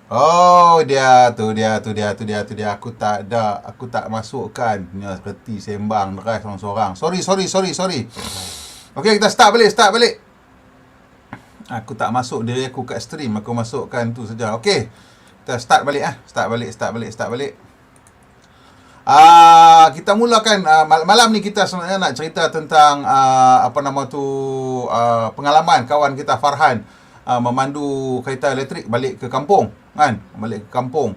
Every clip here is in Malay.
Oh, dia. Aku tak masukkan punya seperti sembang drive seorang-seorang. Sorry. Okey, kita start balik. Aku tak masuk diri aku kat stream, aku masukkan tu saja. Okey. Kita start balik ah. Start balik. Kita mulakan malam ni kita sebenarnya nak cerita tentang apa nama tu pengalaman kawan kita Farhan memandu kereta elektrik balik ke kampung kan, balik ke kampung.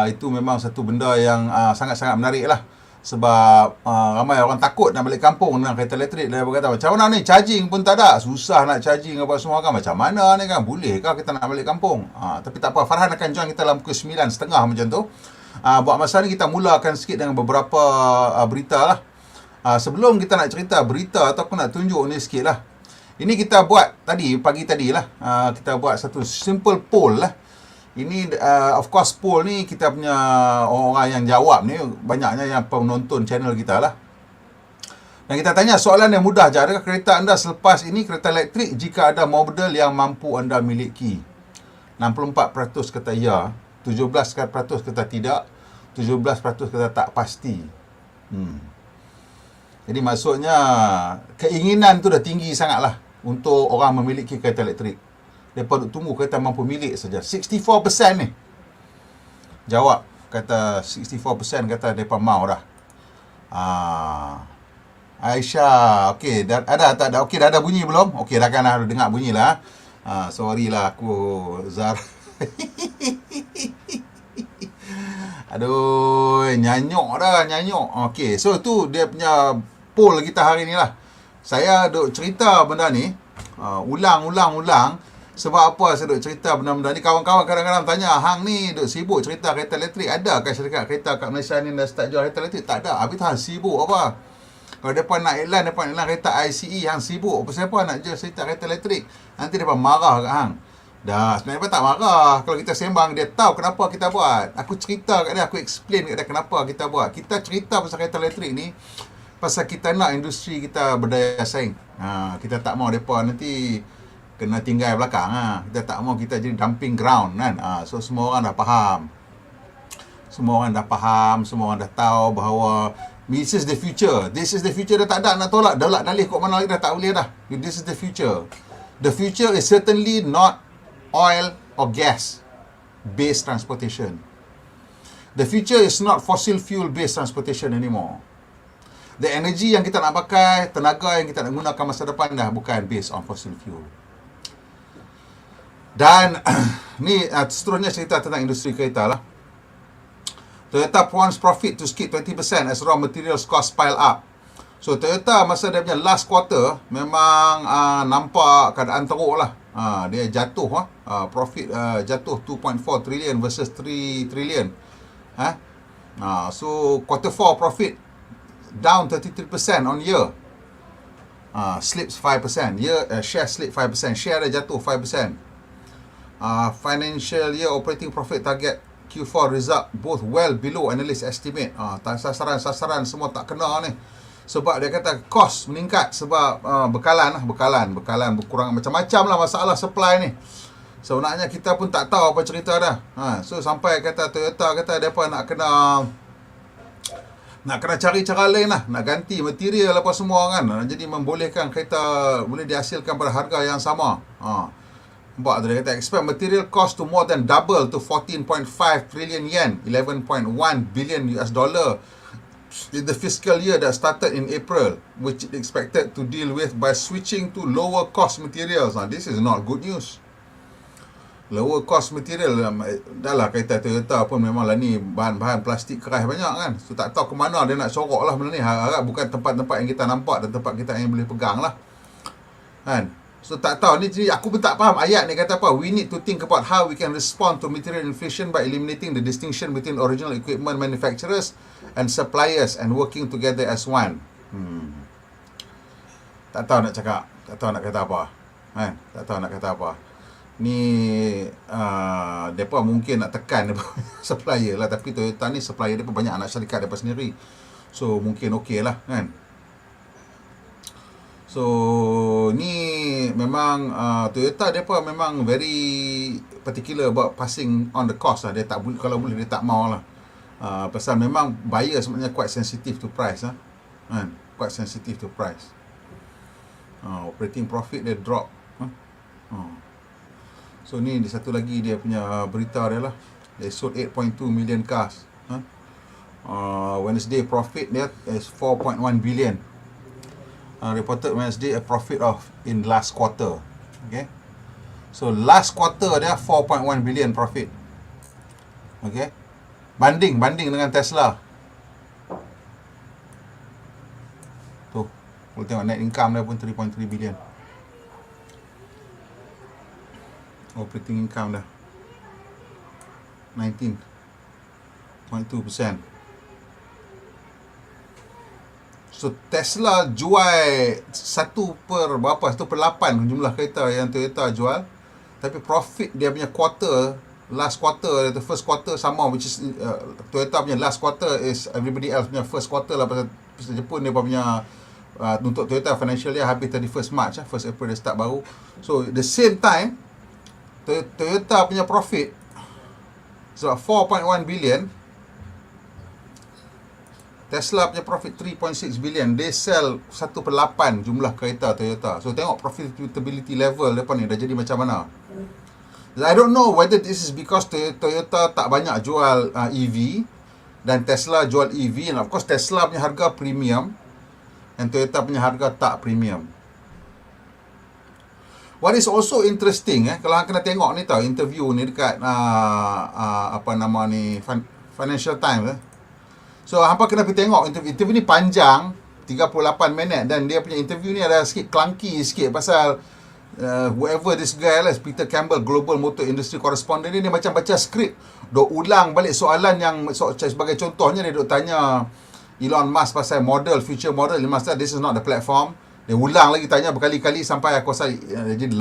Itu memang satu benda yang sangat-sangat menarik lah, sebab ramai orang takut nak balik kampung dengan kereta elektrik. Dia berkata macam mana ni, charging pun tak ada, susah nak charging apa semua kan, macam mana ni kan, bolehkah kita nak balik kampung? Tapi tak apa, Farhan akan join kita dalam pukul 9.30 macam tu. Buat masa ni kita mulakan sikit dengan beberapa berita lah. Sebelum kita nak cerita berita atau aku nak tunjuk ni sikit lah. Ini kita buat pagi tadi lah. Kita buat satu simple poll lah. Ini of course poll ni kita punya orang yang jawab ni banyaknya yang penonton channel kita lah. Dan kita tanya soalan yang mudah je. Adakah kereta anda selepas ini kereta elektrik jika ada model yang mampu anda miliki? 64% kata ya, 17% kata tidak, 17% kata tak pasti. Jadi maksudnya keinginan tu dah tinggi sangat lah untuk orang memiliki kereta elektrik. Mereka duk tunggu kereta mampu milik saja. 64% ni jawab, kata 64% kata mereka mau dah. Aisyah, okey, ada tak ada? Okey, dah ada bunyi belum? Okey, dah kan dah dengar bunyi lah. Sorry lah aku Zara. Aduh, nyanyuk. Okey, so tu dia punya poll kita hari ni lah. Saya duk cerita benda ni ulang. Sebab apa saya duk cerita benda-benda ni? Kawan-kawan kadang-kadang tanya, hang ni duk sibuk cerita kereta elektrik, adakah syarikat kereta kat Malaysia ni dah start jual kereta elektrik? Tak ada. Habis hang sibuk apa? Kalau mereka nak iklan kereta ICE, hang sibuk pasal apa nak jual cerita kereta elektrik? Nanti mereka marah kat hang. Dah, sebenarnya mereka tak marah. Kalau kita sembang, dia tahu kenapa kita buat. Aku cerita kat dia, aku explain kat dia kenapa kita buat. Kita cerita pasal kereta elektrik ni pasal kita nak industri kita berdaya saing. Kita tak mau mereka nanti kena tinggal belakang. Kita tak mau kita jadi dumping ground kan. So semua orang dah faham. Semua orang dah tahu bahawa this is the future. Dah tak ada nak tolak dalih kok mana lagi, dah tak boleh dah. This is the future. The future is certainly not oil or gas based transportation. The future is not fossil fuel based transportation anymore. The energy yang kita nak pakai, tenaga yang kita nak gunakan masa depan dah bukan based on fossil fuel. Dan ni seterusnya cerita tentang industri kereta lah. Toyota wants profit to skip 20% as raw materials cost pile up. So Toyota masa dia punya last quarter memang nampak keadaan teruk lah. Dia jatuh profit jatuh 2.4 trillion versus 3 trillion. So quarter 4 profit down 33% on year. Slips 5%. Share slip 5%. Share dia jatuh 5%. Financial year operating profit target Q4 result both well below analyst estimate. Sasaran semua tak kena ni. Sebab dia kata cost meningkat sebab bekalan berkurang, macam-macam lah masalah supply ni. Sebenarnya kita pun tak tahu apa cerita dah. So sampai kata Toyota kata depa nak kena cari cara lain lah, nak ganti material apa semua kan. Jadi membolehkan kereta boleh dihasilkan pada harga yang sama. Nampak tu dia kata expect material cost to more than double to 14.5 trillion yen, 11.1 billion US dollar in the fiscal year that started in April, which is expected to deal with by switching to lower cost materials. This is not good news. Lower cost material, dah lah kereta Toyota pun memang lah ni bahan-bahan plastik keras banyak kan. So tak tahu ke mana dia nak sorok lah benda ni. Harap bukan tempat-tempat yang kita nampak dan tempat kita yang boleh pegang lah kan. So tak tahu ni, aku pun tak faham ayat ni kata apa. We need to think about how we can respond to material inflation by eliminating the distinction between original equipment manufacturers and suppliers and working together as one. Tak tahu nak cakap, tak tahu nak kata apa kan? Tak tahu nak kata apa. Ni mereka mungkin nak tekan supplier lah, tapi Toyota ni supplier mereka banyak anak syarikat mereka sendiri. So mungkin okey lah kan. So ni memang Toyota mereka memang very particular about passing on the cost lah. Dia tak boleh, kalau boleh dia tak mau lah. Pasal memang buyer sebenarnya quite sensitive to price lah. Kan? Quite sensitive to price. Operating profit dia drop. So ni satu lagi dia punya berita dia lah. They sold 8.2 million cars. Wednesday profit dia is 4.1 billion. Reported Wednesday a profit of in last quarter. Okay. So last quarter dia 4.1 billion profit. Okay. Banding dengan Tesla. Tu, boleh tengok net income dia pun 3.3 billion. Operating income dah 19.2%. So Tesla jual 1/8 jumlah kereta yang Toyota jual, tapi profit dia punya quarter, last quarter, the first quarter sama, which is Toyota punya last quarter is everybody else punya first quarter lah, pasal Jepun dia punya untuk Toyota financial year habis 31st March, 1st April dia start baru. So the same time Toyota punya profit sebab 4.1 billion, Tesla punya profit 3.6 billion. They sell 1/8 jumlah kereta Toyota. So tengok profitability level depan ni dah jadi macam mana. I don't know whether this is because Toyota tak banyak jual EV dan Tesla jual EV, and of course Tesla punya harga premium dan Toyota punya harga tak premium. What is also interesting, kalau kena tengok ni tau, interview ni dekat apa nama ni, Financial Times. So hampa kena pergi tengok interview ni panjang, 38 minit, dan dia punya interview ni ada sikit clunky sikit pasal whoever this guy lah, Peter Campbell, Global Motor Industry Correspondent ni, dia macam baca skrip, duk ulang balik soalan yang sebagai contohnya dia duk tanya Elon Musk pasal model, future model. Elon Musk, this is not the platform. Dia ulang lagi tanya berkali-kali sampai aku rasa jadi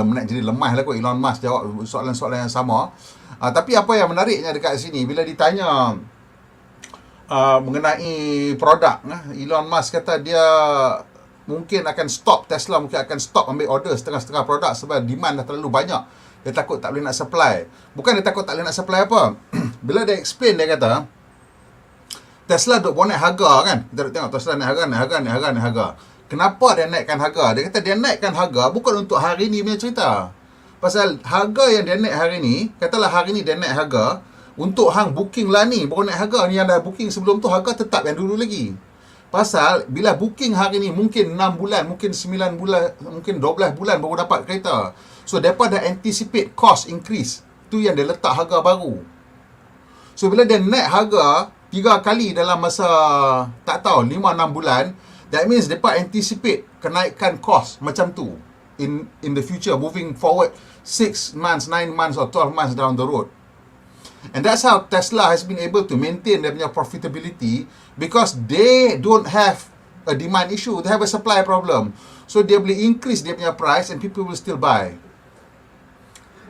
lemah lah kot Elon Musk jawab soalan-soalan yang sama. Tapi apa yang menariknya dekat sini, bila ditanya mengenai produk, Elon Musk kata dia mungkin akan stop, Tesla mungkin akan stop ambil order setengah-setengah produk sebab demand dah terlalu banyak. Dia takut tak boleh nak supply. Bukan dia takut tak boleh nak supply apa. Bila dia explain, dia kata Tesla duk naik harga kan. Kita duk tengok Tesla naik harga. Kenapa dia naikkan harga? Dia kata dia naikkan harga bukan untuk hari ni punya cerita. Pasal harga yang dia naik hari ni, katalah hari ni dia naik harga, untuk hang booking lah ni baru naik harga. Ni yang dah booking sebelum tu harga tetap yang dulu lagi. Pasal bila booking hari ni mungkin 6 bulan, mungkin 9 bulan, mungkin 12 bulan baru dapat kereta. So daripada anticipate cost increase, tu yang dia letak harga baru. So bila dia naik harga 3 kali dalam masa tak tahu 5-6 bulan, that means depa anticipate kenaikan cost macam tu in the future, moving forward 6 months, 9 months or 12 months down the road. And that's how Tesla has been able to maintain their profitability, because they don't have a demand issue, they have a supply problem. So they boleh increase their price and people will still buy.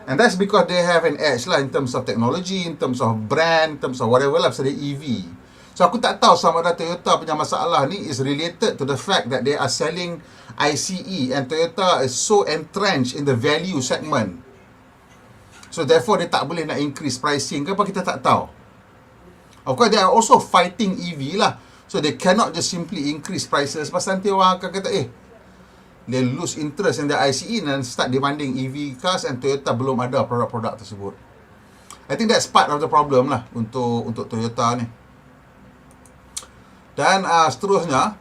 And that's because they have an edge lah in terms of technology, in terms of brand, in terms of whatever lah, pasal dia EV. So aku tak tahu sama ada Toyota punya masalah ni is related to the fact that they are selling ICE and Toyota is so entrenched in the value segment. So therefore dia tak boleh nak increase pricing ke apa, kita tak tahu. Of course they are also fighting EV lah. So they cannot just simply increase prices. Pasal nanti orang akan kata they lose interest in the ICE and start demanding EV cars, and Toyota belum ada produk-produk tersebut. I think that's part of the problem lah untuk Toyota ni. Dan seterusnya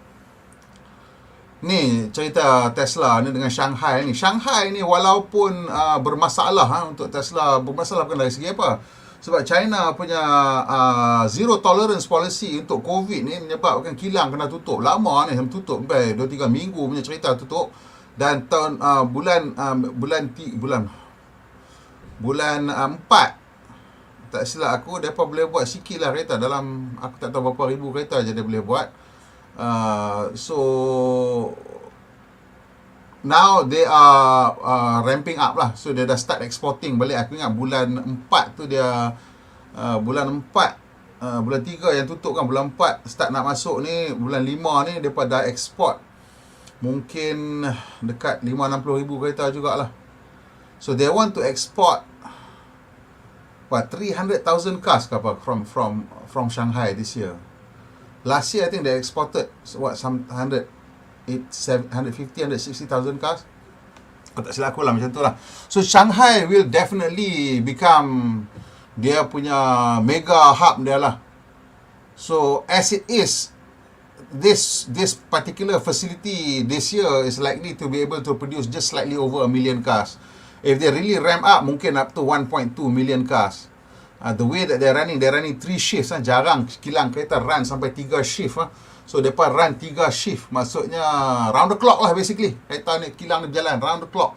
ni cerita Tesla ni dengan Shanghai ni. Shanghai ni walaupun bermasalah untuk Tesla, bermasalah bukan dari segi apa. Sebab China punya zero tolerance policy untuk COVID ni menyebabkan kilang kena tutup. Lama ni tutup sampai 2-3 minggu punya cerita tutup. Dan tahun bulan 4, tak silap aku, mereka boleh buat sikit lah kereta. Dalam aku tak tahu berapa ribu kereta je dia boleh buat. So now they are ramping up lah. So dia dah start exporting balik. Aku ingat bulan 4 tu dia bulan 3 yang tutup kan, bulan 4 start nak masuk ni, bulan 5 ni mereka dah export mungkin dekat 5-60 ribu kereta jugalah. So they want to export berapa 300,000 cars ke apa from Shanghai this year. Last year I think they exported some 150,000 cars. Tak silap aku lah macam tu lah. So Shanghai will definitely become dia punya mega hub dia lah. So as it is, this particular facility this year is likely to be able to produce just slightly over 1 million cars. If they really ramp up, mungkin up to 1.2 million cars. The way that they're running 3 shifts. Jarang kilang kereta run sampai 3 shift. So mereka run 3 shift. Maksudnya round the clock lah basically. Kereta ni kilang ni berjalan round the clock.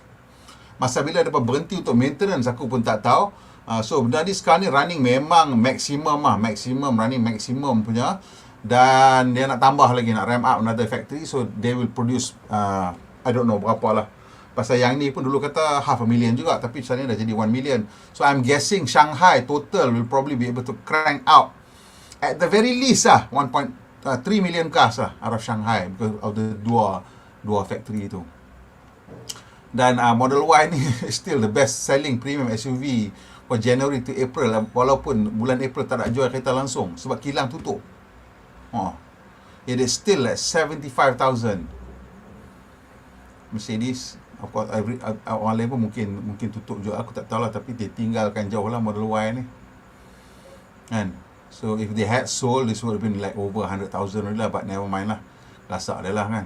Masa bila mereka berhenti untuk maintenance aku pun tak tahu. So benda ni sekarang ni running memang maximum lah. Running maximum punya. Dan dia nak tambah lagi, nak ramp up another factory. So they will produce I don't know berapa lah. Pasal yang ni pun dulu kata 500,000 juga, tapi sekarang ni dah jadi 1 million. So I'm guessing Shanghai total will probably be able to crank out at the very least 1.3 million cars out of Shanghai because of the dua factory tu. Dan Model Y ni is still the best selling premium SUV for January to April, walaupun bulan April tak nak jual kereta langsung sebab kilang tutup. It is still at 75,000. Mercedes, of course, orang lain pun mungkin tutup juga, aku tak tahu lah, tapi dia tinggalkan jauh lah Model Y ni kan. So if they had sold, this would have been like over 100,000 already lah, but never mind lah, lasak dia lah kan.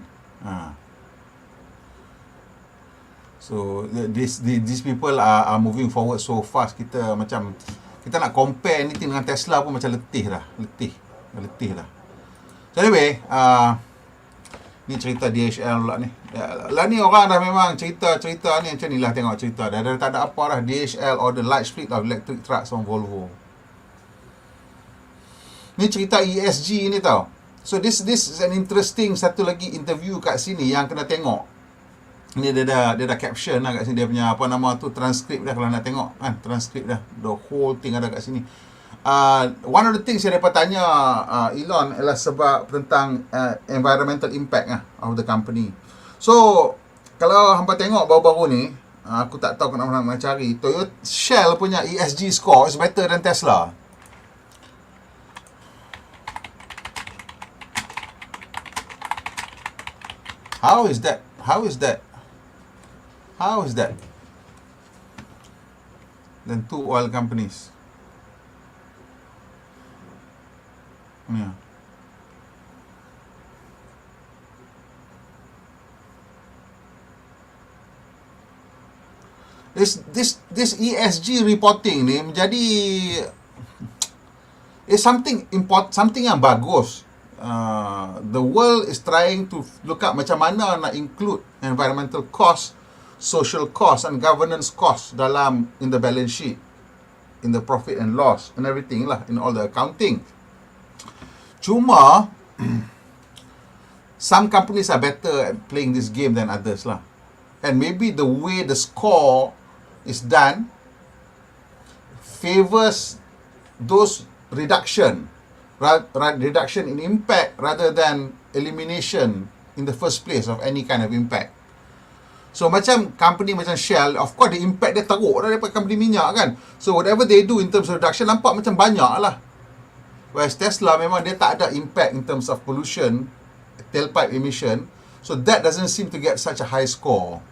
So these people are moving forward so fast. Kita nak compare anything dengan Tesla pun macam letih dah. So anyway, ni cerita DHL pula ni. Lah ni orang dah memang cerita ni macam ni lah, tengok cerita. Dah tak ada apa dah. DHL order large fleet of electric trucks from Volvo. Ni cerita ESG ni tau. So this is an interesting satu lagi interview kat sini yang kena tengok. Ni dia dah caption lah kat sini, dia punya apa nama tu, transcript dah kalau nak tengok kan, transcript dah. The whole thing ada kat sini. One of the things yang mereka tanya Elon adalah sebab tentang environmental impact of the company. So kalau hampa tengok baru-baru ni, aku tak tahu kenapa nak cari, Toyota Shell punya ESG score is better than Tesla. How is that? Then two oil companies. Yeah. This ESG reporting ni menjadi is something yang bagus. The world is trying to look at macam mana nak include environmental cost, social cost and governance cost in the balance sheet, in the profit and loss and everything lah, in all the accounting. Cuma some companies are better at playing this game than others lah. And maybe the way the score is done favors those reduction in impact rather than elimination in the first place of any kind of impact. So macam company macam Shell, of course the impact dia teruk daripada company minyak kan. So whatever they do in terms of reduction nampak macam banyak lah. Whereas Tesla memang dia tak ada impact in terms of pollution, tailpipe emission. So that doesn't seem to get such a high score.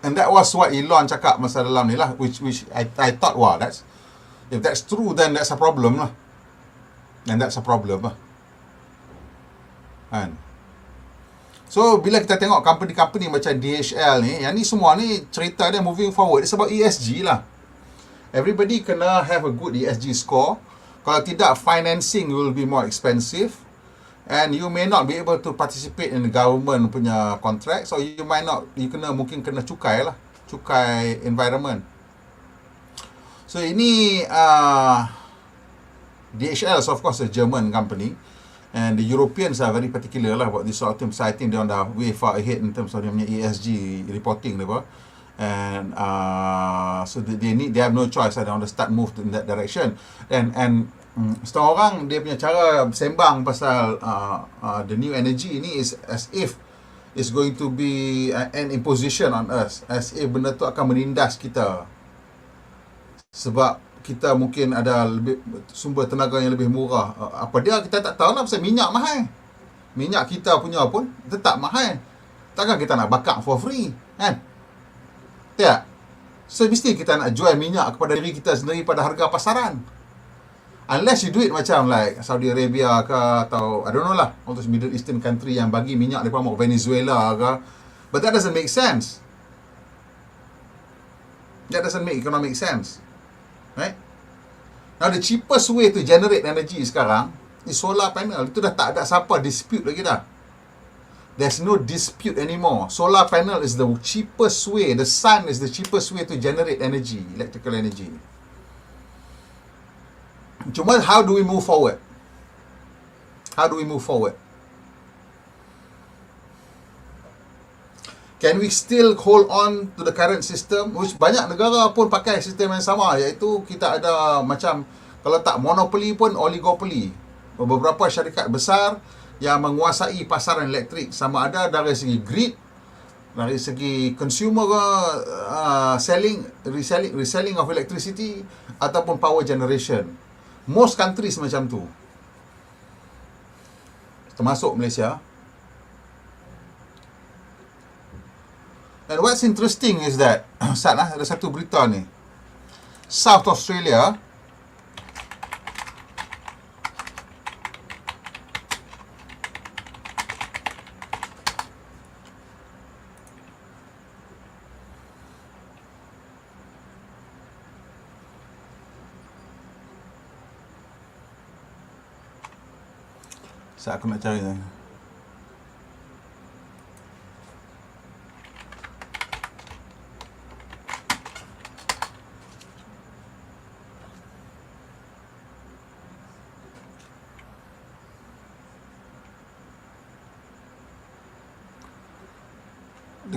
And that was what Elon cakap masa dalam ni lah, which I thought, wow, if that's true, then that's a problem lah. And that's a problem lah. Kan? So bila kita tengok company-company macam DHL ni, yang ni semua ni cerita dia moving forward, it's about ESG lah. Everybody kena have a good ESG score. Kalau tidak, financing will be more expensive. And you may not be able to participate in the government punya contract. So you mungkin kena cukai lah. Cukai environment. So ini DHL is of course a German company. And the Europeans are very particular lah about this sort of thing. So I think they are way far ahead in terms of their ESG reporting. And so they have no choice. They want to start move in that direction. And setengah orang dia punya cara sembang pasal the new energy ni is as if it's going to be an imposition on us, as if benda tu akan menindas kita. Sebab kita mungkin ada lebih sumber tenaga yang lebih murah. Apa dia, kita tak tahu lah pasal minyak mahal. Minyak kita punya pun tetap mahal. Takkan kita nak bakar for free, kan? Tak? So, mesti kita nak jual minyak kepada diri kita sendiri pada harga pasaran. Unless you do it macam like Saudi Arabia ke, atau I don't know lah, all those Middle Eastern country yang bagi minyak daripada mau Venezuela ke. But that doesn't make sense. That doesn't make economic sense. Right? Now, the cheapest way to generate energy sekarang is solar panel. Itu dah tak ada siapa dispute lagi dah. There's no dispute anymore. Solar panel is the cheapest way. The sun is the cheapest way to generate energy, electrical energy. Cuma, how do we move forward? How do we move forward? Can we still hold on to the current system? Which banyak negara pun pakai sistem yang sama, iaitu kita ada macam, kalau tak monopoly pun oligopoly. Beberapa syarikat besar yang menguasai pasaran elektrik, sama ada dari segi grid, dari segi consumer reselling of electricity, ataupun power generation. Most countries macam tu, termasuk Malaysia. And what's interesting is that ada satu berita ni, South Australia aku nak cari ni.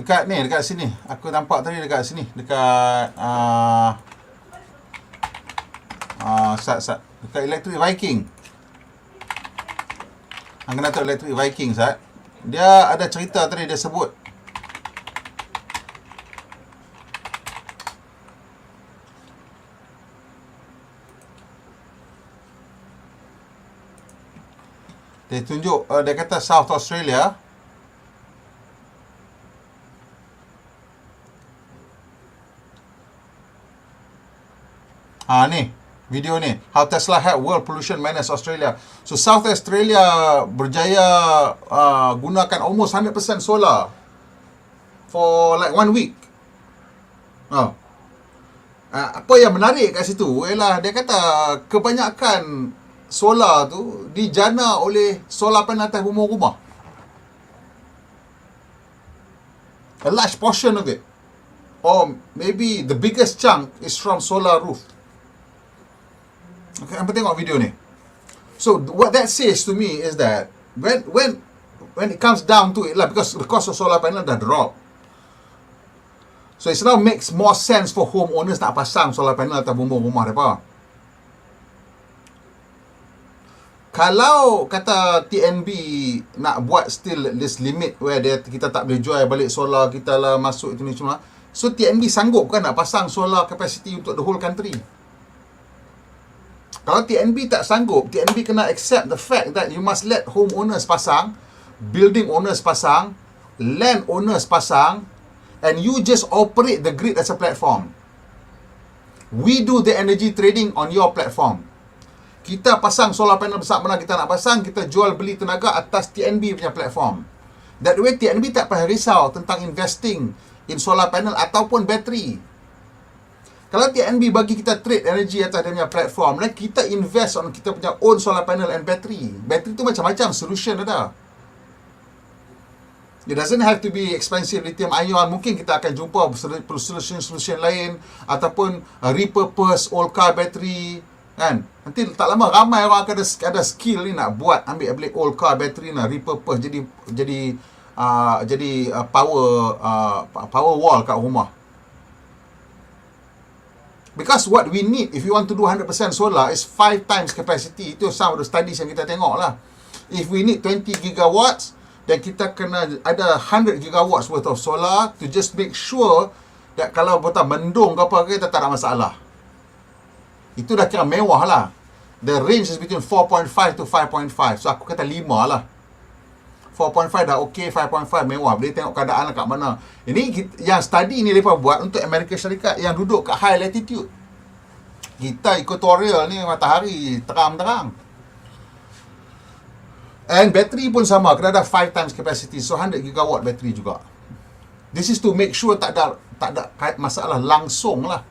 Dekat sini. Aku nampak tadi dekat sini. Dekat dekat Electric Viking. Hang kena tahu Electric Viking, Sat. Dia ada cerita tadi, dia sebut dia tunjuk, dia kata South Australia ni video ni, how Tesla help world pollution manage Australia. So South Australia berjaya gunakan almost 100% solar for like 1 week. Apa yang menarik kat situ ialah dia kata kebanyakan solar tu dijana oleh solar panel atas rumah-rumah. A large portion of it, or maybe the biggest chunk, is from solar roof. Okay, hampa tengok video ni. So what that says to me is that when it comes down to it lah, because the cost of solar panel dah drop, so it now makes more sense for homeowners nak pasang solar panel atas rumah-rumah mereka. Kalau kata TNB nak buat still this limit where kita tak boleh jual balik solar kita lah, masuk itu ni semua, so TNB sanggup kan nak pasang solar capacity untuk the whole country? Kalau TNB tak sanggup, TNB kena accept the fact that you must let homeowners pasang, building owners pasang, land owners pasang, and you just operate the grid as a platform. We do the energy trading on your platform. Kita pasang solar panel besar mana kita nak pasang, kita jual beli tenaga atas TNB punya platform. That way TNB tak payah risau tentang investing in solar panel ataupun bateri. Kalau TNB bagi kita trade energy atas dia punya platform, dan kita invest on kita punya own solar panel and battery. Battery tu macam-macam solution ada. It doesn't have to be expensive lithium ion. Mungkin kita akan jumpa solution lain, ataupun repurpose old car battery, kan? Nanti tak lama ramai orang akan ada skill ni nak buat, ambil old car battery nak repurpose jadi power wall kat rumah. Because what we need, if you want to do 100% solar, is 5 times capacity. Itu some of the studies yang kita tengok lah. If we need 20 gigawatts, then kita kena ada 100 gigawatts worth of solar to just make sure that kalau betul mendung ke apa, kita tak ada masalah. Itu dah kira mewah lah. The range is between 4.5 to 5.5. So aku kata 5 lah. 4.5 dah okey, 5.5 mewah. Boleh tengok keadaan lah kat mana. Ini yang study ni mereka buat untuk Amerika Syarikat yang duduk kat high latitude. Kita equatorial ni matahari terang-terang. And bateri pun sama, kena ada 5 times capacity. So 100 gigawatt bateri juga. This is to make sure tak ada masalah langsung lah.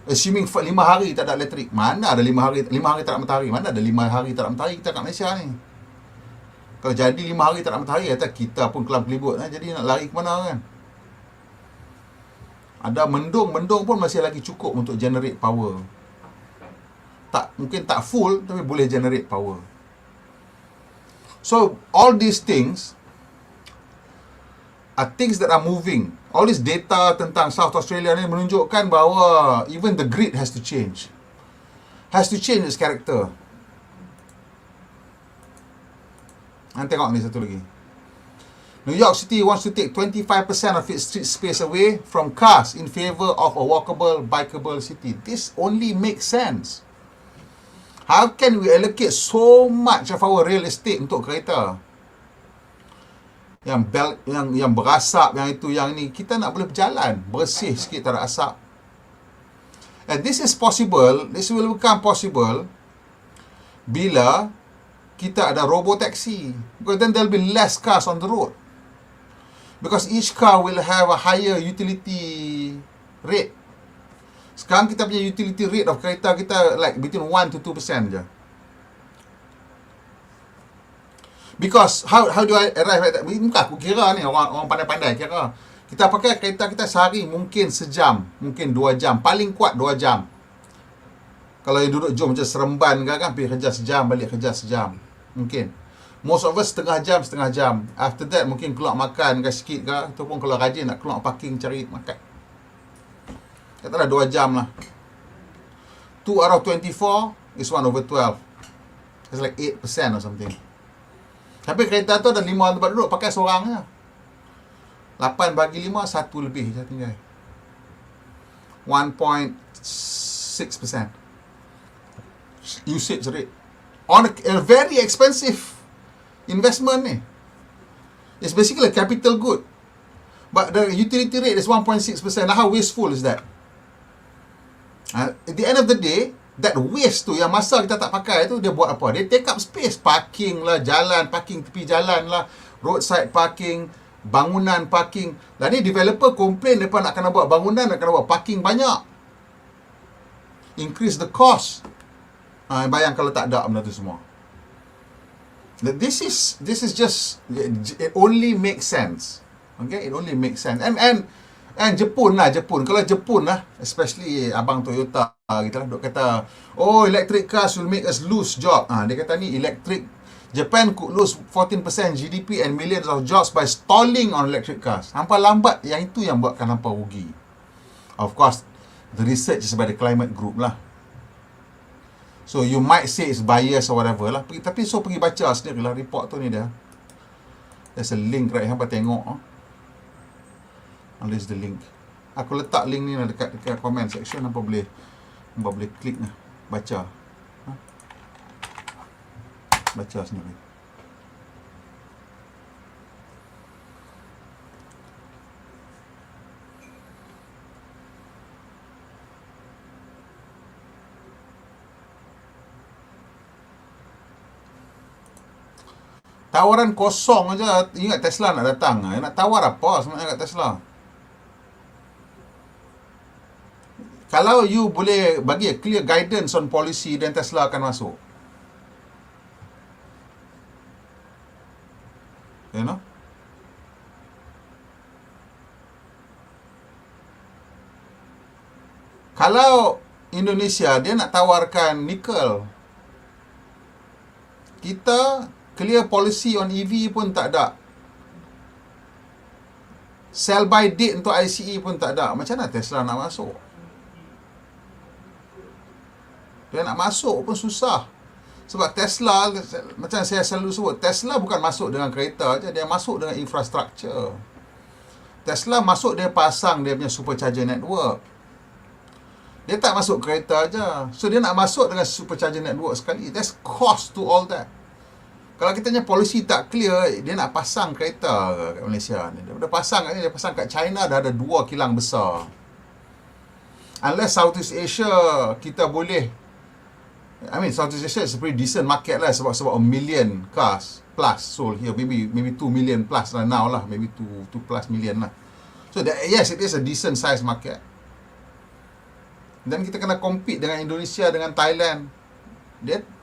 Assuming 5 hari tak ada elektrik. Mana ada 5 hari tak ada matahari? Mana ada 5 hari tak ada matahari kita kat Malaysia ni? Kalau jadi 5 hari tak ada matahari, kata kita pun kelam kelibut. Jadi nak lari ke mana kan? Ada mendung pun masih lagi cukup untuk generate power. Mungkin tak full, tapi boleh generate power. So, all these things are things that are moving. All this data tentang South Australia ni menunjukkan bahawa even the grid has to change. Has to change its character. Tengok ni satu lagi. New York City wants to take 25% of its street space away from cars in favor of a walkable, bikeable city. This only makes sense. How can we allocate so much of our real estate untuk kereta? Yang berasap, yang itu, yang ni, kita nak boleh berjalan bersih sikit, tak ada asap. And this will become possible bila kita ada robotaxi, because then there'll be less cars on the road, because each car will have a higher utility rate. Sekarang kita punya utility rate of kereta kita like between 1 to 2% je. Because how do I arrive at that? Bukan aku kira ni, orang pandai-pandai kira. Kita pakai kereta kita sehari mungkin sejam, mungkin 2 jam, paling kuat 2 jam. Kalau yang duduk jom macam Seremban kan, pergi kerja sejam, balik kerja sejam. Mungkin. Most of us setengah jam. After that mungkin keluar makan ke sikit ke, ataupun kalau rajin nak keluar parking cari makan. Katalah 2 jam lah. 2 out of 24 is 1/12. It's like 8% or something. Tapi kereta tu ada 5 tempat duduk, pakai seorang je. 8 bagi 5, 1 lebih je tinggal. 1.6% usage rate. On a very expensive investment ni. It's basically a capital good. But the utility rate is 1.6%. How wasteful is that? At the end of the day, that waste tu, yang masa kita tak pakai tu, dia buat apa? Dia take up space. Parking lah, jalan, parking tepi jalan lah, roadside parking, bangunan parking. Lah ni developer komplain mereka nak kena buat bangunan, nak kena buat parking banyak. Increase the cost. Bayang kalau tak ada benda tu semua. This is just, it only makes sense. Okay, it only makes sense. And Jepun. Kalau Jepun lah, especially abang Toyota, kita lah duk kata, oh, electric cars will make us lose job. Dia kata ni, Japan could lose 14% GDP and millions of jobs by stalling on electric cars. Hampa lambat, yang itu yang buatkan hampa rugi. Of course, the research is by the climate group lah. So, you might say it's biased or whatever lah. Tapi pergi baca sendiri lah report tu ni dia. There's a link right, hampa tengok. List the link. Aku letak link ni dekat comment section, hampa boleh klik lah, baca. Baca sendiri. Tawaran kosong aja. Ingat Tesla nak datang. Nak tawar apa sebenarnya kat Tesla? Kalau you boleh bagi clear guidance on policy, then Tesla akan masuk. You know? Kalau Indonesia, dia nak tawarkan nikel, kita clear policy on EV pun tak ada. Sell by date untuk ICE pun tak ada. Macam mana Tesla nak masuk? Dia nak masuk pun susah. Sebab Tesla, macam saya selalu sebut, Tesla bukan masuk dengan kereta je, dia masuk dengan infrastructure. Tesla masuk, dia pasang dia punya supercharger network. Dia tak masuk kereta aja. So dia nak masuk dengan supercharger network sekali. That's cost to all that. Kalau kita punya polisi tak clear, dia nak pasang kereta kat Malaysia ni. Dia pasang kat ni, dia pasang kat China dah ada 2 kilang besar. Unless Southeast Asia kita boleh, Southeast Asia is a pretty decent market lah, sebab 1 million cars plus sold here, maybe 2 million plus lah now lah, maybe 2 plus million lah. So that, yes, it is a decent size market. Dan kita kena compete dengan Indonesia, dengan Thailand.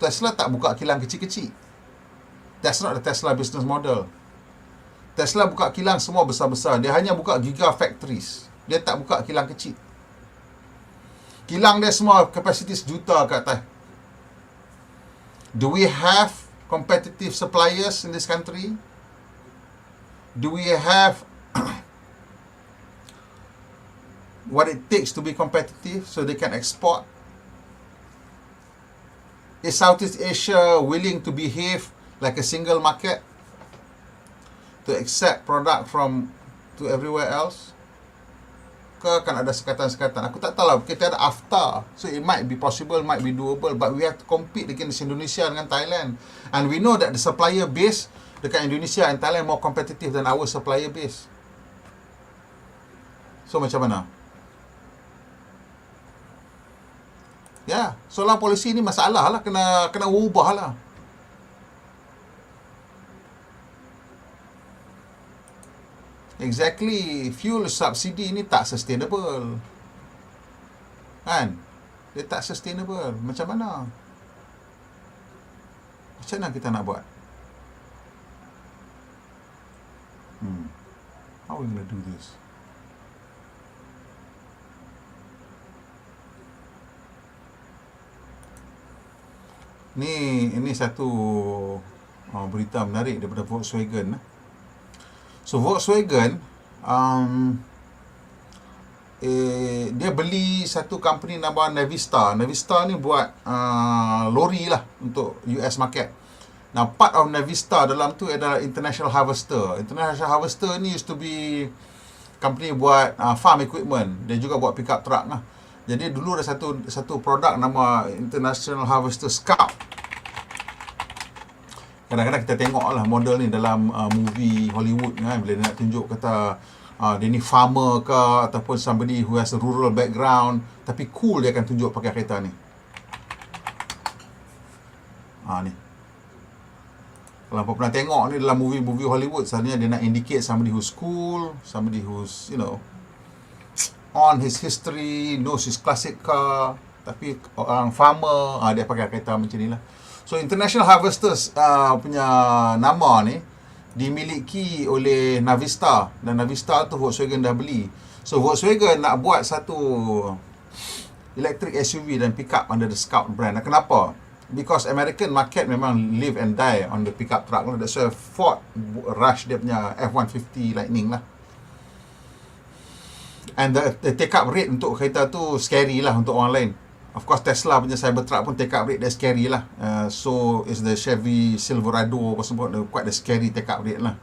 Tesla tak buka kilang kecil-kecil. That's not the Tesla business model. Tesla buka kilang semua besar-besar. Dia hanya buka gigafactories. Dia tak buka kilang kecil. Kilang dia semua kapasiti 1 juta ke atas. Do we have competitive suppliers in this country? Do we have what it takes to be competitive so they can export? Is Southeast Asia willing to behave like a single market, to accept product to everywhere else? Ke akan ada sekatan-sekatan? Aku tak tahu lah. Kita ada AFTA, so it might be possible, might be doable, but we have to compete against Indonesia dengan Thailand, and we know that the supplier base dekat Indonesia and Thailand more competitive than our supplier base. So macam mana? Ya, soalan polisi ni masalah lah, kena ubah lah. Exactly, fuel subsidi ni tak sustainable. Kan? Dia tak sustainable. Macam mana? Macam mana kita nak buat? How are we going to do this? Ini satu berita menarik daripada Volkswagen. So Volkswagen dia beli satu company nama Navistar. Navistar ni buat lori lah untuk US market. Now part of Navistar dalam tu adalah International Harvester. International Harvester ni used to be company buat farm equipment. Dia juga buat pickup truck lah. Jadi dulu ada satu produk nama International Harvester Scout. Kadang-kadang kita tengok lah model ni dalam movie Hollywood kan, bila dia nak tunjuk kata dia ni farmer ke, ataupun somebody who has a rural background, tapi cool dia akan tunjuk pakai kereta ni. Ni. Kalau apa pernah tengok ni dalam movie Hollywood, selalunya dia nak indicate somebody who's cool, somebody who's, on his history, knows his classic car, tapi orang farmer, dia pakai kereta macam ni lah. So International Harvesters punya nama ni dimiliki oleh Navistar, dan Navistar tu Volkswagen dah beli. So Volkswagen nak buat satu electric SUV dan pickup under the Scout brand. Kenapa? Because American market memang live and die on the pickup truck. That's why Ford rush dia punya F-150 Lightning lah. And the take up rate untuk kereta tu scary lah untuk orang lain. Of course Tesla punya Cybertruck pun take up rate dia scary lah. So is the Chevy Silverado apa semua, quite the scary take up rate lah.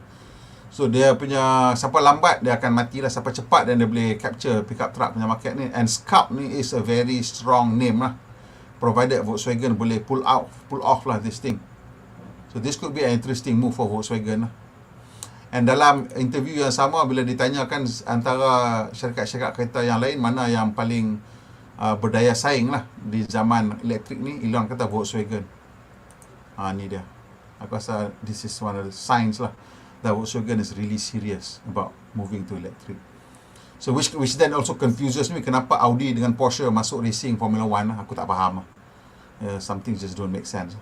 So dia punya siapa lambat dia akan mati lah, siapa cepat dan dia boleh capture pickup truck punya market ni. And Scout ni is a very strong name lah, provided Volkswagen boleh pull off lah this thing. So this could be an interesting move for Volkswagen lah. And dalam interview yang sama, bila ditanyakan antara syarikat-syarikat kereta yang lain mana yang paling berdaya saing lah di zaman elektrik ni, Elon kata Volkswagen. Ni dia. Aku rasa this is one of the signs lah that Volkswagen is really serious about moving to electric. So which then also confuses me, kenapa Audi dengan Porsche masuk racing Formula 1 lah. Aku tak faham lah. Some things just don't make sense.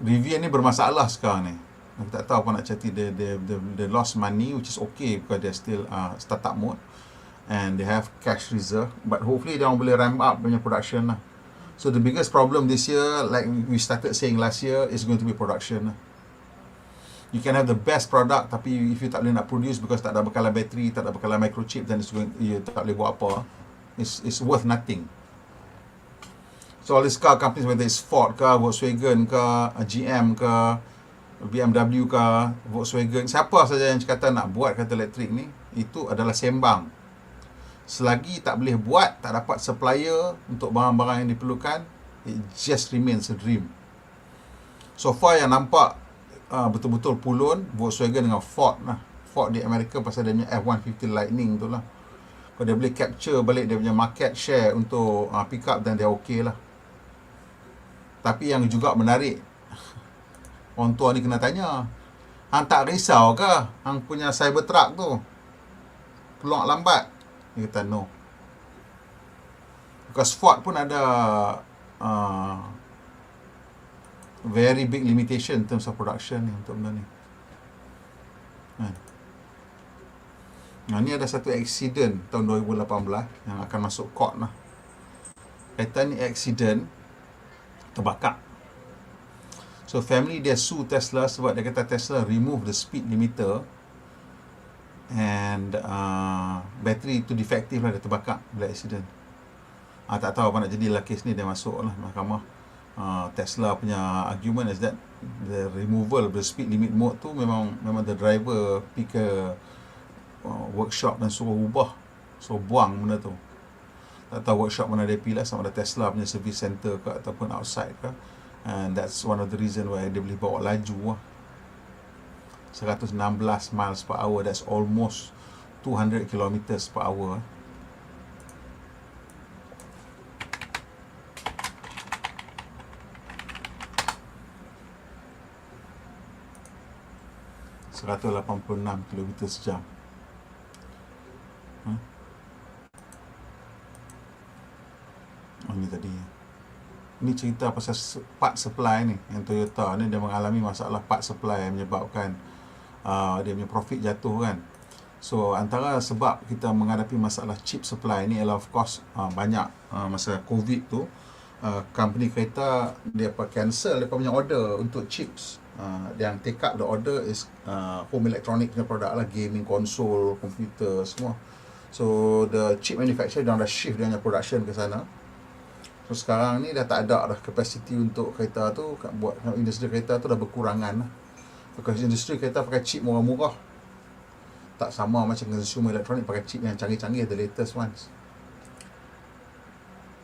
Rivian ni bermasalah sekarang ni. Aku tak tahu apa nak cakap. They lost money, which is okay because they're still startup mode and they have cash reserve, but hopefully they boleh ramp up punya production lah. So the biggest problem this year, like we started saying last year, is going to be production lah. You can have the best product, tapi if you tak boleh nak produce because tak ada bekalan bateri, tak ada bekalan microchip, then you tak boleh buat apa. It's worth nothing. So all these car companies, whether it's Ford ke, Volkswagen ke, GM ke, BMW ke, Volkswagen, siapa saja yang kata nak buat kereta elektrik ni, itu adalah sembang. Selagi tak boleh buat, tak dapat supplier untuk barang-barang yang diperlukan, it just remains a dream. So far yang nampak betul-betul pulun Volkswagen dengan Ford lah. Ford di Amerika pasal dia punya F-150 Lightning tu lah. Kalau dia boleh capture balik dia punya market share untuk pick up, dan dia okey lah. Tapi yang juga menarik, orang tua ni kena tanya, hang tak risau ke hang punya Cybertruck tu keluar lambat? Dia kata no. Because Ford pun ada very big limitation in terms of production ni untuk benda ni. Nah, ni ada satu accident tahun 2018 yang akan masuk court lah. Kereta ni accident, terbakar. So family dia sue Tesla sebab dia kata Tesla remove the speed limiter and bateri tu defective lah, dia terbakar bila accident. Tak tahu apa nak jadilah kes ni, dia masuk lah mahkamah. Tesla punya argument is that the removal of the speed limit mode tu memang the driver pergi ke workshop dan suruh ubah, suruh buang benda tu. Tak tahu workshop mana dia pergi lah, sama ada Tesla punya service center ke ataupun outside ke. And that's one of the reason why dia boleh bawa laju lah. 116 miles per hour, that's almost 200 kilometers per hour. ...186 km sejam. Oh, ni tadi. Ini cerita pasal part supply ni. Yang Toyota ni dia mengalami masalah part supply yang menyebabkan dia punya profit jatuh kan. So antara sebab kita menghadapi masalah chip supply ni ialah of course banyak masa COVID tu company kereta dia cancel dia punya order untuk chips. Yang take up the order is home electronic punya produk lah, gaming console, komputer semua. So the chip manufacturer dah shift dia punya production ke sana. So sekarang ni dah tak ada dah capacity untuk kereta tu, buat industri kereta tu dah berkurangan lah. Because industri kereta pakai chip murah-murah, tak sama macam consumer electronic pakai chip yang canggih-canggih, the latest ones.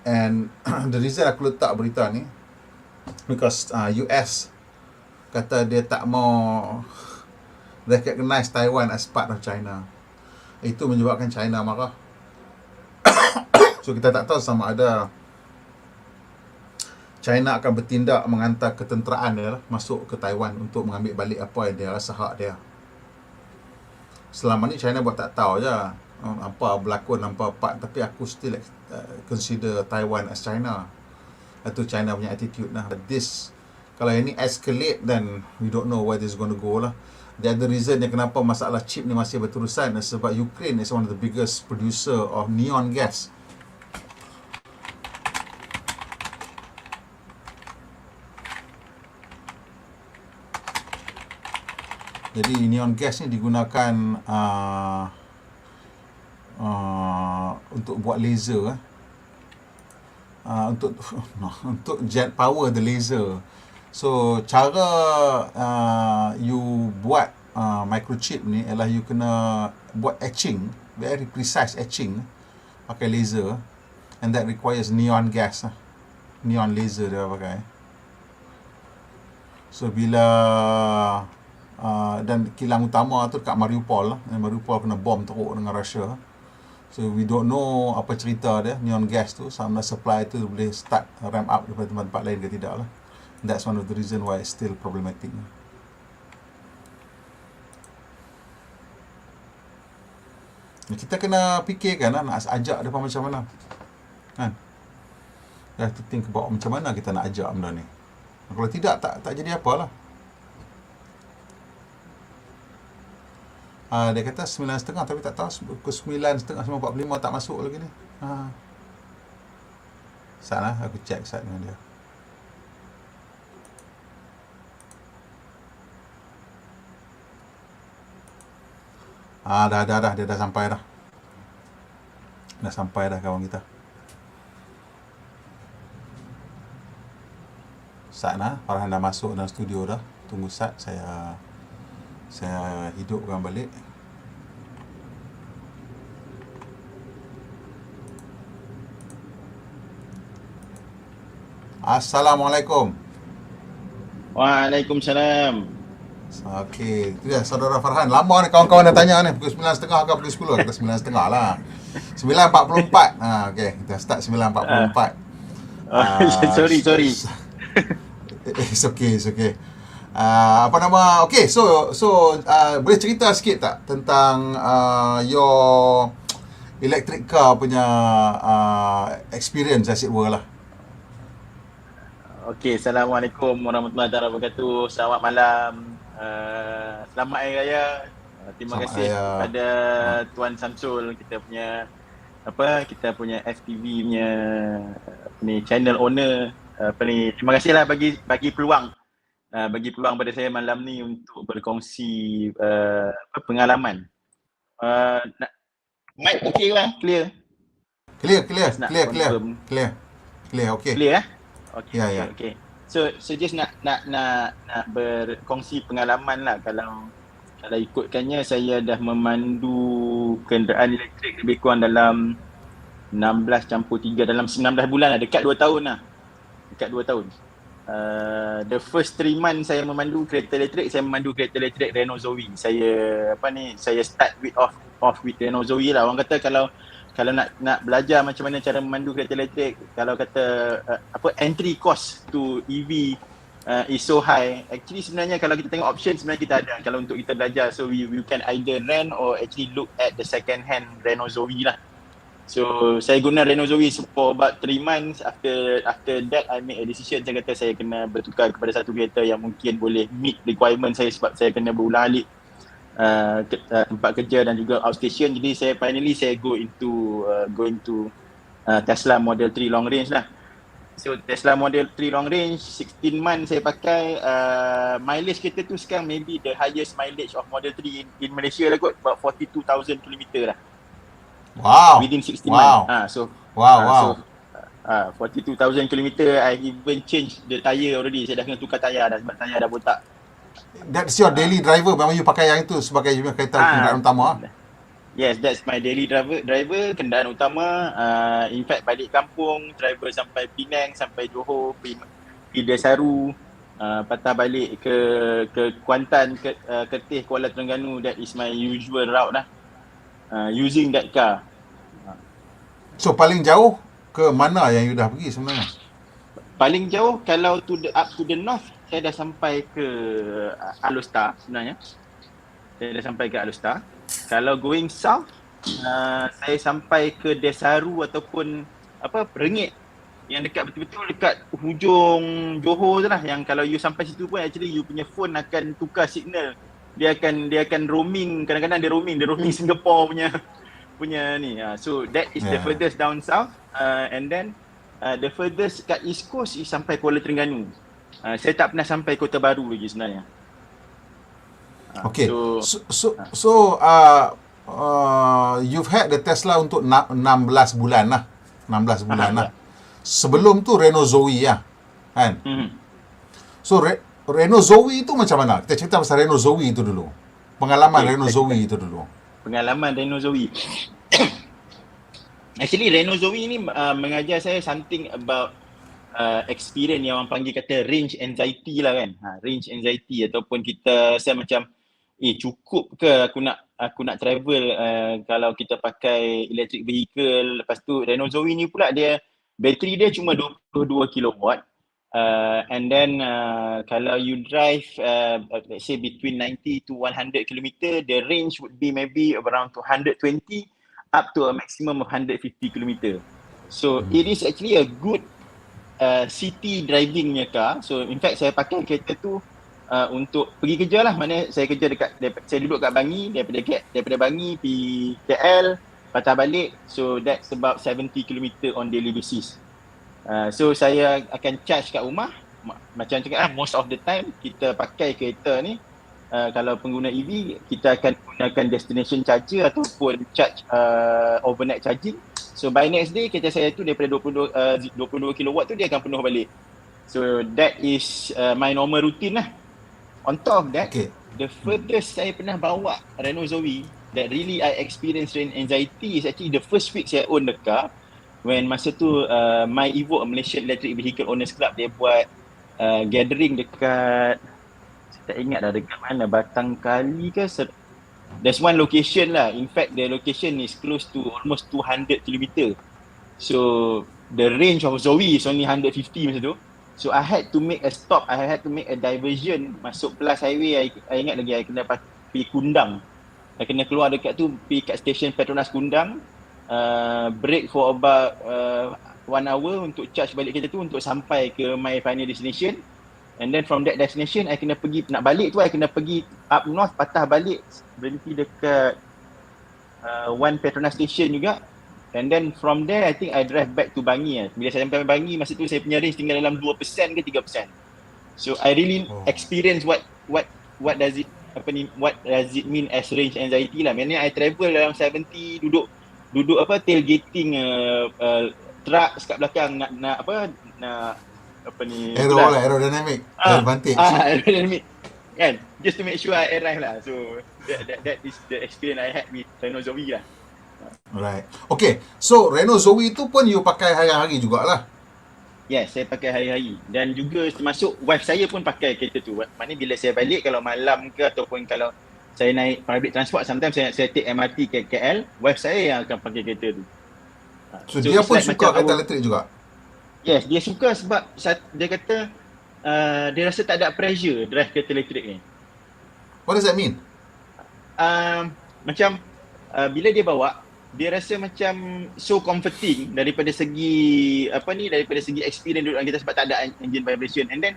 And the reason aku letak berita ni because US kata dia tak mau recognize Taiwan as part of China. Itu menyebabkan China marah. So kita tak tahu sama ada China akan bertindak menghantar ketenteraan dia lah, masuk ke Taiwan untuk mengambil balik apa yang dia rasa hak dia. Selama ni China buat tak tahu je apa berlakon, apa part, tapi aku still consider Taiwan as China. Itu China punya attitude lah. But this, kalau ini escalate, then we don't know where this is going to go lah. The other reason yang kenapa masalah chip ni masih berterusan is sebab Ukraine is one of the biggest producer of neon gas. Jadi neon gas ni digunakan untuk buat laser, untuk jet power the laser. So cara you buat microchip ni ialah you kena buat etching, very precise etching pakai laser, and that requires neon gas, neon laser dia pakai. So bila dan kilang utama tu dekat Mariupol lah. Mariupol kena bom teruk dengan Russia. So we don't know apa cerita dia, neon gas tu, sama supply tu boleh start ramp up daripada tempat-tempat lain ke tidak lah. That's one of the reason why it's still problematic. Kita kena fikirkan lah, nak ajak mereka macam mana kan. You have to think about macam mana kita nak ajak benda ni. Kalau tidak, tak jadi apalah. Dia kata 9.30, tapi tak tahu pukul 9.30, 9.45 tak masuk lagi ni. Saat aku check saat dengan dia. Dah dia dah sampai dah. Dah sampai dah kawan kita. Saat Farhan dah masuk dalam studio dah. Tunggu sat, saya hidupkan balik. Assalamualaikum. Waalaikumsalam. Okey, itu dia Saudara Farhan. Lama ni kawan-kawan dah tanya ni, pukul 9.30 ke pukul 10? Kata 9.30 lah. 9.44. Okey, kita start 9.44. Sorry. It's okay. Apa nama? Okay, so boleh cerita sikit tak tentang your electric car punya experience, as it were lah. Okey, Assalamualaikum warahmatullahi wabarakatuh. Selamat malam. Selamat Hari Raya. Terima Selamat kasih Raya. kepada Tuan Samsul, kita punya FTV punya channel owner. Terima kasihlah bagi peluang pada saya malam ni untuk berkongsi pengalaman. Mic okey lah, clear. Clear. Okay. Clear Okey. Ya. Okey. So just nak berkongsi pengalaman lah. Kalau ikutkannya, saya dah memandu kenderaan elektrik lebih kurang dalam 16+3 dalam 19 bulan lah, dekat 2 tahun lah. The first 3 months saya memandu kereta elektrik, Renault Zoe. Saya start off with Renault Zoe lah. Orang kata kalau nak belajar macam mana cara memandu kereta elektrik, kalau kata entry cost to EV is so high. Actually sebenarnya kalau kita tengok option, sebenarnya kita ada kalau untuk kita belajar. So you can either rent or actually look at the second hand Renault Zoe lah. So saya guna Renault Zoe for about 3 months. After that I make a decision. Saya kata saya kena bertukar kepada satu kereta yang mungkin boleh meet requirement saya, sebab saya kena berulang-alik tempat kerja dan juga outstation. Jadi saya go into Tesla Model 3 long range lah. So Tesla Model 3 long range 16 months saya pakai. Mileage kereta tu sekarang maybe the highest mileage of Model 3 in Malaysia lah kot, about 42,000 km lah. Wow. Within 16 wow. months. Wow. 42,000 km. I even change the tyre already. Saya dah kena tukar tyre dah sebab tyre dah botak. That's your daily driver. Memang you pakai yang itu sebagai kereta kenderaan utama. Yes, that's my daily driver, kenderaan utama. In fact, balik kampung, driver sampai Penang, sampai Johor, pergi Desaru, patah balik ke Kuantan, Kertih, Kuala Terengganu. That is my usual route lah, using that car. So paling jauh ke mana yang you dah pergi sebenarnya? Paling jauh kalau up to the north, saya dah sampai ke Alostar sebenarnya. Kalau going south, saya sampai ke Desaru ataupun Rengit, yang dekat betul-betul dekat hujung Johor tu lah. Yang kalau you sampai situ pun actually you punya phone akan tukar signal. Dia akan roaming, kadang-kadang dia roaming Singapore punya ni. So that is the furthest down south, and then the furthest kat east coast is sampai Kuala Terengganu. Saya tak pernah sampai Kota Baru lagi sebenarnya. Okay. So you've had the Tesla untuk 16 bulan lah. Sebelum tu Renault Zoe lah, kan? So Renault Zoe tu macam mana? Kita cerita pasal Renault Zoe tu dulu. Pengalaman Renault Zoe tu dulu. Actually Renault Zoe ni mengajar saya something about experience yang orang panggil kata range anxiety lah kan. Range anxiety, ataupun kita rasa macam cukup ke aku nak travel kalau kita pakai electric vehicle. Lepas tu Renault Zoe ni pula bateri dia cuma 22 kW, and then kalau you drive let's say between 90 to 100 km, the range would be maybe around 120 up to a maximum of 150 km. So it is actually a good city driving punya car. So in fact saya pakai kereta tu untuk pergi kerja lah. Mana saya kerja saya duduk kat Bangi, daripada Bangi pergi KL, patah balik. So that's about 70 km on daily basis. So saya akan charge kat rumah. Macam cakap lah, most of the time kita pakai kereta ni, kalau pengguna EV, kita akan gunakan destination charger ataupun charge overnight charging. So by next day kereta saya tu daripada 22 kW tu dia akan penuh balik. So that is my normal routine lah On top of that, Okay. the furthest saya pernah bawa Renault Zoe that really I experience range anxiety is actually the first week saya own the car. When masa tu My Evo, Malaysian Electric Vehicle Owners Club, dia buat gathering dekat, saya tak ingat dah dekat mana, Batang Kali ke. There's one location lah. In fact, the location is close to almost 200 km. So the range of Zoe is only 150 masa tu. So I had to make a stop. I had to make a diversion masuk Plus Highway. I ingat lagi, I kena pergi Kundang. I kena keluar dekat tu, pergi kat stesen Petronas Kundang, break for about 1 hour untuk charge balik kereta tu untuk sampai ke my final destination. And then from that destination, I kena pergi, nak balik tu I kena pergi up north, patah balik, berhenti dekat one Petronas station juga. And then from there, I think I drive back to Bangi. Bila saya sampai Bangi, masa tu saya punya range tinggal dalam 2% ke 3%. So I really experience what does it mean as range anxiety lah. Maksudnya I travel dalam 70, duduk tailgating truck kat belakang nak aerodynamic advantage. Aerodynamic kan, just to make sure I arrive lah. So that is the experience I had with Renault Zoe lah. Right. Okay, so Renault Zoe tu pun you pakai hari-hari jugalah. Yes, saya pakai hari-hari. Dan juga termasuk wife saya pun pakai kereta tu. Maknanya bila saya balik, kalau malam ke ataupun kalau saya naik public transport, sometimes saya take MRT ke KL, wife saya yang akan pakai kereta tu. So dia pun suka kereta elektrik juga? Yes, dia suka sebab dia kata dia rasa tak ada pressure drive kereta elektrik ni. What does that mean? Macam bila dia bawa, dia rasa macam so comforting daripada segi daripada segi experience duduk dalam kereta sebab tak ada engine vibration. And then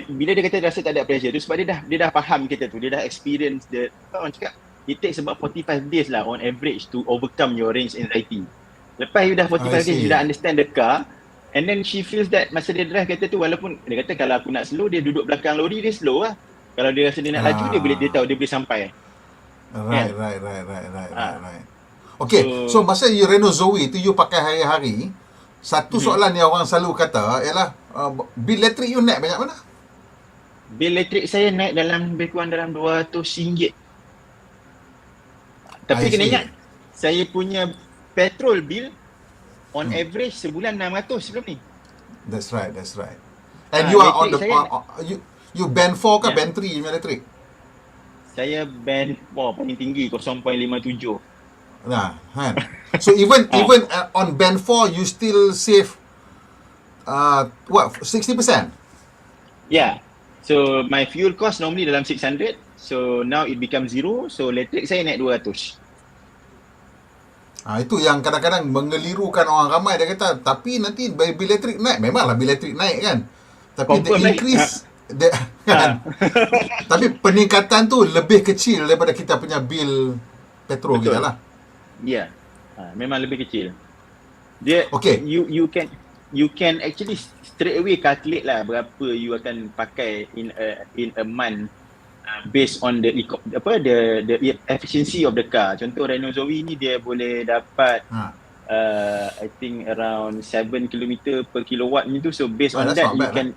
bila dia kata rasa tak ada pressure tu sebab dia dah faham kereta tu, dia dah experience orang cakap it takes about 45 days lah on average to overcome your range anxiety. Lepas you dah 45 days, you dah understand the car, and then she feels that masa dia drive kereta tu, walaupun dia kata kalau aku nak slow, dia duduk belakang lori, dia slow lah. Kalau dia rasa dia nak laju, dia tahu dia boleh sampai. Right. Okay, so masa you Renault Zoe tu you pakai hari-hari, satu soalan yang orang selalu kata ialah bil elektrik you naik banyak mana? Bil elektrik saya naik lebih kurang dalam RM200. Tapi kena ingat, saya punya petrol bill on average sebulan 600 sebelum ni. That's right. And you are on the you band 4 ke band 3 punya elektrik? Saya band 4 paling tinggi 0.57. Nah, kan. So even on band 4 you still save 60%? Yeah. So my fuel cost normally dalam 600. So now it becomes 0. So elektrik saya naik 200. Itu yang kadang-kadang mengelirukan orang ramai. Dia kata, tapi nanti bil elektrik naik. Memanglah bil elektrik naik kan. Tapi confirm the increase kan. Tapi peningkatan tu lebih kecil daripada kita punya bil petrol. Betul. Kita lah. Ya. Memang lebih kecil. Dia you can actually straight away calculate lah berapa you akan pakai in a month. Based on the efficiency of the car. Contoh Renault Zoe ni dia boleh dapat I think around 7 km per kilowatt ni tu. So based on that you can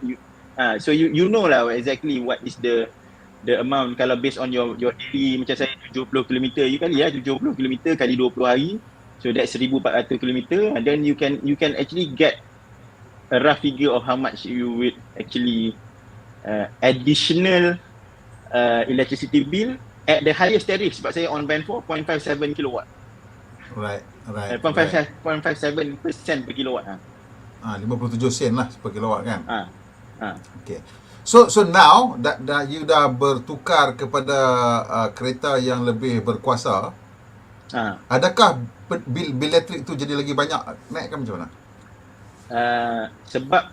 so you know lah exactly what is the amount. Kalau based on your daily, macam saya 70 km, you kali 70 km kali 20 hari. So that's 1400 km, and then you can actually get a rough figure of how much you would actually additional electricity bill at the highest tariff. Sebab saya on band 4 0.57 kilowatt. Right. 0.57% per kilowatt. 57 sen lah per kilowatt kan. Okay. So now you dah bertukar kepada kereta yang lebih berkuasa. Adakah bil elektrik tu jadi lagi banyak naik kan macam mana? Sebab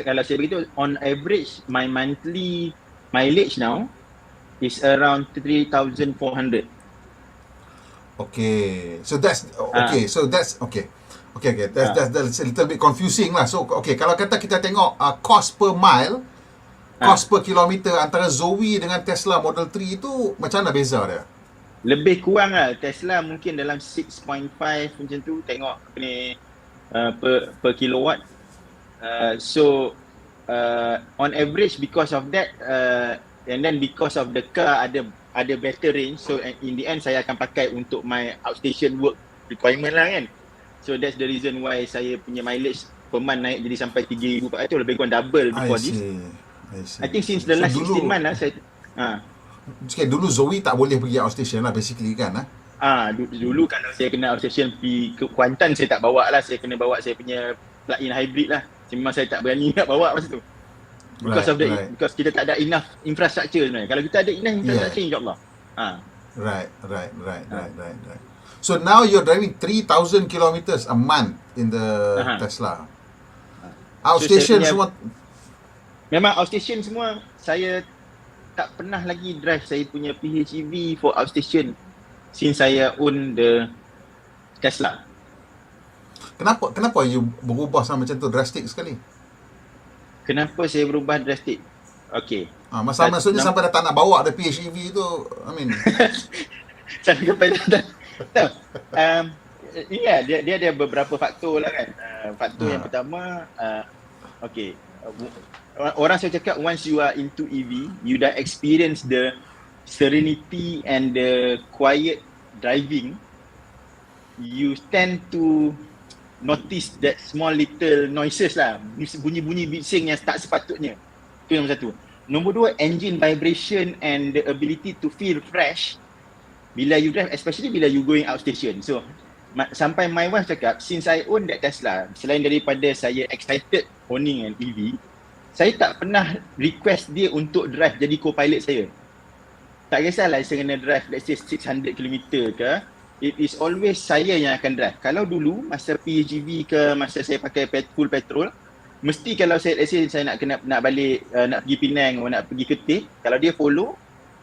kalau saya beritahu, on average my monthly mileage now is around 3,400. Okay. So that's okay. That's a little bit confusing lah. So okay, kalau kata kita tengok cost per mile, cost per kilometer antara Zoe dengan Tesla Model 3 itu macam mana beza dia? Lebih kurang lah. Tesla mungkin dalam 6.5 macam tu, tengok ni per kilowatt. So on average, because of that, and then because of the car ada better range, so in the end saya akan pakai untuk my outstation work requirement lah kan. So that's the reason why saya punya mileage per month naik jadi sampai 3,400, lebih kurang double before this. I think since the last 16 month lah saya dulu Zoe tak boleh pergi outstation lah basically kan. Dulu kalau saya kena outstation pergi ke Kuantan, saya tak bawa lah, saya kena bawa saya punya plug-in hybrid lah. Memang saya tak berani nak bawa masa tu. Because kita tak ada enough infrastructure sebenarnya. Kalau kita ada enough infrastructure, insyaAllah. Right. So now you're driving 3,000 kilometers a month in the Tesla. Outstation so semua. Memang outstation semua saya tak pernah lagi drive saya punya PHEV for outstation since saya own the Tesla. Kenapa you berubah macam tu drastik sekali? Kenapa saya berubah drastik? Okay. Maksudnya sampai dah tak nak bawa the PHEV tu, I mean. Sampai dah. Dia ada beberapa faktor lah kan. Faktor yang pertama, okay. Orang saya cakap once you are into EV, you dah experience the serenity and the quiet driving, you tend to notice that small little noises lah, bunyi-bunyi bising yang tak sepatutnya. Itu nombor satu. Nombor dua, engine vibration and the ability to feel fresh bila you drive, especially bila you going outstation. So sampai my wife cakap, since I own that Tesla, selain daripada saya excited owning an EV, saya tak pernah request dia untuk drive jadi co-pilot saya. Tak kisahlah saya kena drive let's say 600 km ke, it is always saya yang akan drive. Kalau dulu masa PHEV ke, masa saya pakai full petrol, mesti kalau saya let's say saya nak balik nak pergi Penang atau nak pergi Ketih, kalau dia follow,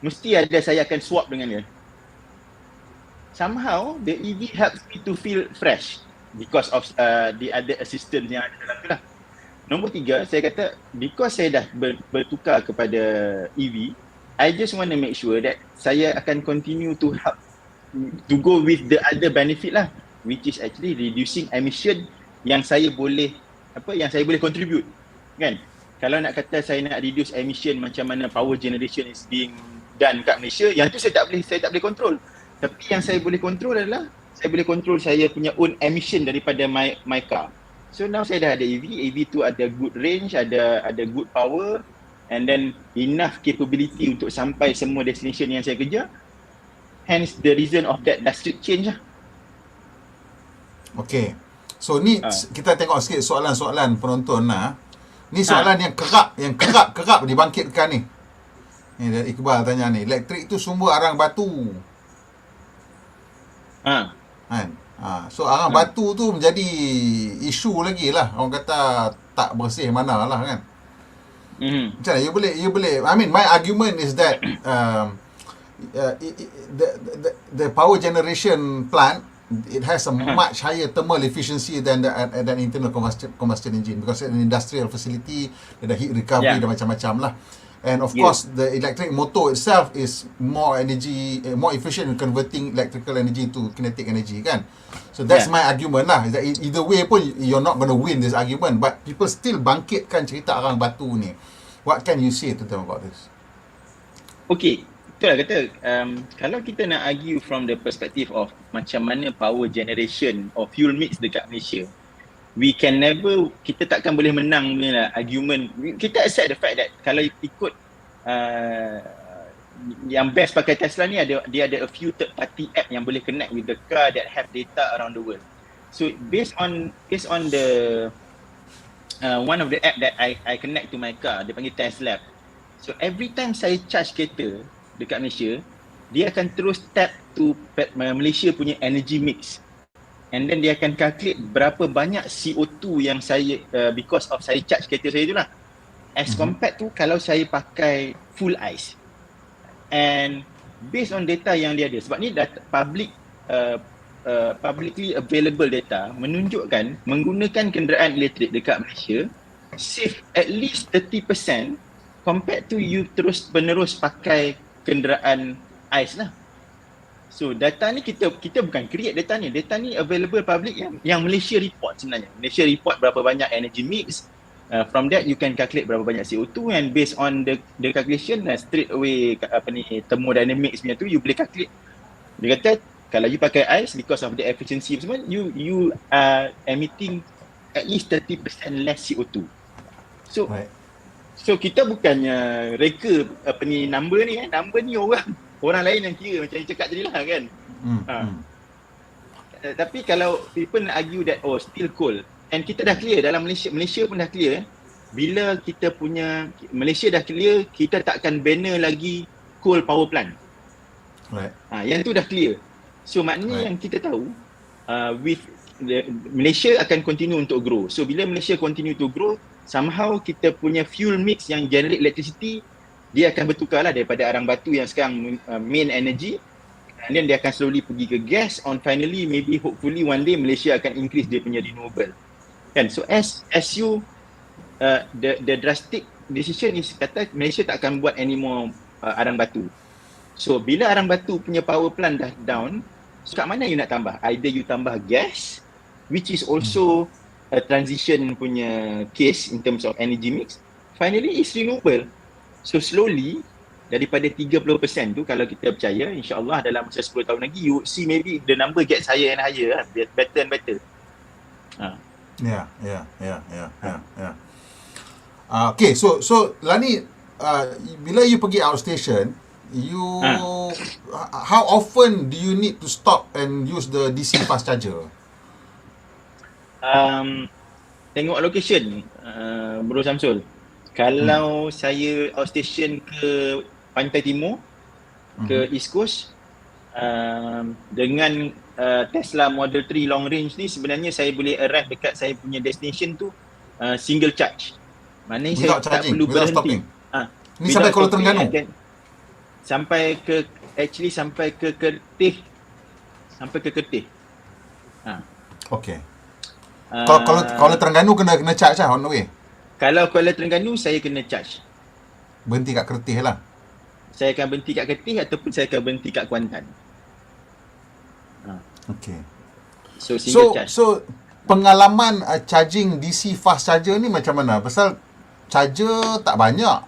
mesti ada saya akan swap dengan dia. Somehow the EV helps me to feel fresh because of the other assistance yang ada dalam tu lah. Nombor tiga, saya kata because saya dah bertukar kepada EV, I just want to make sure that saya akan continue to help to go with the other benefit lah, which is actually reducing emission yang saya boleh contribute kan. Kalau nak kata saya nak reduce emission macam mana power generation is being done kat Malaysia, yang tu saya tak boleh control. Tapi yang saya boleh control adalah saya boleh control saya punya own emission daripada my car. So now saya dah ada EV tu ada good range, ada good power, and then enough capability untuk sampai semua destination yang saya kejar. Hence the reason of that drastic change lah. Okay. So ni kita tengok sikit soalan-soalan penonton lah. Ni soalan yang kerap dibangkitkan ni. Ni dari Iqbal tanya ni, elektrik tu sumber arang batu. Kan? So arang batu tu menjadi isu lagi lah. Orang kata tak bersih mana lah kan. Macam mana you boleh I mean my argument is that the power generation plant, it has a much higher thermal efficiency than internal combustion engine, because it's an industrial facility, ada heat recovery dan macam-macam lah. And of course the electric motor itself is more efficient in converting electrical energy to kinetic energy kan. So that's my argument lah, is that either way pun you're not going to win this argument, but people still bangkitkan cerita arang batu ni. What can you say to them about this? Okay, itulah kata kalau kita nak argue from the perspective of macam mana power generation or fuel mix dekat Malaysia, kita takkan boleh menang punya argument. Kita accept the fact that kalau ikut yang best pakai Tesla ni, dia ada a few third party app yang boleh connect with the car that have data around the world. So based on the one of the app that I connect to my car, dia panggil Tesla. So every time saya charge kereta dekat Malaysia, dia akan terus tap to Malaysia punya energy mix. And then dia akan calculate berapa banyak CO2 yang saya because of saya charge kereta saya tu lah, as compared to kalau saya pakai full ice. And based on data yang dia ada, sebab ni data publicly available data menunjukkan menggunakan kenderaan elektrik dekat Malaysia save at least 30% compared to you terus menerus pakai kenderaan ice lah. So data ni kita bukan create data ni available public yang Malaysia report sebenarnya. Malaysia report berapa banyak energy mix, From that you can calculate berapa banyak CO2, and based on the calculation, straight away thermodynamics punya tu, you boleh calculate. Dia kata kalau you pakai ais, because of the efficiency semua, you are emitting at least 30% less CO2. So so kita bukannya reka number ni kan. Number ni orang lain yang kira, macam yang cakap tadi lah kan. Tapi kalau people nak argue that still coal, and kita dah clear dalam Malaysia pun dah clear, bila kita punya Malaysia dah clear, kita takkan banner lagi coal power plant. Yang tu dah clear. So maknanya yang kita tahu, with Malaysia akan continue untuk grow. So bila Malaysia continue to grow, somehow kita punya fuel mix yang generate electricity, dia akan bertukar lah daripada arang batu yang sekarang main energy, and then dia akan slowly pergi ke gas, on finally maybe hopefully one day Malaysia akan increase dia punya renewable. Kan? So as you the drastic decision is kata Malaysia tak akan buat any more arang batu. So bila arang batu punya power plant dah down, so kat mana you nak tambah? Either you tambah gas, which is also a transition punya case in terms of energy mix. Finally is renewable. So slowly daripada 30% tu, kalau kita percaya, insyaAllah dalam masa 10 tahun lagi, you see maybe the number gets higher and higher, better and better. Yeah. Okay, so Lani, bila you pergi outstation, you how often do you need to stop and use the DC fast charger? Tengok location, Bro Samsul. Kalau saya outstation ke Pantai Timur, ke East Coast, dengan Tesla Model 3 long range ni, sebenarnya saya boleh arrive dekat saya punya destination tu single charge. Maknanya saya tak perlu berhenti. Ni sampai Kuala Terengganu? Sampai ke Kertih. Okay. Kalau Terengganu kena charge lah on the way? Kalau Kuala Terengganu, saya kena charge. Berhenti kat Kertih lah? Saya akan berhenti kat Kertih ataupun saya akan berhenti kat Kuantan. Okay. So single charge. So pengalaman charging DC fast charger ni macam mana? Pasal charger tak banyak.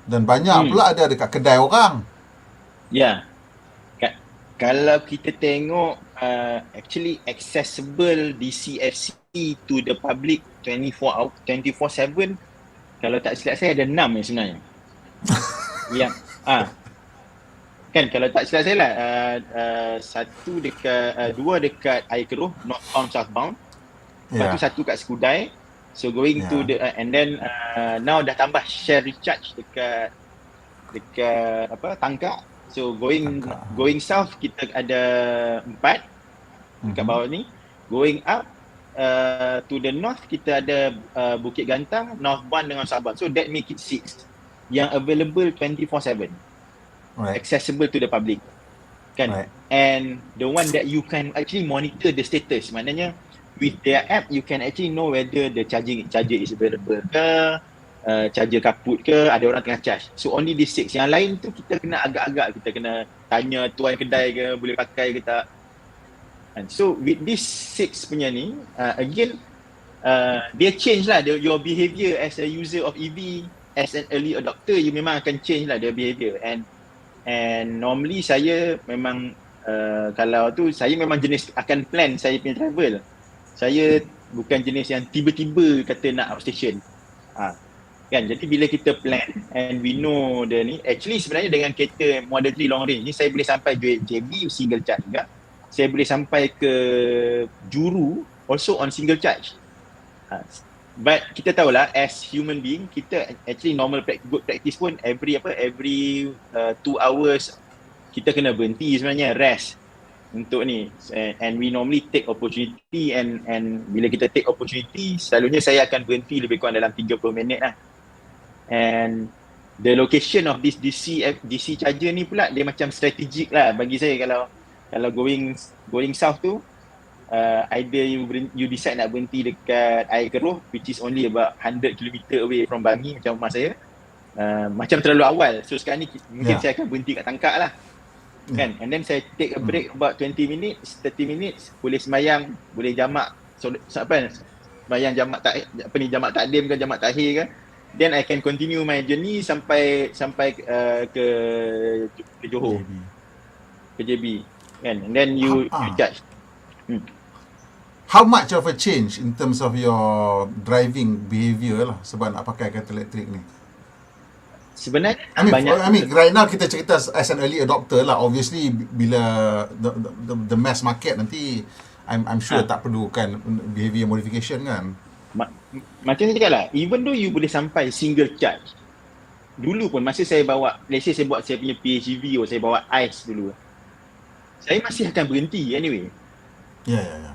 Dan banyak pula ada dekat kedai orang. Ya. Kalau kita tengok actually accessible DCFC to the public 24/7, kalau tak silap saya ada 6 sebenarnya. Yang kan kalau tak silap saya lah, satu dekat dua dekat Air Keruh, northbound southbound. Lepas tu satu kat Skudai. So going to the and then now dah tambah share recharge dekat Tangkak. So going south kita ada 4 dekat bawah ni. Going up to the north kita ada Bukit Gantang, northbound dengan southbound. So that make it 6 yang available 24/7. Accessible to the public. Kan? And the one that you can actually monitor the status. Maknanya with their app you can actually know whether the charger is available ke, charger kaput ke, ada orang tengah charge. So only these 6. Yang lain tu kita kena agak-agak, kita kena tanya tuan kedai ke boleh pakai ke tak. And so with this 6 punya ni, again dia change lah your behaviour as a user of EV, as an early adopter, you memang akan change lah their behaviour. And normally saya memang kalau tu saya memang jenis akan plan saya punya travel. Saya bukan jenis yang tiba-tiba kata nak outstation. Kan, jadi bila kita plan and we know the ni, actually sebenarnya dengan kereta Model 3 long range ni saya boleh sampai JB single charge juga. Saya boleh sampai ke Juru also on single charge. But kita tahulah as human being, kita actually normal good practice pun every 2 hours kita kena berhenti sebenarnya, rest untuk ni. And we normally take opportunity and bila kita take opportunity, selalunya saya akan berhenti lebih kurang dalam 30 minit lah. And the location of this DC charger ni pula dia macam strategic lah bagi saya. Kalau going south tu, either you decide nak berhenti dekat Air Keruh, which is only about 100 km away from Bangi macam rumah saya, macam terlalu awal. So sekarang ni mungkin saya akan berhenti kat Tangkak lah. Kan? And then saya take a break about 20 minutes, 30 minutes, boleh sembayang, boleh jamak sembahyang jamak takdim ke jamak takhir ke, then I can continue my journey sampai ke Johor, JB. ke JB kan, and then you charge. How much of a change in terms of your driving behaviour lah sebab nak pakai kereta elektrik ni? Sebenarnya I mean right now kita cerita as an early adopter lah. Obviously bila the mass market nanti I'm sure tak perlukan behaviour modification kan. Macam saya cakap lah, even though you boleh sampai single charge, dulu pun masa saya bawa, let's say saya buat saya punya PHEV, saya bawa ICE dulu, saya masih akan berhenti anyway. Ya.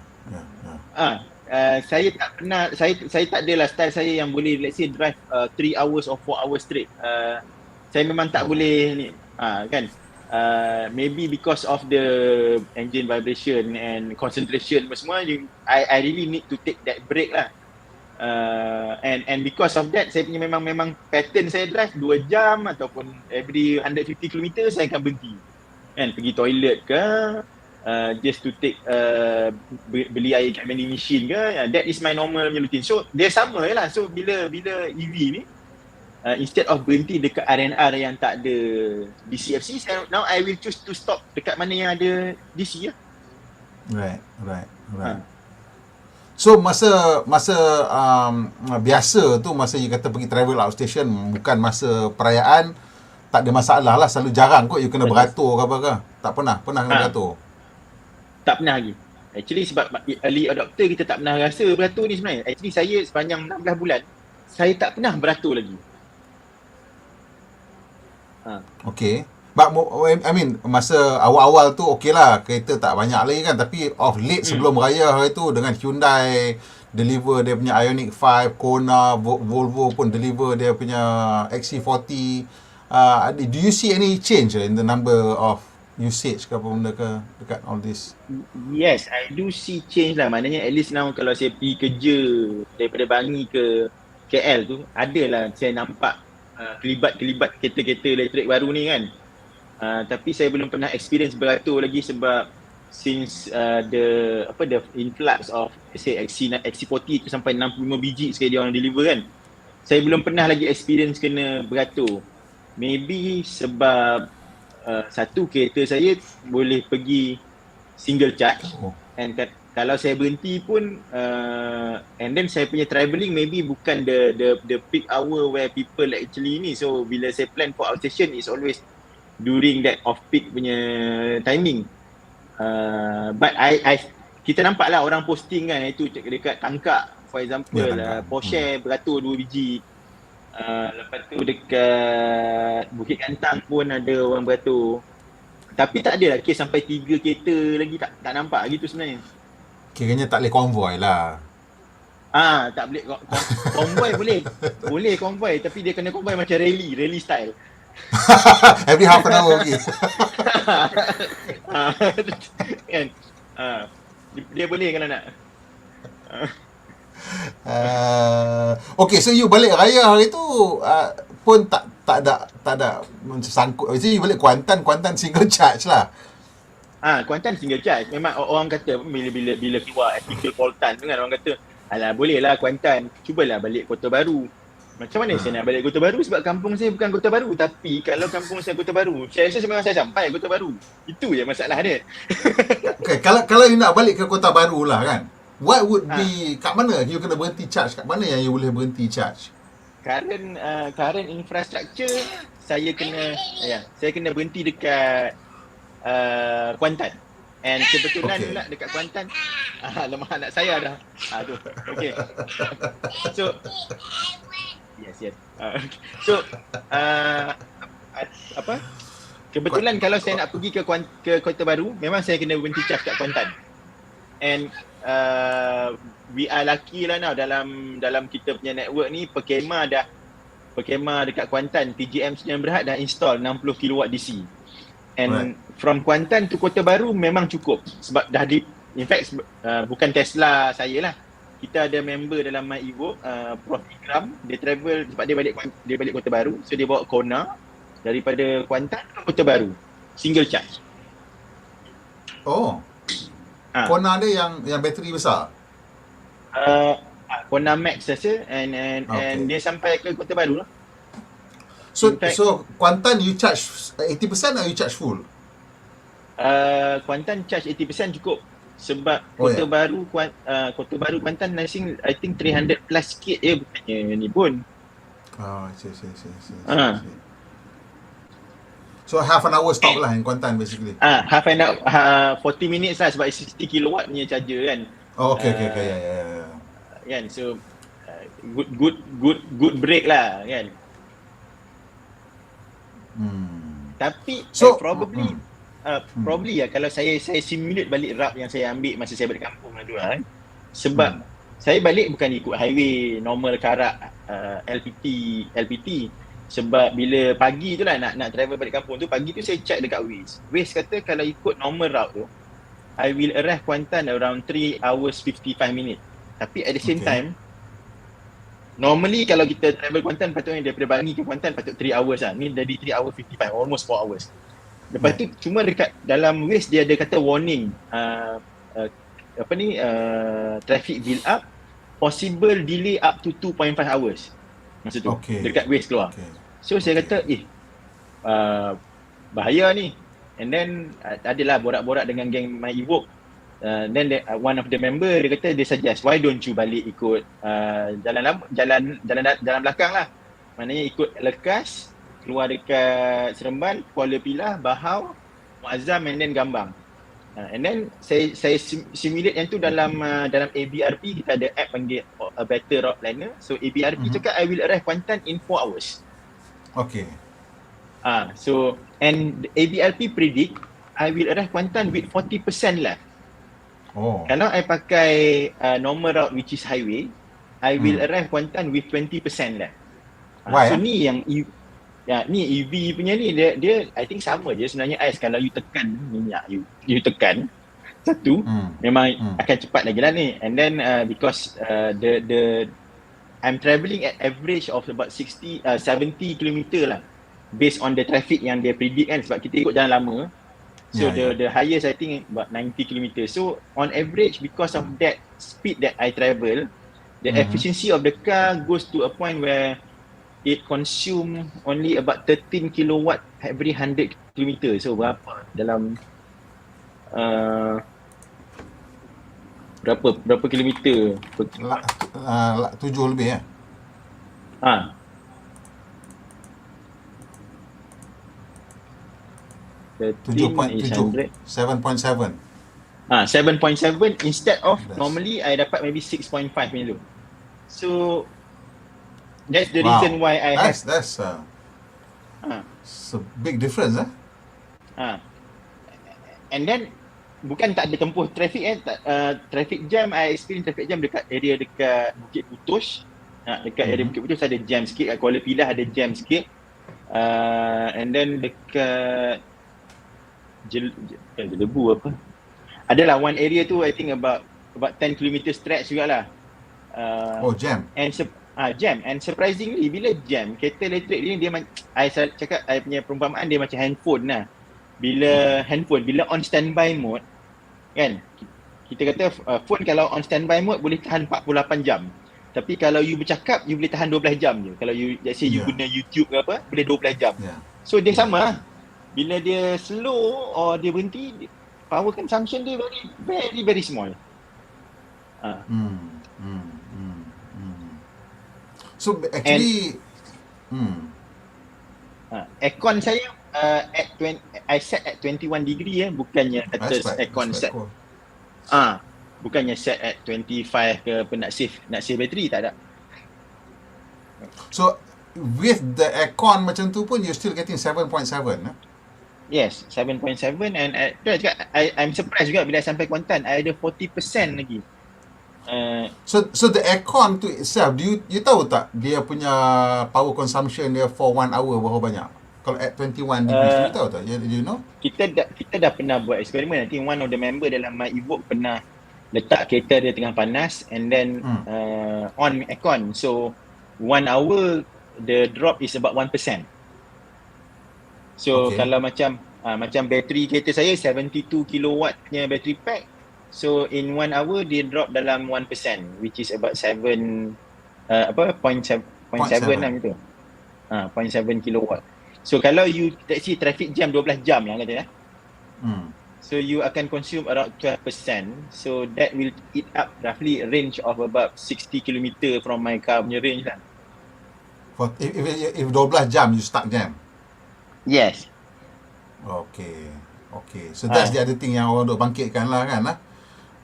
Saya tak pernah, saya tak adalah style saya yang boleh let's say drive 3 hours or 4 hours straight. Saya memang tak boleh ni, kan. Maybe because of the engine vibration and concentration semua, I really need to take that break lah. And because of that, saya punya memang pattern saya drive 2 jam ataupun every 150 km saya akan berhenti kan, pergi toilet ke, just to take beli air kat vending machine ke, that is my normal routine. So dia sama je lah. So bila EV ni, instead of berhenti dekat R&R yang tak ada DCFC, now I will choose to stop dekat mana yang ada DC lah. Right. So masa biasa tu, masa you kata pergi travel outstation, bukan masa perayaan, tak ada masalah lah. Selalu jarang kot you kena beratur ke apa ke? Tak pernah kena beratur? Tak pernah lagi. Actually sebab early adopter, kita tak pernah rasa beratur ni sebenarnya. Actually saya sepanjang 16 bulan, saya tak pernah beratur lagi. Okay. But I mean, masa awal-awal tu okey lah, kereta tak banyak lagi kan. Tapi of late sebelum raya hari tu, dengan Hyundai deliver dia punya Ioniq 5, Kona, Volvo pun deliver dia punya XC40. Do you see any change in the number of usage ke apa benda ke dekat all this? Yes, I do see change lah. Maknanya at least now kalau saya pergi kerja daripada Bangi ke KL tu, adalah saya nampak kelibat kereta-kereta elektrik baru ni kan. Tapi saya belum pernah experience beratur lagi sebab since the influx of say XC40 tu sampai 65 biji sekali dia orang deliver kan. Saya belum pernah lagi experience kena beratur. Maybe sebab satu, kereta saya boleh pergi single charge, and kalau saya berhenti pun and then saya punya travelling maybe bukan the peak hour where people actually ni. So bila saya plan for outstation, is always during that off peak punya timing. But kita nampak lah orang posting kan, itu dekat Tangkak for example, Porsche beratur 2 biji. Lepas tu dekat Bukit Kantang pun ada orang beratur. Tapi tak ada lah kes sampai 3 kereta lagi, tak nampak gitu sebenarnya. Kiranya tak boleh konvoy lah. Tak boleh konvoy. Boleh konvoy, tapi dia kena konvoy macam rally style. Every half an hour pergi. Kan? Dia boleh kalau nak. Okay, so you balik raya hari tu pun tak ada sangkut. So you balik Kuantan single charge lah. Kuantan single charge. Memang orang kata bila keluar artikel Kuantan tu kan, orang kata alah boleh lah Kuantan, cubalah balik Kota Baru. Macam mana saya nak balik Kota Baru sebab kampung saya bukan Kota Baru. Tapi kalau kampung saya Kota Baru, saya rasa memang saya sampai Kota Baru. Itu je masalah dia. Okay, kalau you nak balik ke Kota Baru lah kan, what would be, kat mana you kena berhenti charge? Kat mana yang you boleh berhenti charge? Current infrastructure, saya kena berhenti dekat Kuantan. And kebetulan pula dekat Kuantan, lemah anak saya dah. Tu. Okay. So yes. So kebetulan kalau saya nak pergi ke Kota Baru, memang saya kena berhenti charge kat Kuantan. And we are lucky lah now dalam kita punya network ni, Perkema dekat Kuantan, TGM Sdn Bhd dah install 60 kW DC. And from Kuantan to Kota Baru memang cukup sebab dah in fact bukan Tesla saya lah. Kita ada member dalam My Evo, Prof Ikram, dia travel sebab dia balik Kota Baru, so dia bawa Kona daripada Kuantan ke Kota Baru single charge. Kona dia yang bateri besar. Kona Max rasa and dia sampai ke Kota Baru lah. So In fact, so Kuantan you charge 80% or you charge full? Kuantan charge 80% cukup. Sebab Oh, Kota Baru Kuantan I think 300 plus sikit bukannya ni pun. See. Ah. So half an hour stop lah in Kuantan basically. Half an hour, 40 minutes lah sebab 60 kilowatt punya charger kan. Oh, okay. Yeah. Kan, so good break lah kan. Tapi So, probably ya kalau saya simulate balik route yang saya ambil masa saya balik kampung tu kan. Sebab saya balik bukan ikut highway normal karak LPT. Sebab bila pagi tu lah nak travel balik kampung tu, pagi tu saya check dekat Waze. Waze kata kalau ikut normal route tu, I will arrive Kuantan around 3 hours 55 minutes. Tapi at the same time, normally kalau kita travel Kuantan patutnya daripada Bangi ke Kuantan patut 3 hours lah. Ni jadi 3 hours 55, almost 4 hours. Lepas tu cuma dekat dalam Waze dia ada kata warning, traffic build up, possible delay up to 2.5 hours. Masa tu dekat Waze keluar. So saya kata bahaya ni. And then adalah borak-borak dengan geng My Evoke. Then one of the member dia kata dia suggest why don't you balik ikut jalan belakang lah. Maknanya ikut Lekas, keluar dekat Seremban, Kuala Pilah, Bahau, Muazzam and then Gambang. And then saya simulate yang tu dalam ABRP. Kita ada app panggil a better route planner. So ABRP cakap I will arrive Kuantan in 4 hours. Okay. So and ABRP predict I will arrive Kuantan with 40% left. Kalau I pakai normal route which is highway, I will arrive Kuantan with 20% left. Why? So ni yang ni EV punya ni dia I think sama je sebenarnya Ais. Kalau you tekan minyak you tekan satu memang akan cepat lagi lah ni. And then because the I'm travelling at average of about 70 km lah based on the traffic yang dia predict kan, sebab kita ikut jalan lama. So the highest I think about 90 km. So on average because of that speed that I travel, the efficiency of the car goes to a point where it consume only about 13 kilowatt every 100 km. So berapa dalam berapa kilometer? 7 lebih 7.7 7.7 7.7 instead of normally I dapat maybe 6.5 macam tu. So that's the reason why I that's it's a big difference and then bukan tak ada tempuh traffic traffic jam. I experience traffic jam dekat area dekat Bukit Putus. Dekat area Bukit Putus ada jam sikit, kat Kuala Pilah ada jam sikit. And then dekat Jelebu apa? Adalah one area tu I think about 10 km stretch jugalah. Jam. And jam and surprisingly bila jam kereta elektrik ni dia I cakap I punya perumpamaan dia macam handphone lah. Bila on standby mode kan, kita kata phone kalau on standby mode boleh tahan 48 jam. Tapi kalau you bercakap you boleh tahan 12 jam je. Kalau you let's say you guna YouTube ke apa boleh 12 jam. So dia sama lah. Bila dia slow or dia berhenti, power consumption dia very small. So actually aircon saya I set at 21 degree bukannya kata aircon set. Bukannya set at 25 ke apa nak save bateri, tak ada. So with the aircon macam tu pun you still getting 7.7 Yes, 7.7 and I'm surprised juga bila sampai Kuantan I ada 40% lagi. So the aircon tu itself, you tahu tak dia punya power consumption dia for 1 hour berapa banyak? Kalau at 21 degrees, you tahu tak? You know? Kita dah pernah buat eksperimen. I think one of the member dalam My Evoke pernah letak kereta dia tengah panas and then on aircon. So 1 hour the drop is about 1%. So kalau macam bateri kereta saya 72 kilowatt punya battery pack, So in 1 hour dia drop dalam 1%, which is about 7 0.7 lah gitu. 0.7 kilowatt. So kalau you let's say traffic jam 12 jam lah kata so you akan consume around 12%. So that will eat up roughly a range of about 60 km from my car punya range lah. If 12 jam you stuck jam. Yes. Okay. So that's the other thing yang orang duk bangkitkan lah kan lah.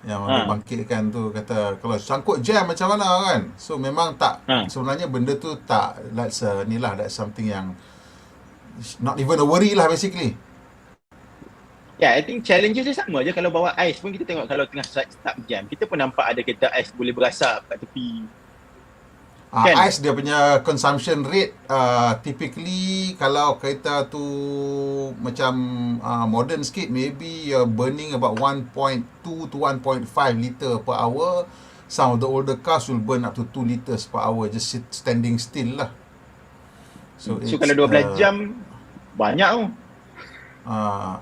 Yang orang duk bangkitkan tu kata kalau sangkut jam macam mana kan. So memang tak sebenarnya benda tu tak that's something yang not even a worry lah basically. Yeah, I think challenges dia sama je. Kalau bawa ais pun kita tengok kalau tengah stuck jam, kita pun nampak ada kereta ais boleh berasap kat tepi. Kan? Ais dia punya consumption rate typically kalau kereta tu macam modern sikit, maybe you're burning about 1.2 to 1.5 liter per hour. Some of the older cars will burn up to 2 liters per hour just standing still lah. So kalau 12 jam banyak tu.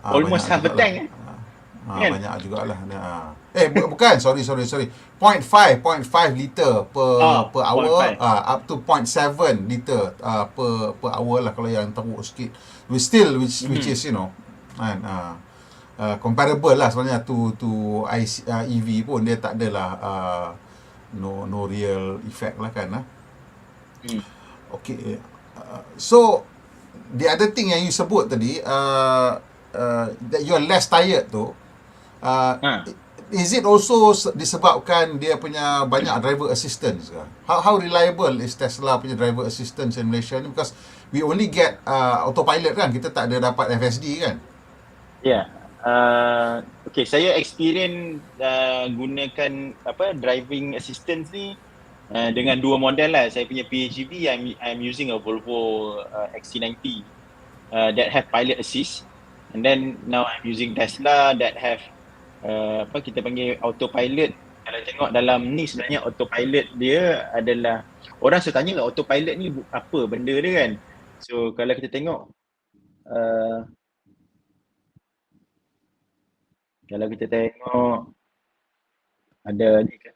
Almost half a tank. Kan? Banyak jugalah. Bukan, sorry. 0.5 liter per hour, up to 0.7 liter per hour lah kalau yang teruk sikit. Which is comparable lah sebenarnya to EV pun dia tak adalah no real effect lah kan. Okay. So the other thing yang you sebut tadi that you're less tired tu, is it also disebabkan dia punya banyak driver assistance ke? How reliable is Tesla punya driver assistance in Malaysia ni? Because we only get autopilot kan, kita tak ada dapat FSD kan? Yeah. Okay, saya experience gunakan driving assistance ni dengan dua model lah. Saya punya PHEV, I'm using a Volvo XC90 that have pilot assist, and then now I'm using Tesla that have kita panggil autopilot. Kalau tengok dalam ni sebenarnya autopilot dia adalah, orang selalu tanya lah autopilot ni apa benda dia kan. So kalau kita tengok ada ni kan.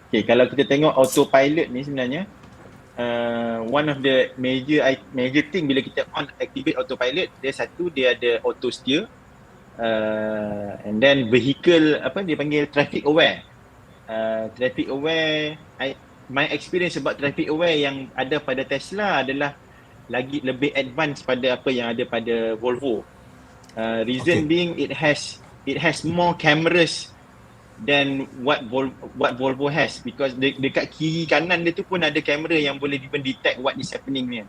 Okay, kalau kita tengok autopilot ni sebenarnya one of the major thing bila kita activate autopilot, dia ada auto steer, and then vehicle dia panggil traffic aware. My experience about traffic aware yang ada pada Tesla adalah lagi lebih advance pada apa yang ada pada Volvo. Reason being it has more cameras than what Volvo has, because dekat kiri kanan dia tu pun ada kamera yang boleh even detect what is happening ni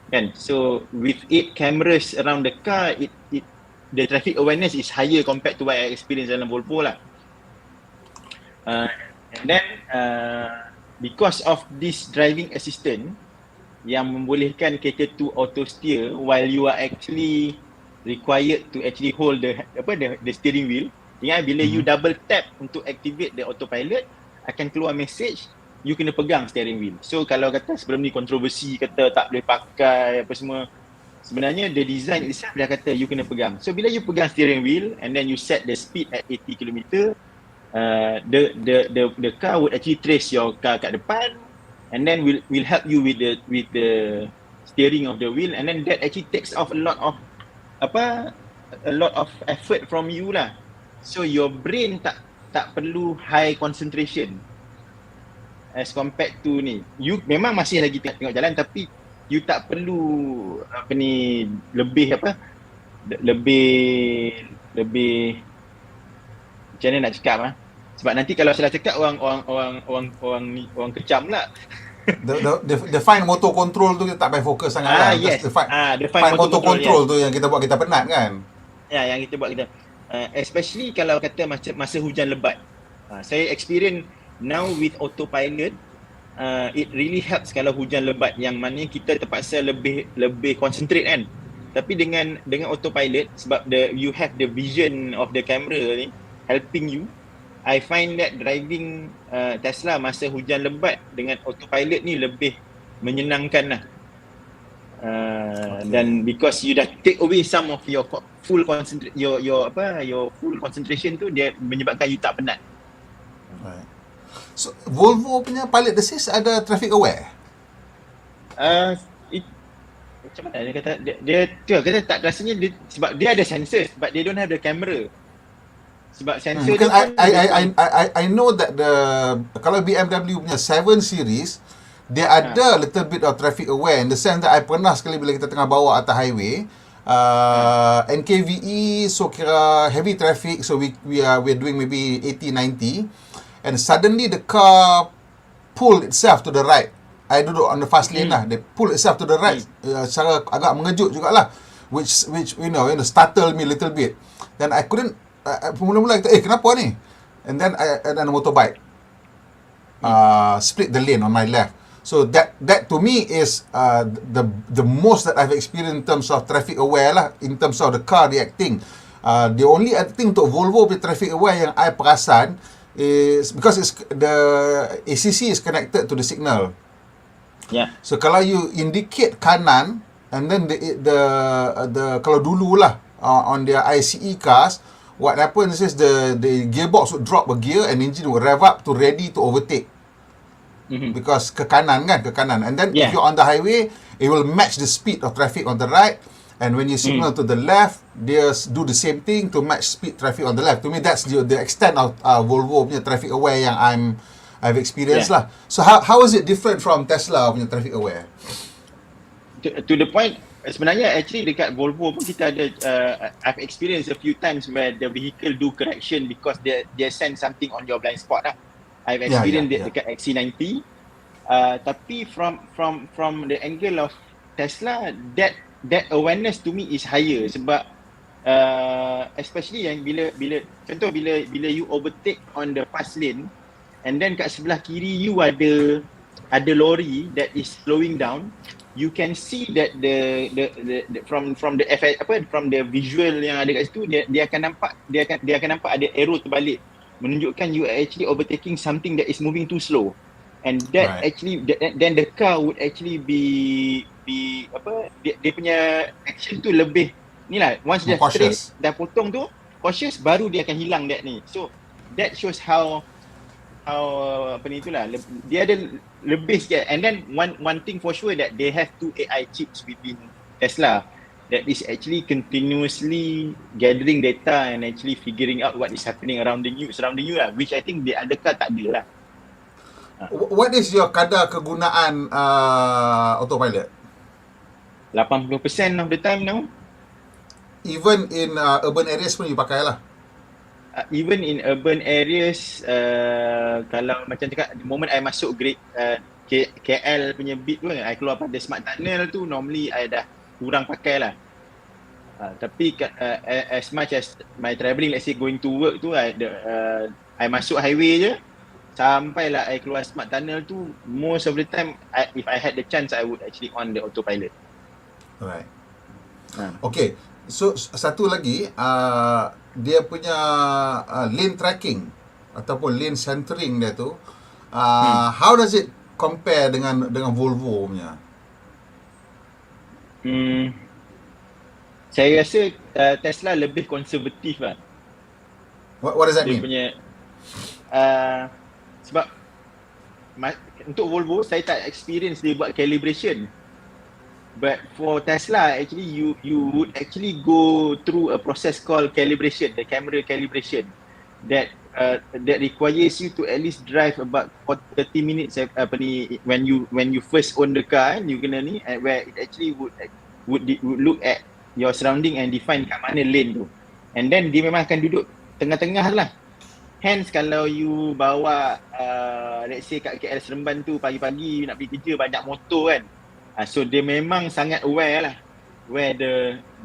kan. So with 8 cameras around the car, the traffic awareness is higher compared to what I experienced dalam Volvo lah. And then because of this driving assistant yang membolehkan kereta tu auto steer while you are actually required to actually hold the steering wheel. Ingat bila you double tap untuk activate the autopilot, akan keluar message you kena pegang steering wheel. So kalau kata sebelum ni kontroversi kata tak boleh pakai apa semua, sebenarnya the design itself dah kata you kena pegang. So bila you pegang steering wheel and then you set the speed at 80 km, the car would actually trace your car kat depan, and then will help you with the steering of the wheel, and then that actually takes off a lot of effort from you lah. So your brain tak perlu high concentration as compared to ni. You memang masih lagi tengok jalan, tapi you tak perlu lebih macam mana nak cakap sebab nanti kalau salah cakap orang kecam lah. The fine motor control tu kita tak payah fokus sangat lah. Yes. The fine motor control tu yang kita buat kita penat kan. Ya, yang kita buat kita especially kalau kata masa hujan lebat. Saya experience now with autopilot, it really helps kalau hujan lebat, yang mana kita terpaksa lebih concentrate kan. Tapi dengan autopilot, sebab you have the vision of the camera ni helping you, I find that driving Tesla masa hujan lebat dengan autopilot ni lebih menyenangkan lah. Dan because you dah take away some of your full concentration tu, dia menyebabkan you tak penat. Right. So Volvo punya pilot assist ada traffic aware? Macam mana dia kata, dia kata tak, rasanya dia, sebab dia ada sensors but they don't have the camera. Sebab sensor Because dia pun I know that kalau BMW punya 7 series dia ada little bit of traffic aware, in the sense that I pernah sekali bila kita tengah bawa atas highway, NKVE, so kira heavy traffic, so we're doing maybe 80-90, and suddenly the car pull itself to the right. I duduk on the fast lane lah, they pull itself to the right, secara agak mengejut jugalah, which you know startle me a little bit. Then I couldn't, mula-mula kata, kenapa ni? And then a motorbike split the lane on my left. So that to me is the most that I've experienced in terms of traffic aware lah, in terms of the car reacting. The only thing untuk Volvo with traffic aware yang I perasan is because the ACC is connected to the signal. Yeah. So kalau you indicate kanan, and then the kalau dululah on their ICE cars, what happens is the gearbox would drop a gear and engine will rev up to ready to overtake. Because ke kanan, and then if you're on the highway, it will match the speed of traffic on the right, and when you signal to the left, they do the same thing to match speed traffic on the left. To me, that's the extent of Volvo punya traffic aware yang I've experienced lah. So how is it different from Tesla punya traffic aware? To the point, sebenarnya actually dekat Volvo pun kita ada I've experienced a few times where the vehicle do correction because they sense something on your blind spot lah. I've experienced it dekat XC90. Tapi from the angle of Tesla, that awareness to me is higher, sebab especially yang bila contoh bila you overtake on the fast lane, and then kat sebelah kiri you ada lori that is slowing down, you can see that the from the from the visual yang ada kat situ, dia akan nampak ada arrow terbalik, menunjukkan you are actually overtaking something that is moving too slow, and that actually then the car would actually be dia punya action tu lebih ni lah, once dia straight dah potong tu cautious, baru dia akan hilang that ni. So that shows how apa ni itulah, dia ada lebih sikit. And then one thing for sure, that they have 2 AI chips within Tesla that is actually continuously gathering data and actually figuring out what is happening surrounding you lah, which I think the other car tak ada lah. What is your kadar kegunaan autopilot? 80% of the time now. Even in urban areas pun you pakai lah? Even in urban areas, kalau macam cakap, the moment I masuk KL punya bit tu, I keluar pada smart tunnel tu, normally I dah kurang pakai lah. Tapi as much as my travelling, let's say going to work tu, I masuk highway je, sampailah I keluar smart tunnel tu, most of the time, if I had the chance, I would actually on the autopilot. Alright. Okay, so satu lagi, dia punya lane tracking ataupun lane centering dia tu, how does it compare dengan Volvo punya? Saya rasa Tesla lebih konservatif lah. What does that mean? Dia punya sebab untuk Volvo saya tak experience dia buat calibration. But for Tesla, actually you would actually go through a process called calibration, the camera calibration, that requires you to at least drive about 30 minutes when you first own the car, you kena ni, where it actually would look at your surrounding and define kat mana lane tu. And then dia memang akan duduk tengah-tengah lah. Hence kalau you bawa let's say kat KL Seremban tu, pagi-pagi nak pergi kerja banyak motor kan. So dia memang sangat aware lah where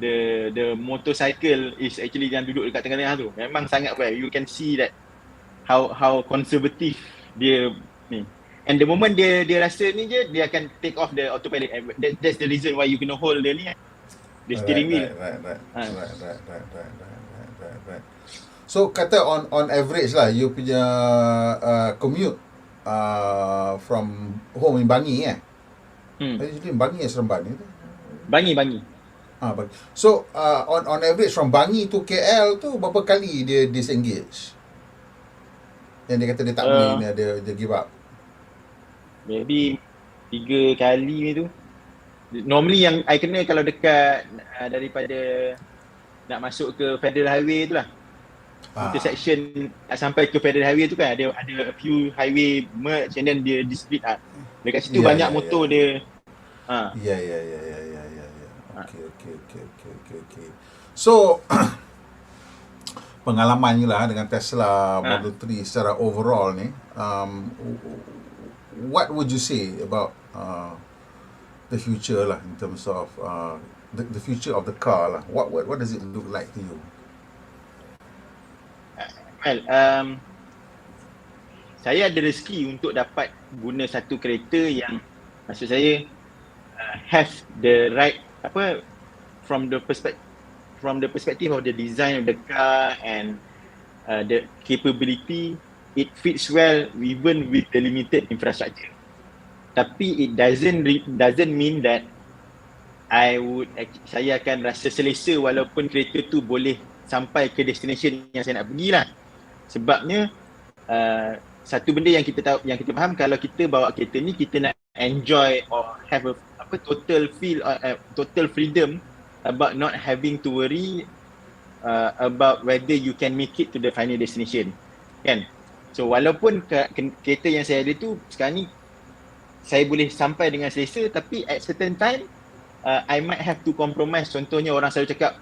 the motorcycle is actually yang duduk dekat tengah-tengah tu. Memang sangat aware. You can see that how conservative dia ni. And the moment dia rasa ni je, dia akan take off the autopilot. That's the reason why you kena hold the ni, the steering wheel. Right. So kata on average lah, you punya commute from home in Bangi Usually Bangi Seremban ni. Bangi. So on average from Bangi to KL tu berapa kali dia disengage? Yang dia kata dia tak boleh ni, dia give up. Maybe 3 kali tu. Normally yang I kena kalau dekat daripada nak masuk ke Federal Highway tu lah. Intersection sampai ke Federal Highway tu kan ada a few highway merge and then dia split up. Dekat situ banyak motor dia. Ya. Okay. So pengalaman ni lah dengan Tesla Model 3 secara overall ni, what would you say about the future lah, in terms of the future of the car lah? What does it look like to you? Well, saya ada rezeki untuk dapat guna satu kereta yang maksud saya have the right from the perspective of the design of the car and the capability, it fits well even with the limited infrastructure. Tapi it doesn't mean that saya akan rasa selesa walaupun kereta tu boleh sampai ke destination yang saya nak pergi lah. Sebabnya satu benda yang kita faham, kalau kita bawa kereta ni kita nak enjoy or have a total feel total freedom about not having to worry about whether you can make it to the final destination, kan? So walaupun kereta yang saya ada tu sekarang ni saya boleh sampai dengan selesa, tapi at certain time I might have to compromise. Contohnya orang selalu cakap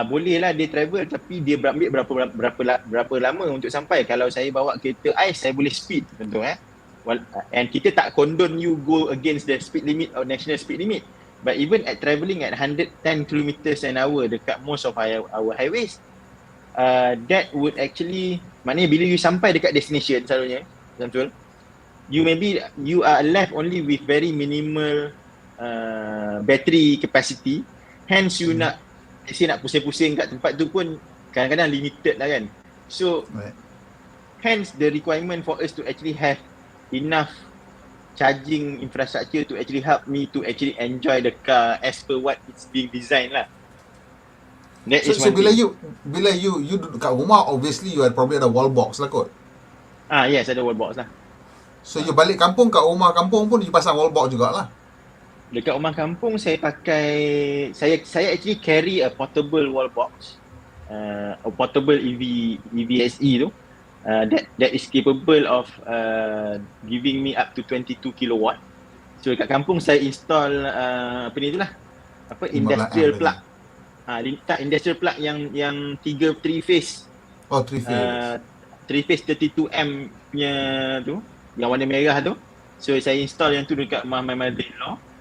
boleh lah dia travel tapi dia ambil berapa lama untuk sampai. Kalau saya bawa kereta ais saya boleh speed contoh and kita tak condone you go against the speed limit or national speed limit, but even at travelling at 110 kilometers an hour dekat most of our highways, that would actually, maknanya bila you sampai dekat destination selalunya betul, you are left only with very minimal battery capacity, hence you nak pusing-pusing kat tempat tu pun kadang-kadang limited lah kan. So hence the requirement for us to actually have enough charging infrastructure to actually help me to actually enjoy the car as per what it's being designed lah. So bila you duduk kat rumah, obviously you probably ada wall box lah kot. Yes, ada wall box lah. So you balik kampung, kat rumah kampung pun you pasang wall box jugalah. Dekat rumah kampung saya saya actually carry a portable wall box, a portable EVSE tu, that is capable of giving me up to 22 kilowatt. So dekat kampung saya install industrial plug. Industrial plug yang 3 phase. 3 phase 32 punya tu, yang warna merah tu. So saya install yang tu dekat my mother-in-law.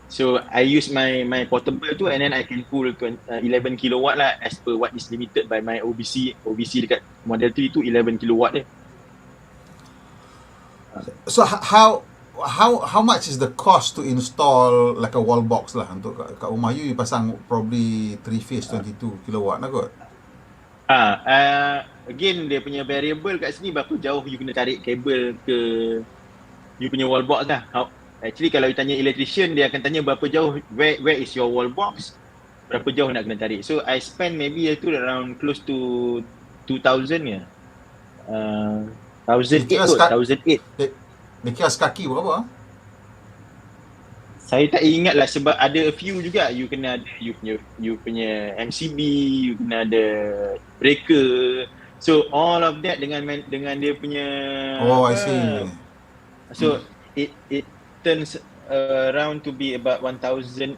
So I use my portable tu and then I can pull 11 kilowatt lah as per what is limited by my OBC dekat Model 3 tu 11 kilowatt dia. So how much is the cost to install like a wall box lah untuk kat rumah you pasang probably 3 phase 22 kilowatt lah kot? Again dia punya variable kat sini berapa jauh you kena tarik kabel ke you punya wall box lah. Actually kalau you tanya electrician, dia akan tanya berapa jauh, where is your wall box, berapa jauh nak kena tarik. So I spend maybe itu around close to 2000 ya. 1008 kot, 1008. Dia kira sekaki berapa? Saya tak ingat lah sebab ada a few juga. You kena ada you punya MCB, you kena ada breaker. So all of that dengan dia punya I see. So it turns around to be about 1008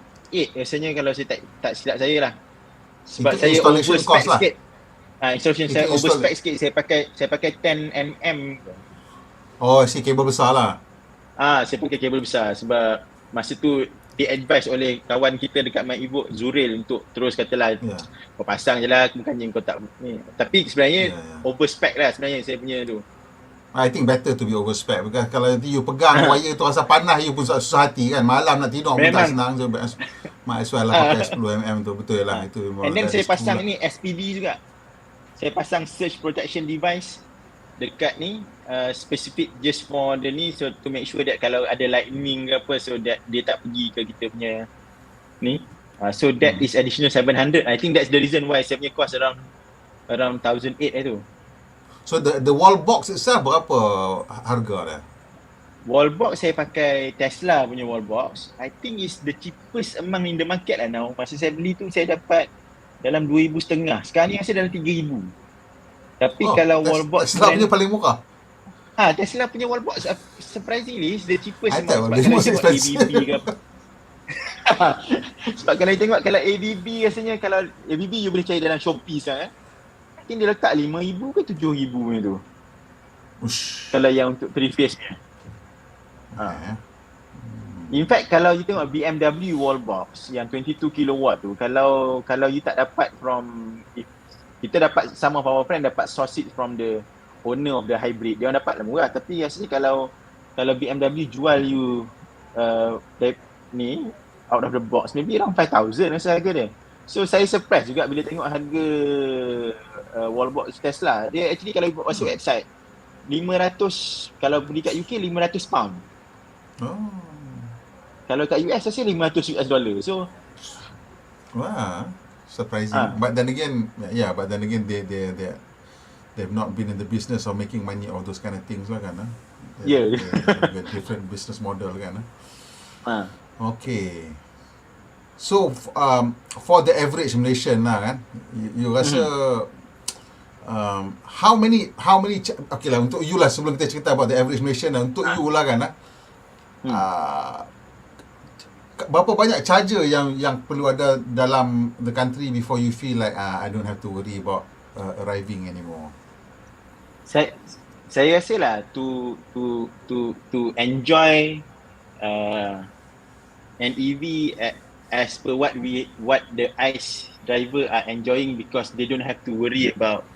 rasanya kalau saya tak silap saya lah. Sebab itu saya overspec lah. sikit. Installation saya overspec sikit. Saya pakai 10mm. Si kabel besar lah. Saya pakai kabel besar sebab masa tu di-advise oleh kawan kita dekat My Evo, Zuril, untuk terus katalah kau pasang je lah, bukannya kau tak ni. Tapi sebenarnya overspec lah sebenarnya saya punya tu. I think better to be overspec, because kalau nanti you pegang wire tu rasa panas, you pun susah hati kan. Malam nak tidur pun tak senang. So might as well lah pakai 10mm tu. Betul lah. Itu and then saya pasang ni SPD juga. Saya pasang surge protection device dekat ni specific just for the ni, so to make sure that kalau ada lightning ke apa, so that dia tak pergi ke kita punya ni. So that is additional 700. I think that's the reason why saya punya cost around 1,800 tu. So the wall box itself berapa harga dia? Wall box saya pakai Tesla punya wall box. I think is the cheapest among in the market lah now. Masa saya beli tu saya dapat dalam 2,500. Sekarang ni rasa dalam 3,000. Tapi kalau wall box Tesla punya paling murah. Tesla punya wall box surprisingly is the cheapest. I thought sebab it's kalau most tengok expensive. ABB ke apa. Sebab kalau tengok kalau ABB rasanya, kalau ABB you boleh cari dalam Shopee sekarang I think dia letak 5,000 ke 7,000 punya tu. Ush. Kalau yang untuk three-phase ni. In fact kalau you tengok BMW wall box yang 22 kilowatt tu, kalau you tak dapat from, kita dapat sama our friend dapat source it from the owner of the hybrid, dia orang dapat lah murah. Tapi rasanya kalau BMW jual you ni out of the box maybe around 5,000 rasa harga dia. So saya surprise juga bila tengok harga wall box Tesla. Dia actually kalau masuk website 500, kalau beli kat UK 500 pound. Kalau kat US rasa 500 US dollar. So wah, surprising. But then again they've not been in the business of making money or those kind of things lah kan. They're different business model kan. Okay. So for the average Malaysian lah kan, you rasa how many okay lah untuk you lah, sebelum kita cerita about the average Malaysian lah, untuk you lah kan berapa banyak charger yang perlu ada dalam the country before you feel like I don't have to worry about arriving anymore? Saya rasa lah to enjoy an EV as per what the ICE driver are enjoying, because they don't have to worry about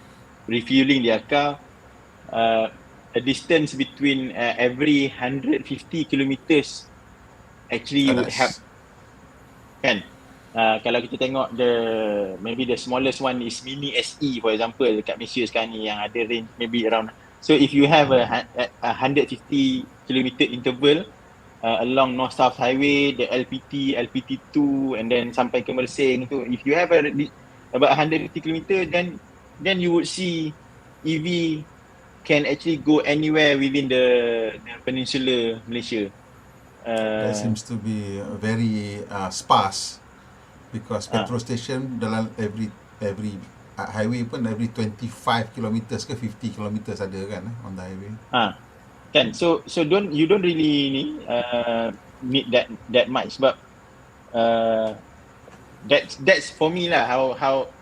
refueling their car. A distance between every 150 kilometers actually would help kan. Kalau kita tengok maybe the smallest one is Mini SE for example dekat Malaysia sekarang ni, yang ada range maybe around, so if you have a 150 kilometer interval along North South Highway, the LPT2 and then sampai ke Mersing tu, if you have about 150 kilometer, then you would see EV can actually go anywhere within the peninsula Malaysia. That seems to be very sparse, because petrol station dalam every highway pun every 25 kilometers ke 50 kilometers ada kan on the highway. Kan, so you don't really need that much, sebab that's for me lah how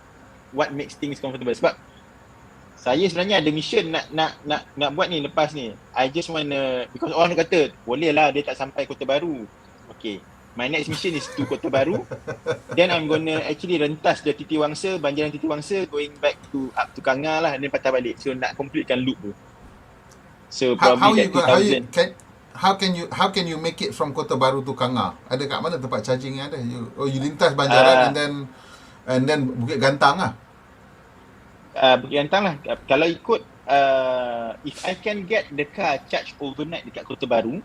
what makes things comfortable. Sebab saya sebenarnya ada mission nak buat ni lepas ni. I just wanna, because orang kata boleh lah dia tak sampai Kota Baru. Okay, my next mission is to Kota Baru. Then I'm gonna actually rentas the Titiwangsa, Banjaran Titiwangsa, going back to up to Kangar lah, dan patah balik. So nak completekan loop tu. So probably how can you make it from Kota Baru to Kangar? Ada kat mana tempat charging yang ada? You lintas Banjaran and then Bukit Gantang lah. Bukit Gantang lah. Kalau ikut if I can get the car charge overnight dekat Kota Baru,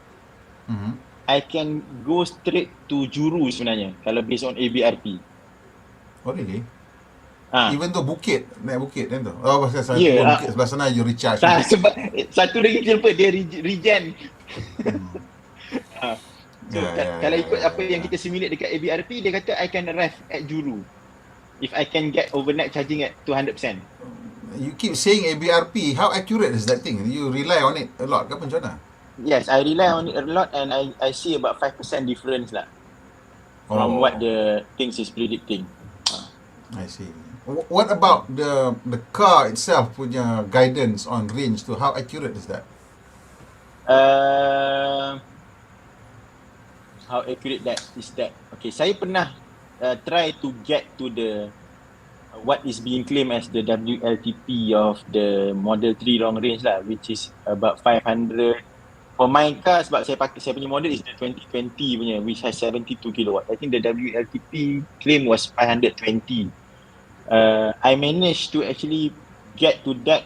I can go straight to Juru sebenarnya kalau based on ABRP. Oh really? Even though naik bukit kan tu. Oh pasal bukit sebelah sana you recharge. Sebab satu lagi lupa dia regen. Kalau ikut apa yang kita simulate dekat ABRP, dia kata I can arrive at Juru if I can get overnight charging at 200%. You keep saying ABRP, how accurate is that thing? You rely on it a lot ke macam mana? Yes, I rely on it a lot, and I see about 5% difference lah from what the things is predicting. I see. What about the car itself punya guidance on range tu? How accurate is that? How accurate that is that? Okay, saya pernah try to get to the what is being claimed as the WLTP of the Model 3 long range lah, which is about 500 for my car, sebab saya punya model is the 2020 punya, which has 72 kilowatt. I think the WLTP claim was 520. I managed to actually get to that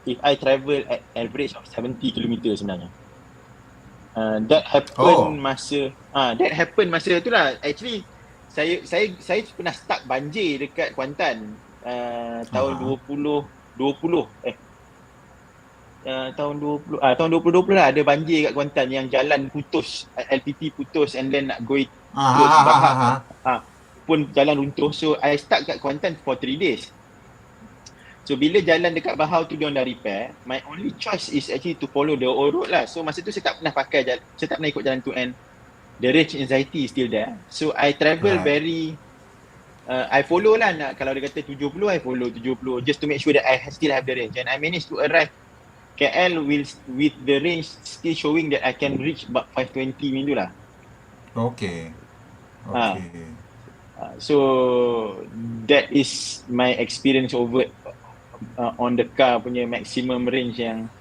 if I travel at average of 70 km sebenarnya. That happen masa tu lah. Actually saya pernah stuck banjir dekat Kuantan tahun 2020 lah, ada banjir kat Kuantan yang jalan putus, LPT putus and then nak go close Bahar. Pun jalan runtuh. So I stuck kat Kuantan for 3 days. So bila jalan dekat Bahar tu diorang dah repair, my only choice is actually to follow the old road lah. So masa tu saya tak pernah saya tak pernah ikut jalan tu, and the range anxiety is still there. So I travel very I follow lah, kalau dia kata 70, I follow 70 just to make sure that I still have the range, and I managed to arrive KL with the range still showing that I can reach about 520 macam tu lah. Okay. So that is my experience over on the car punya maximum range yang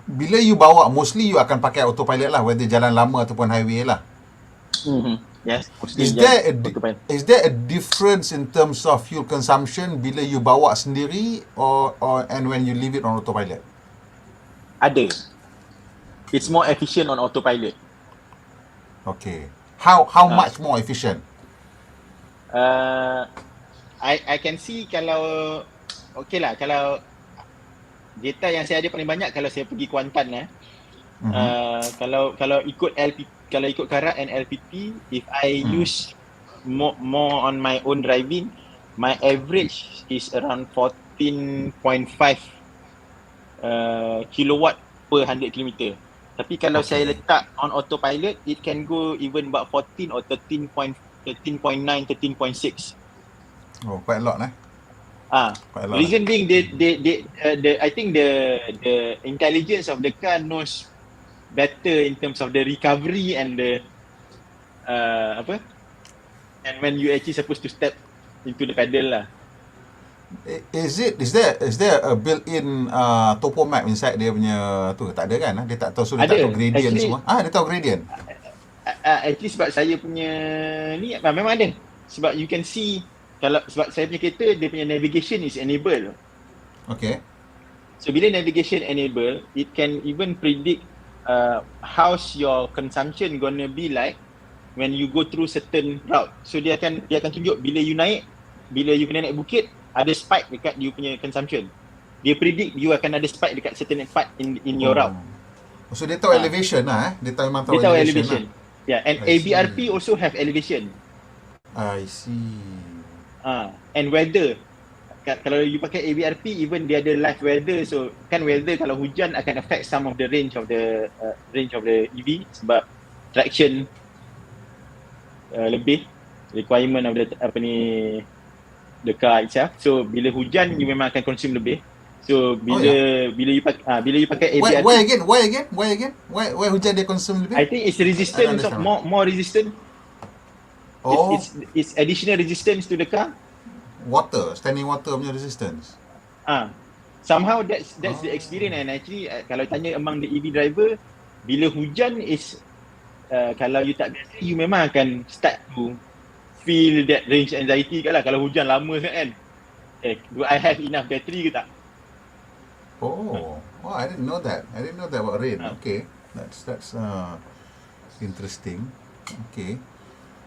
bila you bawa, mostly you akan pakai autopilot lah, whether jalan lama ataupun highway lah. Yes. Is there a difference in terms of fuel consumption bila you bawa sendiri or and when you leave it on autopilot? Ada. It's more efficient on autopilot. Okay. How much more efficient? I can see kalau okay lah, kalau data yang saya ada paling banyak kalau saya pergi Kuantan kalau ikut kalau ikut karat and LPT, if I use more on my own driving, my average is around 14.5 kilowatt per 100 km. Tapi kalau saya letak on autopilot, it can go even about 14 or 13.9, 13.6. Oh, quite a lot quite a lot. Reason being I think the intelligence of the car knows better in terms of the recovery and the and when you actually supposed to step into the pedal lah. Is there a built-in topo map inside dia punya tu? Tak ada kan? Dia tak tahu, so dia tak tahu gradient actually, semua. Dia tahu gradient. Actually sebab saya punya ni memang ada. Sebab you can see, sebab saya punya kereta dia punya navigation is enabled. Okay. So bila navigation enable, it can even predict how's your consumption gonna be like when you go through certain route. So dia akan tunjuk bila you kena naik bukit, ada spike dekat you punya consumption. Dia predict you akan ada spike dekat certain part in your route. So dia tahu elevation lah Dia tahu memang tahu elevation. Lah. Yeah, and ABRP also have elevation. I see. And weather. Kalau you pakai ABRP, even dia ada live weather. So kan weather kalau hujan akan affect some of the range of the EV sebab traction lebih, requirement of the car itself. So bila hujan you memang akan consume lebih. So bila you pakai ABRP, why hujan dia consume lebih? I think it's resistance of more resistant. It's additional resistance to the car. Standing water punya resistance. Somehow that's the experience, and actually kalau tanya among the EV driver, bila hujan is kalau you tak biasa, you memang akan start to feel that range anxiety lah. Kalau hujan lama kan, do I have enough battery ke tak? I didn't know that about rain. Okay, that's interesting. Okay,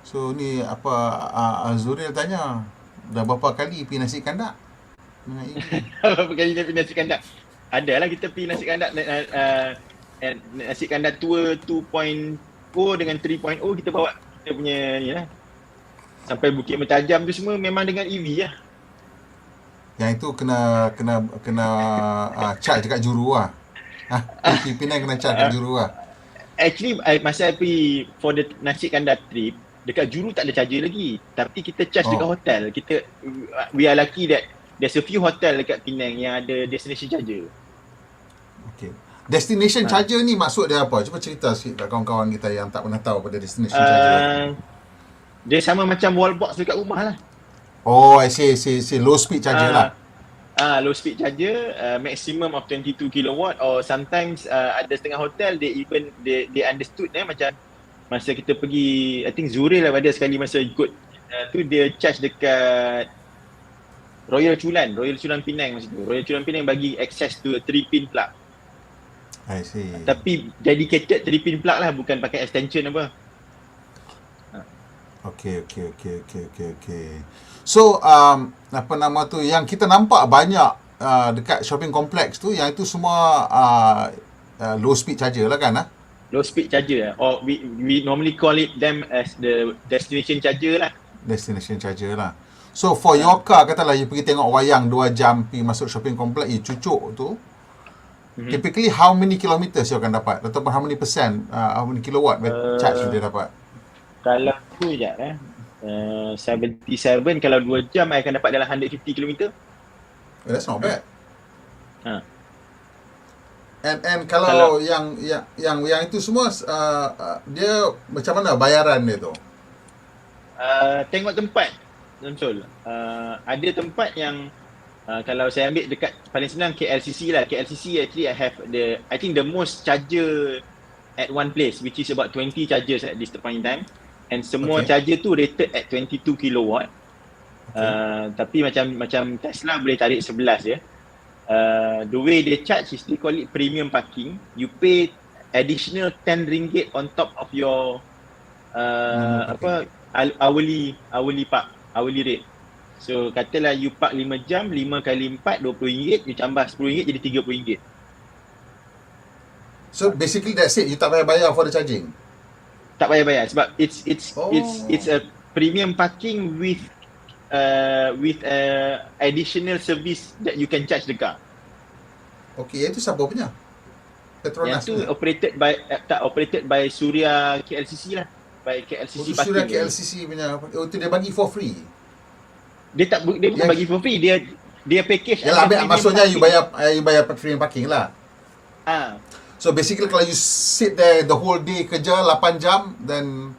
so ni Zuril tanya, dah berapa kali pergi nasi kandak dengan EV? Berapa kali pergi nasi kandak? Adalah kita pergi nasi kandak, nasi kandak tour 2.0 dengan 3.0 kita bawa kita punya ni lah. Sampai Bukit Mentajam tu semua memang dengan EV lah. Yang itu kena charge dekat juru lah. Pergi Penang kena charge dekat juru lah. Actually masa I pergi for the nasi kandak trip, dekat juru tak ada charger lagi. Tapi kita charge dekat hotel. We are lucky that there's a few hotel dekat Penang yang ada destination charger. Okay. Destination charger ni maksud dia apa? Cuba cerita sikit kat kawan-kawan kita yang tak pernah tahu pada destination charger. Dia sama macam wall box dekat rumah lah. I see. Low speed charger lah. Low speed charger, maximum of 22 kilowatt, or sometimes ada setengah hotel they understood macam masa kita pergi, I think Zuril lah ada sekali masa ikut tu, dia charge dekat Royal Chulan Penang masa tu. Royal Chulan Penang bagi access to a 3-pin plug. I see. Tapi dedicated 3-pin plug lah, bukan pakai extension apa. Okay. So, apa nama tu, yang kita nampak banyak dekat shopping complex tu, yang itu semua low speed charger lah kan? Low speed charger, or we normally call it them as the destination charger lah. Destination charger lah. So, for your car, katalah you pergi tengok wayang 2 jam, pergi masuk shopping complex, you cucuk tu, typically how many kilometers you akan dapat? Ataupun how many percent, how many kilowatt charge dia dapat? Kalau tu sekejap 77, kalau 2 jam I akan dapat dalam 150 km. That's not bad. Ha. And kalau yang itu semua dia macam mana bayaran dia tu? Tengok tempat, Betul. Ada tempat yang kalau saya ambil dekat paling senang KLCC lah. KLCC actually I think the most charger at one place, which is about 20 chargers at this point in time. And semua charger tu rated at 22 kilowatt. Tapi macam Tesla boleh tarik 11 je. The way they charge is they call it premium parking. You pay additional RM10 on top of your hourly rate. So katalah you park 5 jam, 5 kali 4 RM20, you tambah RM10 jadi RM30. So basically that's it, you tak payah bayar for the charging. Tak payah bayar sebab it's a premium parking with additional service that you can charge the car. Okay, itu siapa punya? Petronas. Yang tu operated by Suria KLCC lah. By KLCC parking. Suria KLCC punya. Oh, itu dia bagi for free. Dia bukan bagi for free, dia package. Yalah, maksudnya you bayar premium parking lah. So basically kalau you sit there the whole day kerja 8 jam, then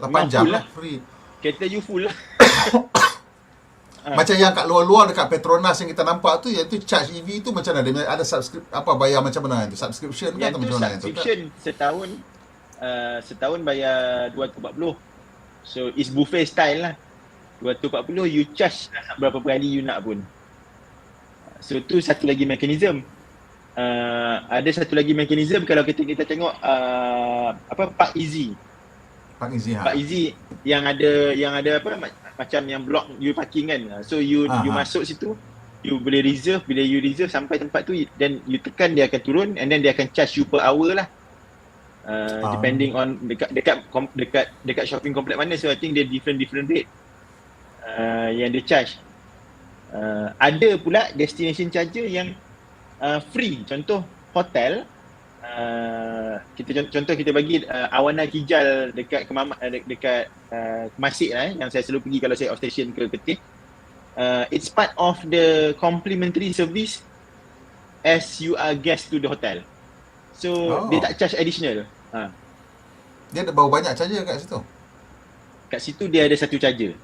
8 jam lah free. Kereta you full lah. Macam yang kat luar-luar dekat Petronas yang kita nampak tu, iaitu charge EV tu macam mana? Dia ada bayar macam mana tu? Subscription kan atau macam mana tu? Subscription setahun bayar 240. So it's buffet style lah. 240 you charge berapa kali you nak pun. So tu satu lagi mekanism. Ada satu lagi mekanism kalau kita tengok Park Easy. Park Easy yang ada macam yang block you parking kan. So you masuk situ, you boleh reserve. Bila you reserve sampai tempat tu, then you tekan, dia akan turun and then dia akan charge you per hour lah. Depending on dekat shopping complex mana. So I think dia different rate yang dia charge. Ada pula destination charger yang free. Contoh hotel, kita bagi Awana Kijal dekat Masjid lah, yang saya selalu pergi kalau saya off station ke Ketih. It's part of the complimentary service as you are guest to the hotel. So dia tak charge additional. Dia ada berapa banyak charger kat situ? Kat situ dia ada satu charger.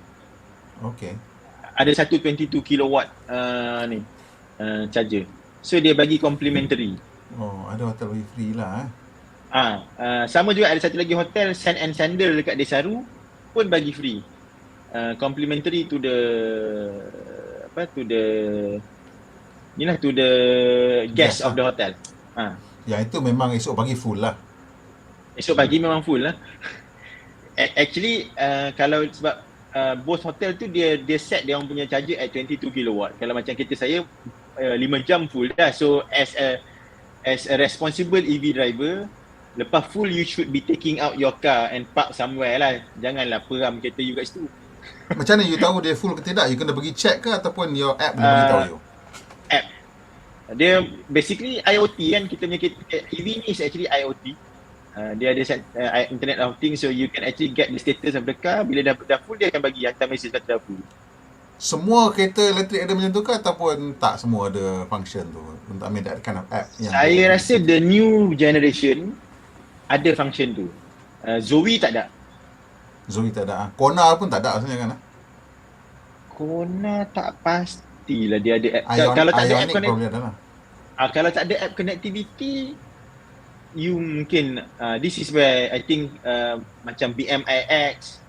Okay. Ada satu 22 kilowatt charger. So dia bagi complimentary. Ada hotel bagi free lah sama juga ada satu lagi hotel Sand and Sandal dekat Desaru pun bagi free. Complimentary to the guest of the hotel. Yang itu memang esok pagi full lah. Esok pagi memang full lah. Actually kalau sebab both hotel tu dia set dia orang punya charger at 22 kilowatt. Kalau macam kereta saya 5 jam full dah. So as a responsible EV driver, lepas full you should be taking out your car and park somewhere lah. Janganlah peram kereta you kat situ. Macam mana you tahu dia full ke tidak? You kena pergi check ke ataupun your app boleh beritahu you? App. Dia basically IoT kan, kita punya EV ni is actually IoT. Dia ada Internet of Things, so you can actually get the status of the car. Bila dah full, dia akan hantar mesej kata dah full. Semua kereta elektrik ada macam tu ke ataupun tak semua ada function tu untuk ambil that kind of app? Saya rasa the new generation ada function tu. Zoe tak ada. Kona pun tak ada rasanya kan? Kona tak pastilah dia ada app. Kalau tak ada app kalau tak ada app connectivity, you mungkin this is where I think macam BMW iX,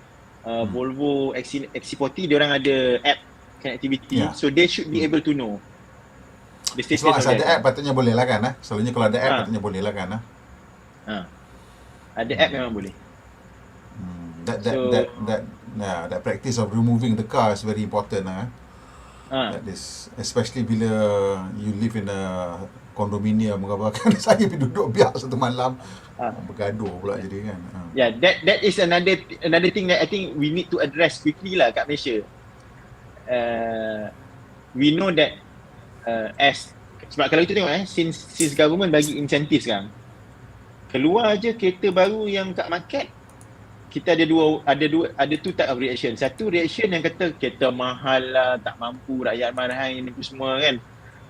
Volvo XC40 dia orang ada app connectivity. Yeah. So they should be able to know the As status long as of ada that. app patutnya boleh lah kan. Selalunya kalau ada app Ah. patutnya boleh lah kan. Ada app memang boleh. So- That practice of removing the car is very important lah. That is, especially bila you live in a condominium, menggambarkan saya pergi duduk biar satu malam bergaduh pula jadi kan. Yeah, that is another thing that I think we need to address quickly lah kat Malaysia. We know that sebab kalau kita tengok since government bagi insentif sekarang, keluar je kereta baru yang kat market, kita ada two type of reaction. Satu reaction yang kata kereta mahal lah, tak mampu, rakyat marahan ni semua kan.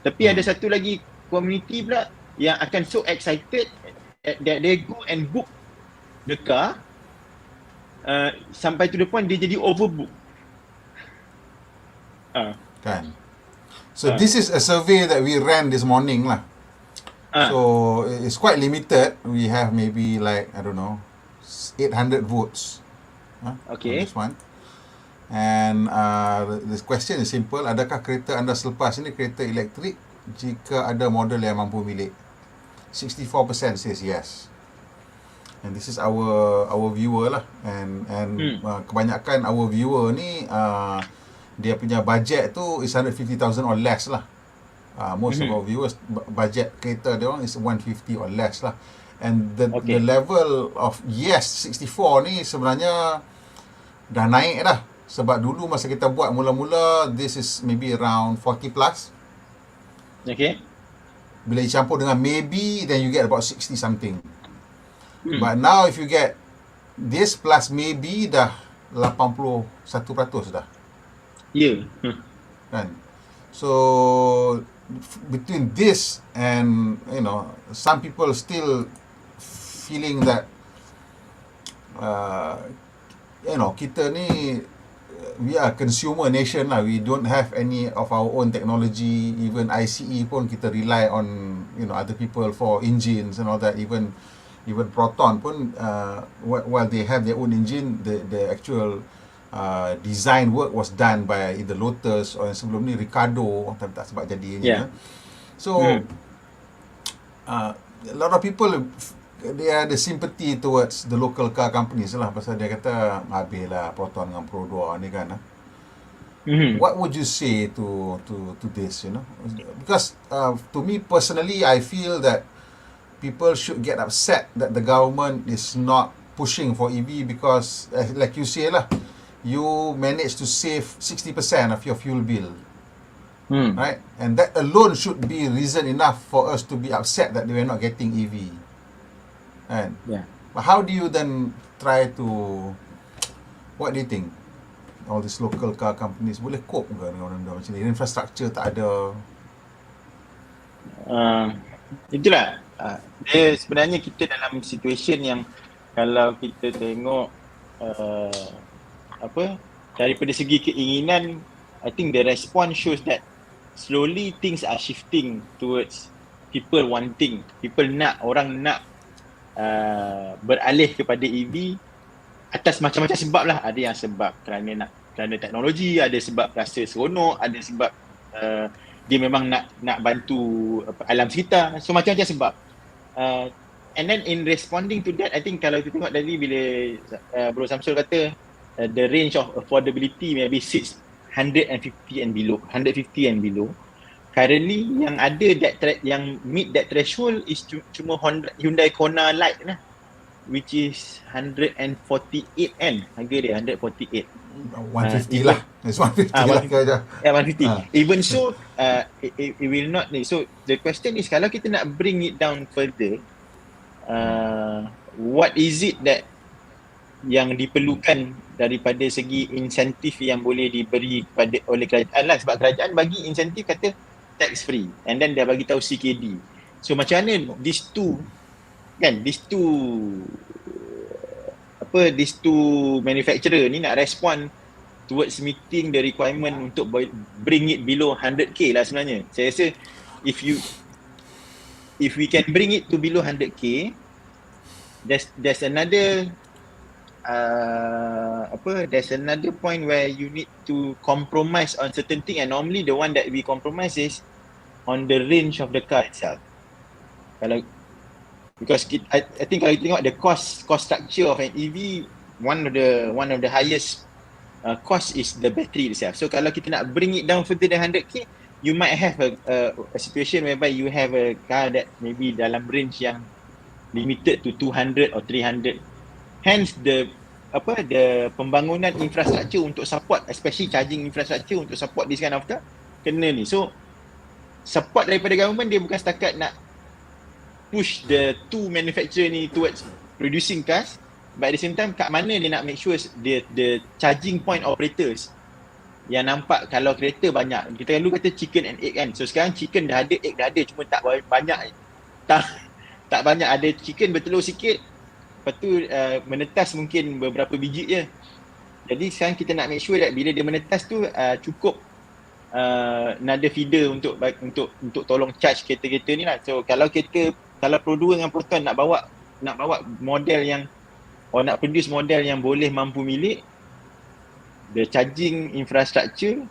Tapi ada satu lagi community pula yang akan so excited that they go and book the car sampai to the point dia jadi overbook. Kan. So this is a survey that we ran this morning lah. So it's quite limited. We have maybe like, I don't know, 800 votes Okay. on this one. And this question is simple. Adakah kereta anda selepas ini kereta elektrik jika ada model yang mampu milik? 64% says yes. And this is our viewer lah. And kebanyakan our viewer ni dia punya budget tu is 150,000 or less lah. Most of our viewers budget kereta dia orang is 150 or less lah. And the level of yes 64 ni sebenarnya dah naik dah. Sebab dulu masa kita buat mula-mula, this is maybe around 40 plus. Okay. Bila dicampur dengan maybe, then you get about 60 something. But now if you get this plus maybe, dah 81% dah. Ya. Kan? So between this and, you know, some people still feeling that you know, kita ni we are consumer nation lah. We don't have any of our own technology. Even ICE pun kita rely on, you know, other people for engines and all that. Even Proton pun while they have their own engine, the actual design work was done by either Lotus or sebelum ni Ricardo, tapi tak sebab jadinya. So a lot of people, they ada sympathy towards the local car companies lah, pasal dia kata habis lah Proton dengan Pro 2 ni kan. What would you say to this, you know? Because to me personally, I feel that people should get upset that the government is not pushing for EV because like you say lah, you manage to save 60% of your fuel bill. Right? And that alone should be reason enough for us to be upset that they were not getting EV. And but how do you then try to, what do you think? All these local car companies boleh cope ke dengan benda macam ni? Infrastructure tak ada. Itulah. Dia sebenarnya kita dalam situation yang kalau kita tengok daripada segi keinginan, I think the response shows that slowly things are shifting towards people wanting, orang nak beralih kepada EV atas macam-macam sebab lah. Ada yang sebab kerana teknologi, ada sebab rasa seronok, ada sebab dia memang nak bantu alam sekitar. So macam-macam sebab. And then in responding to that, I think kalau kita tengok tadi bila Bro Samsul kata the range of affordability maybe 150 and below. Currently yang ada yang meet that threshold is cuma Hyundai Kona Light lah, which is 148 kan, harga dia 148. 150 lah. It's 150 lah kerja. 150. Even so, it will not. So the question is, kalau kita nak bring it down further, what is it that yang diperlukan daripada segi insentif yang boleh diberi oleh kerajaan lah, sebab kerajaan bagi insentif kata tax free and then dia bagi tahu CKD. So macam mana these two manufacturer ni nak respond towards meeting the requirement untuk bring it below 100k lah sebenarnya. Saya rasa if we can bring it to below 100k, there's another there's another point where you need to compromise on certain thing, and normally the one that we compromise is on the range of the car itself. Because I think kalau you tengok the cost structure of an EV, one of the highest cost is the battery itself. So kalau kita nak bring it down further than 100k, you might have a situation whereby you have a car that maybe dalam range yang limited to 200 or 300. Hence the pembangunan infrastruktur untuk support, especially charging infrastructure untuk support this kind of car, kena ni. So support daripada government dia bukan setakat nak push the two manufacturer ni towards producing cars, but at the same time kat mana dia nak make sure the charging point operators yang nampak kalau kereta banyak. Kita dulu kata chicken and egg kan. So sekarang chicken dah ada, egg dah ada, cuma tak banyak. Tak banyak, ada chicken bertelur sikit. Lepas tu menetas mungkin beberapa biji je. Jadi sekarang kita nak make sure that bila dia menetas tu cukup another feeder untuk tolong charge kereta-kereta ni lah. So kalau Pro 2 dengan Pro 1 nak bawa model yang nak produce model yang boleh mampu milik, the charging infrastructure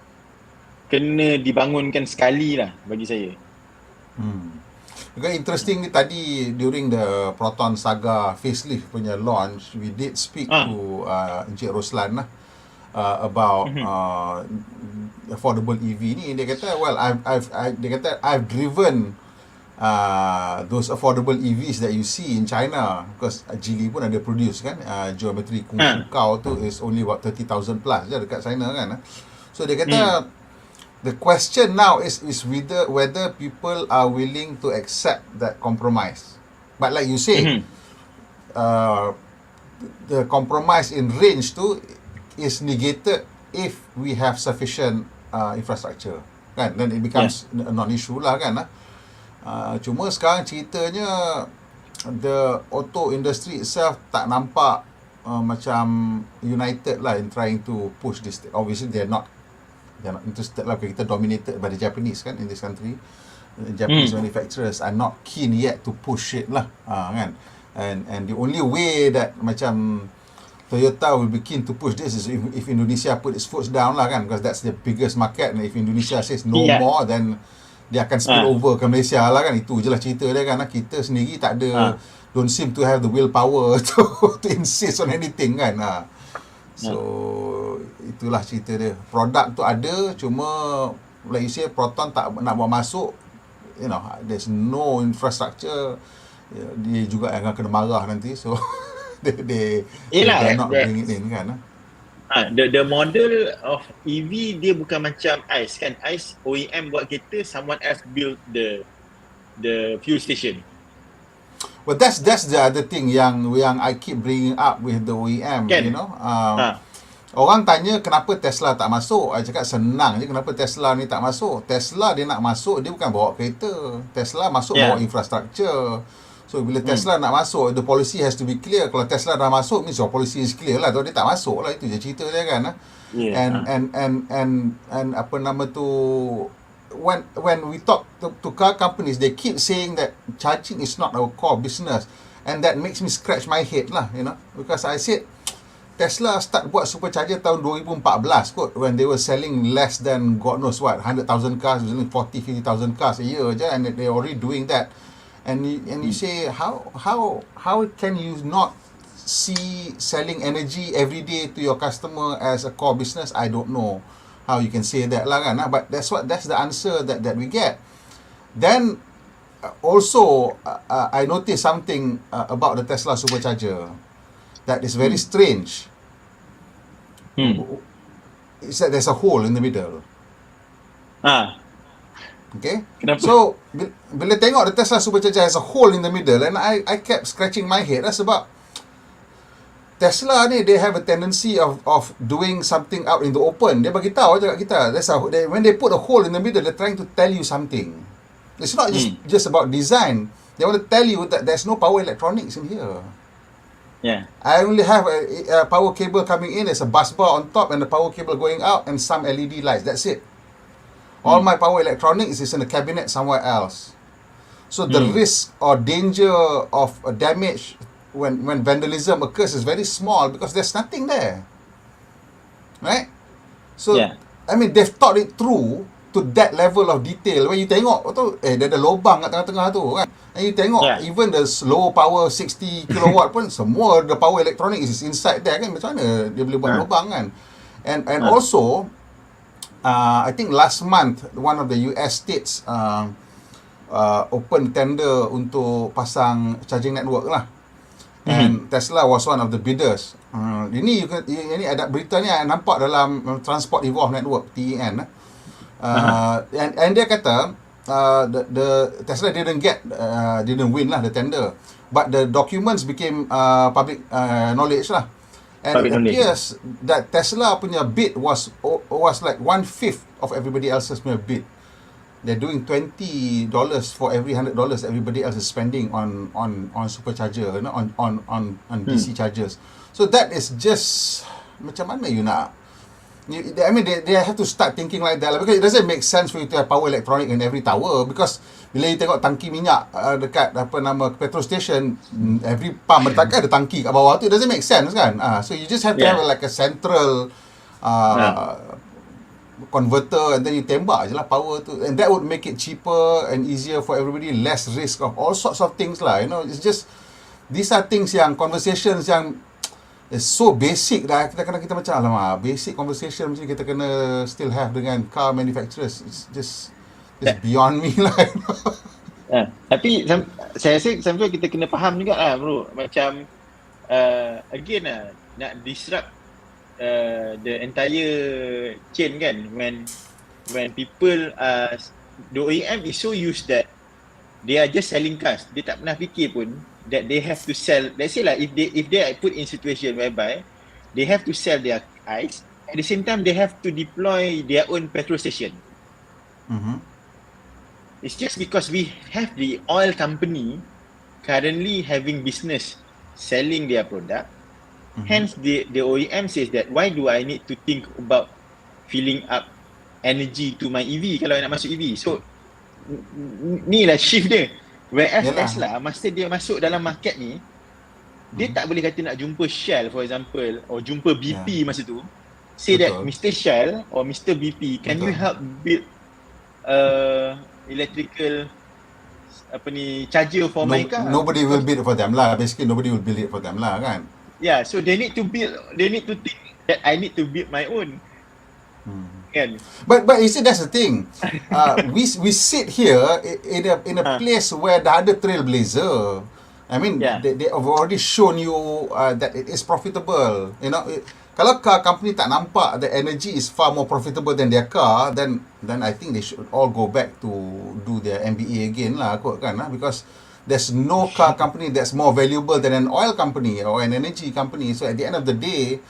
kena dibangunkan sekali lah bagi saya. Juga interesting ni, tadi during the Proton Saga facelift punya launch, we did speak to Encik Roslan lah about affordable EV ni. Dia kata, well, I've driven those affordable EVs that you see in China, because Geely pun ada produce kan, geometry Kung Fu Kau tu is only about 30,000 plus je dekat China kan. So dia kata the question now is whether people are willing to accept that compromise. But like you say, the compromise in range tu is negated if we have sufficient infrastructure kan, then it becomes a non-issue lah kan. Cuma sekarang ceritanya the auto industry itself tak nampak macam united lah in trying to push this. Obviously they're not interested lah, kita dominated by the Japanese kan in this country. Japanese manufacturers are not keen yet to push it lah kan. And the only way that macam Toyota will be keen to push this is if Indonesia put its foot down lah kan, because that's the biggest market, and if Indonesia says no more, then dia akan spill over ke Malaysia lah kan. Itu je lah cerita dia kan. Kita sendiri tak ada, don't seem to have the willpower to insist on anything kan. So itulah cerita dia. Produk tu ada, cuma like you say, Proton tak nak buat masuk, you know, there's no infrastructure. Dia juga yang akan kena marah nanti. So they not bring it in kan. The model of EV dia bukan macam ICE kan. ICE OEM buat kereta, someone else build the fuel station. Well, that's the other thing yang I keep bringing up with the OEM, you know. Orang tanya kenapa Tesla tak masuk. I cakap senang je kenapa Tesla ni tak masuk. Tesla dia nak masuk, dia bukan bawa kereta. Tesla masuk bawa infrastructure. So bila Tesla nak masuk, the policy has to be clear. Kalau Tesla dah masuk, means your policy is clear lah. Kalau dia tak masuk lah, itu je cerita dia kan. And apa nama tu, when we talk to car companies, they keep saying that charging is not our core business, and that makes me scratch my head lah, you know, because I said Tesla start buat supercharger tahun 2014 kot, when they were selling less than God knows what, 100,000 cars, 40,000-50,000 cars a year je, and they're already doing that. And you say, how can you not see selling energy every day to your customer as a core business? I don't know how you can say that lah kan. But that's the answer that we get. Then also I noticed something about the Tesla supercharger that is very strange. It's that there's a hole in the middle. Okay. Kenapa? So bila tengok the Tesla supercharger has a hole in the middle, and I kept scratching my head lah, sebab Tesla ni, they have a tendency of doing something out in the open. Dia bagi tahu je kat kita, when they put a hole in the middle, they're trying to tell you something. It's not just about design. They want to tell you that there's no power electronics in here. I only have a power cable coming in, there's a bus bar on top and the power cable going out and some LED lights. That's it. All my power electronics is in a cabinet somewhere else. So the risk or danger of damage when vandalism occurs is very small because there's nothing there. Right? So, Yeah. I mean, they've thought it through to that level of detail. When you tengok tu, dia ada lubang kat tengah-tengah tu kan. And you tengok, even the low power 60 kilowatt pun, semua the power electronic is inside there kan. Macam mana dia boleh buat lubang kan. And also, I think last month, one of the US states open tender untuk pasang charging network lah. And Tesla was one of the bidders. Ini ada berita ni nampak dalam Transport Evolve Network, TEN. And dia kata the Tesla didn't win lah the tender, but the documents became public knowledge lah. And it appears that Tesla punya bid was like 1/5 of everybody else's punya bid. They're doing $20 for every $100 everybody else is spending on supercharger, on DC chargers. So that is just macam mana you nak? I mean, they have to start thinking like that, because it doesn't make sense for you to have power electronic in every tower, because bila you tengok tangki minyak dekat petrol station, every pump takkan ada tangki kat bawah tu. It doesn't make sense kan. So you just have to have like a central converter, and then you tembak je lah power tu, and that would make it cheaper and easier for everybody, less risk of all sorts of things lah, you know. It's just, these are things yang, conversations yang is so basic dah, kita macam alamak, basic conversation macam kita kena still have dengan car manufacturers. It's just beyond me lah, you know. Tapi saya rasa sampai kita kena faham juga lah bro, macam again lah, nak disrupt the entire chain kan, when people the OEM is so used that they are just selling cars, dia tak pernah fikir pun that they have to sell. Let's say like if they are put in situation whereby they have to sell their ICE, at the same time they have to deploy their own petrol station. It's just because we have the oil company currently having business selling their product. Hence, the OEM says that, why do I need to think about filling up energy to my EV kalau nak masuk EV? So, ni lah shift dia. Whereas Tesla, masa dia masuk dalam market ni, dia tak boleh kata nak jumpa Shell, for example, or jumpa BP masa tu. Say that, Mr. Shell or Mr. BP, can you help build electrical charger for my car? Nobody will build it for them lah. Basically, nobody will build it for them lah kan. Yeah, so they need to think that I need to build my own. Kan? But you see, that's the thing. We sit here in a place where dah ada trailblazer. I mean, they have already shown you that it is profitable. You know, kalau car company tak nampak the energy is far more profitable than their car, then I think they should all go back to do their MBA again lah, kot kan? Because there's no car company that's more valuable than an oil company or an energy company. So at the end of the day,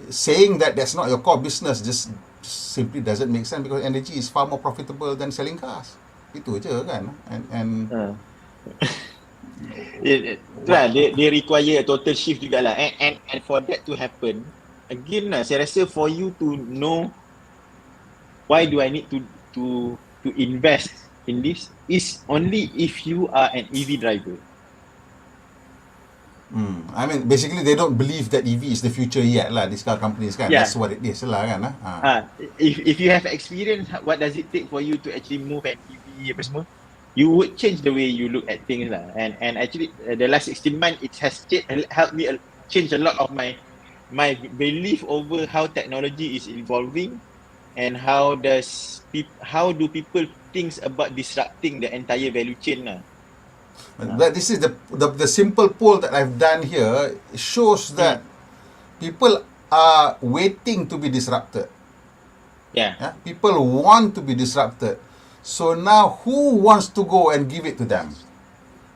saying that that's not your core business just simply doesn't make sense, because energy is far more profitable than selling cars. Itu je kan. They require a total shift jugalah. And for that to happen, again lah, saya rasa for you to know why do I need to invest in this is only if you are an EV driver. I mean, basically they don't believe that EV is the future yet lah, these car companies kan. That's what it is lah kan. If you have experience, what does it take for you to actually move an EV apa semua, you would change the way you look at things lah. And actually the last 16 months it has helped me change a lot of my belief over how technology is evolving, and how do people think about disrupting the entire value chain lah. But this is the simple poll that I've done here. It shows that people are waiting to be disrupted. People want to be disrupted. So now who wants to go and give it to them?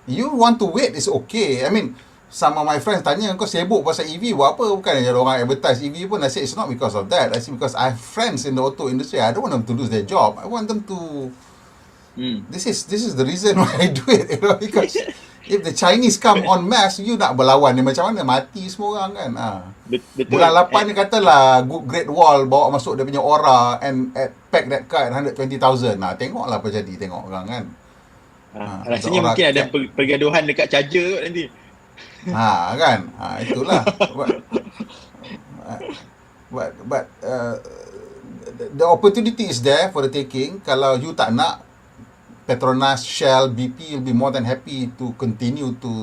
You want to wait is okay. I mean, some of my friends tanya, kau sibuk pasal EV buat apa? Bukan ada orang advertise EV pun. I say it's not because of that. I say because I have friends in the auto industry. I don't want them to lose their job. I want them to This is the reason why I do it, you know, because if the Chinese come en masse, you nak berlawan ni macam mana? Mati semua orang kan. Betul. Bulan 8 ni katalah Great Wall bawa masuk dia punya aura and pack that car at 120,000. Tengoklah apa jadi, tengok orang kan. Rasanya mungkin ada pergaduhan dekat charger kot nanti. Kan? Itulah. But the opportunity is there for the taking. Kalau you tak nak, Petronas, Shell, BP will be more than happy to continue to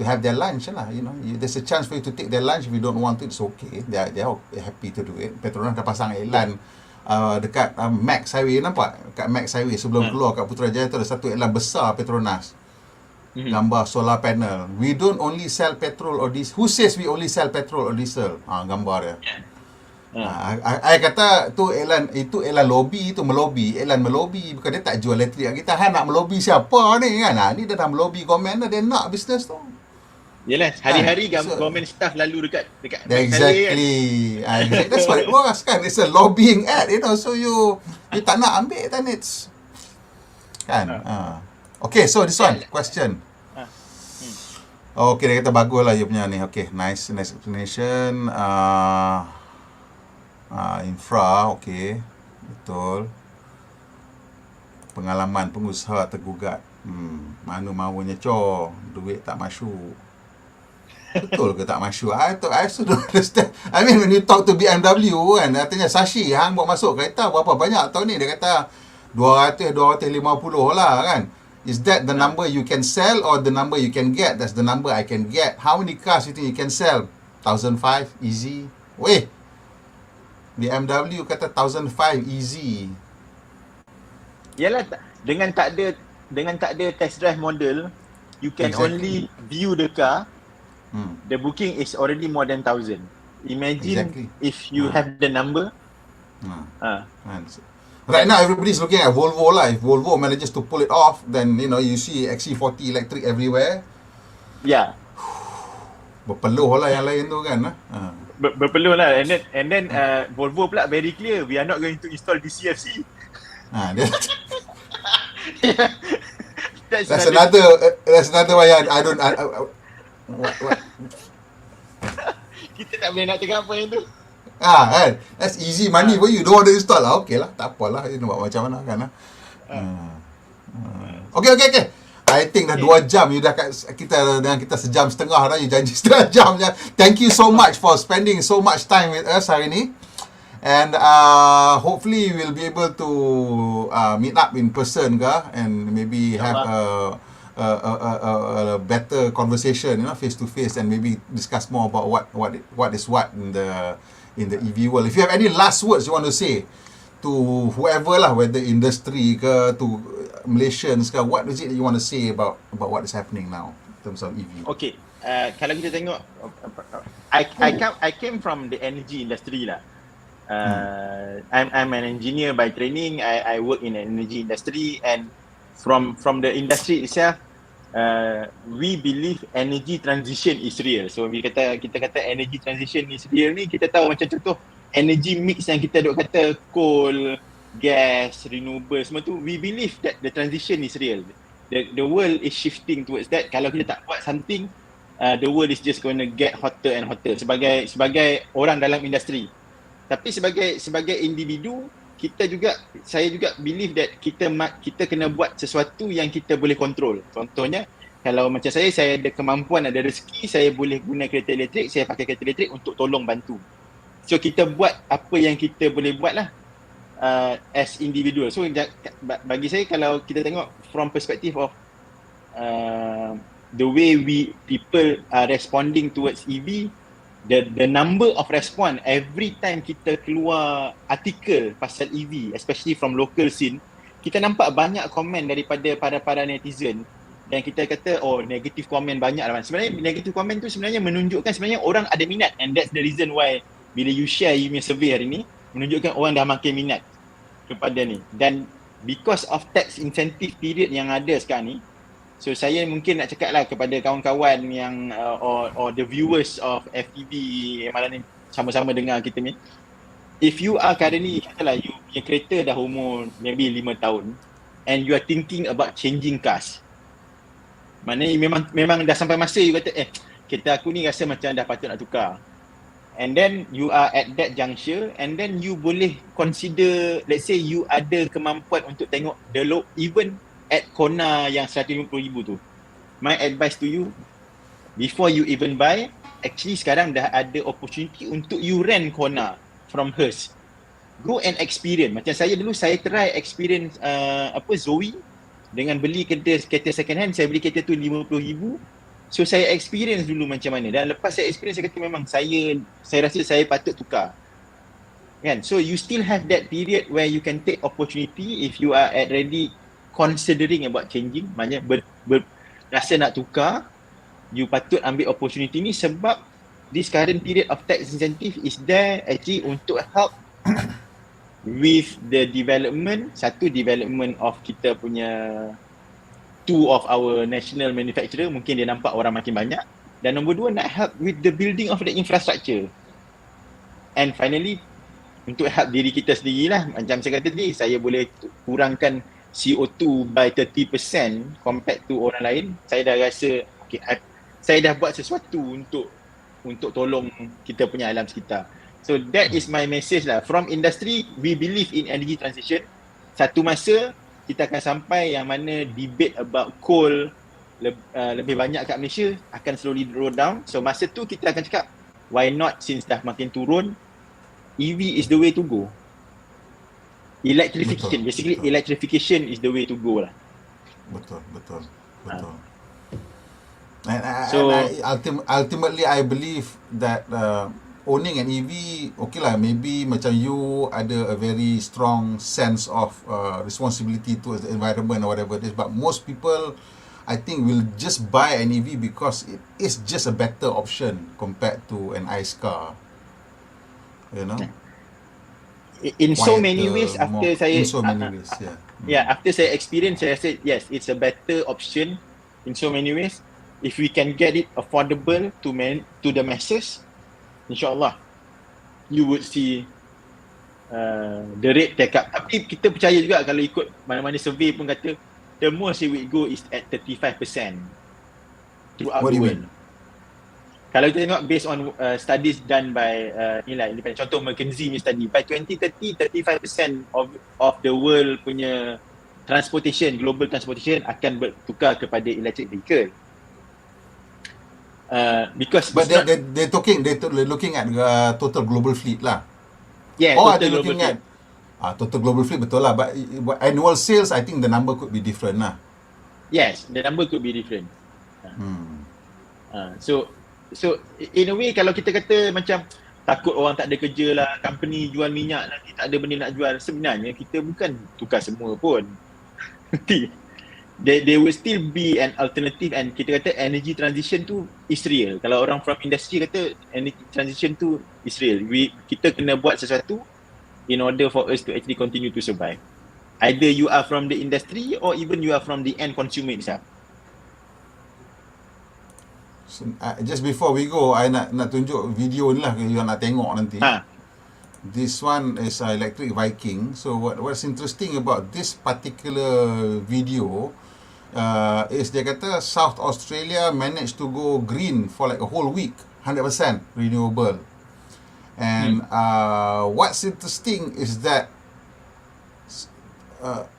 have their lunch lah. There's a chance for you to take their lunch. If you don't want to, it's okay. They are happy to do it. Petronas dah pasang iklan dekat Max Highway, nampak? Dekat Max Highway sebelum keluar kat Putrajaya tu ada satu iklan besar Petronas. Gambar solar panel. We don't only sell petrol or diesel. Who says we only sell petrol or diesel? Gambar dia. I kata itu iklan lobby, itu melobi, iklan melobi, bukan dia tak jual elektrik. Kita nak melobi siapa ni kan? Ni dia dah melobi government, dia nak bisnes tu. Yalah, hari-hari government staff lalu dekat exactly. That's what it was kan. It's a lobbying ad, so you tak nak ambil then it's kan. Okay, so this one question. Okay, dia kata bagus lah you punya ni. Okay, nice explanation. Infra, okay, betul. Pengalaman pengusaha tergugat. Mana maunya duit tak masuk. Betul ke tak masuk? I still don't understand. I mean, when you talk to BMW kan, katanya Sashi, hang buat masuk kereta berapa banyak tahun ni? Dia kata 250 lah kan. Is that the number you can sell or the number you can get? That's the number I can get. How many cars you think you can sell? 1,500 easy. Weh, BMW kata 1,500 easy. Yalah, dengan tak ada test drive model, you can only view the car. The booking is already more than 1,000. Imagine if you have the number. Right now everybody's looking at Volvo lah. If Volvo manages to pull it off, then you see XC40 electric everywhere. Yeah. Berpeluh lah yang lain tu kan. Berpeluh lah. And then Volvo pula very clear, we are not going to install DCFC. That's another way I don't what? Kita tak boleh nak cakap apa yang tu. Kan? That's easy money for you. Don't want to install lah. Okay lah. Tak apalah. You buat macam mana kan. Okay. I think dah 2 jam. You dah dengan kita sejam setengah dah. You janji setengah jam je. Thank you so much for spending so much time with us hari ni. And hopefully we'll be able to meet up in person and maybe have a better conversation, face to face, and maybe discuss more about what is what in the EV world. If you have any last words you want to say to whoever lah, whether industry ke, to Malaysians ke, what is it that you want to say about what is happening now in terms of EV? Okay, kalau kita tengok, I came from the energy industry lah. I'm an engineer by training. I work in the energy industry, and from the industry itself, we believe energy transition is real. So kita kata energy transition is real ni, kita tahu macam contoh energy mix yang kita duk kata coal, gas, renewable, semua tu, we believe that the transition is real. The world is shifting towards that. Kalau kita tak buat something, the world is just going to get hotter and hotter sebagai orang dalam industri. Tapi sebagai individu, saya juga believe that kita kena buat sesuatu yang kita boleh kontrol. Contohnya, kalau macam saya ada kemampuan, ada rezeki, saya boleh guna kereta elektrik, saya pakai kereta elektrik untuk tolong bantu. So kita buat apa yang kita boleh buat lah as individual. So bagi saya, kalau kita tengok from perspective of the way people are responding towards EV, the number of response every time kita keluar artikel pasal EV, especially from local scene, kita nampak banyak komen daripada para netizen, dan kita kata negative komen banyak lah. Sebenarnya negative komen tu sebenarnya menunjukkan sebenarnya orang ada minat, and that's the reason why bila you share you punya survey hari ni, menunjukkan orang dah makin minat kepada ni. Dan because of tax incentive period yang ada sekarang ni, so saya mungkin nak cakap lah kepada kawan-kawan yang or the viewers of FTV malam ni sama-sama dengar kita ni, if you are currently, katalah you punya kereta dah umur maybe 5 tahun and you are thinking about changing cars, maknanya memang dah sampai masa you kata kereta aku ni rasa macam dah patut nak tukar, and then you are at that juncture, and then you boleh consider, let's say you ada kemampuan untuk tengok the low, even at corner yang 150,000 tu, my advice to you, before you even buy, actually sekarang dah ada opportunity untuk you rent corner from hers. Go and experience. Macam saya dulu, saya try experience Zoe dengan beli kereta second hand. Saya beli kereta tu 50,000. So saya experience dulu macam mana, dan lepas saya experience, saya kata memang saya rasa saya patut tukar. Kan? So you still have that period where you can take opportunity if you are already considering about changing. Maknanya rasa nak tukar, you patut ambil opportunity ni, sebab this current period of tax incentive is there actually untuk help with the development of kita punya two of our national manufacturer. Mungkin dia nampak orang makin banyak, dan nombor dua, nak help with the building of the infrastructure, and finally untuk help diri kita sendirilah. Macam saya kata tadi, saya boleh kurangkan CO2 by 30% compared to orang lain. Saya dah rasa okay, saya dah buat sesuatu untuk tolong kita punya alam sekitar. So that is my message lah. From industry, we believe in energy transition. Satu masa kita akan sampai yang mana debate about coal lebih banyak kat Malaysia akan slowly roll down. So masa tu kita akan cakap, why not, since dah makin turun, EV is the way to go. Electrification, electrification is the way to go lah. Betul. And ultimately I believe that owning an EV, okay lah, maybe macam you ada a very strong sense of responsibility towards the environment or whatever it is, but most people, I think, will just buy an EV because it is just a better option compared to an ICE car. You know? In so many ways, after saya after saya experience, saya said yes, it's a better option in so many ways. If we can get it affordable to the masses, insyaAllah you would see the rate take up. Tapi kita percaya juga, kalau ikut mana-mana survey pun kata the most it will go is at 35% throughout the world. Kalau kita tengok based on studies done by independent, contoh McKinsey punya study, by 2030, 35% of the world punya transportation, global transportation akan bertukar kepada electric vehicle. Because they're looking at total global fleet lah. Yeah, or total are they global looking fleet. at total global fleet, betul lah, but annual sales, I think the number could be different lah. Yes, the number could be different. So in a way, kalau kita kata macam takut orang tak ada kerja lah, company jual minyak nanti tak ada benda nak jual, sebenarnya kita bukan tukar semua pun. There will still be an alternative, and kita kata energy transition tu is real. Kalau orang from industry kata energy transition tu is real, kita kena buat sesuatu in order for us to actually continue to survive. Either you are from the industry or even you are from the end consumer itself. So, just before we go, I nak tunjuk video ni lah, you nak tengok nanti. This one is electric Viking. So what's interesting about this particular video is dia kata South Australia managed to go green for like a whole week, 100% renewable. And what's interesting is that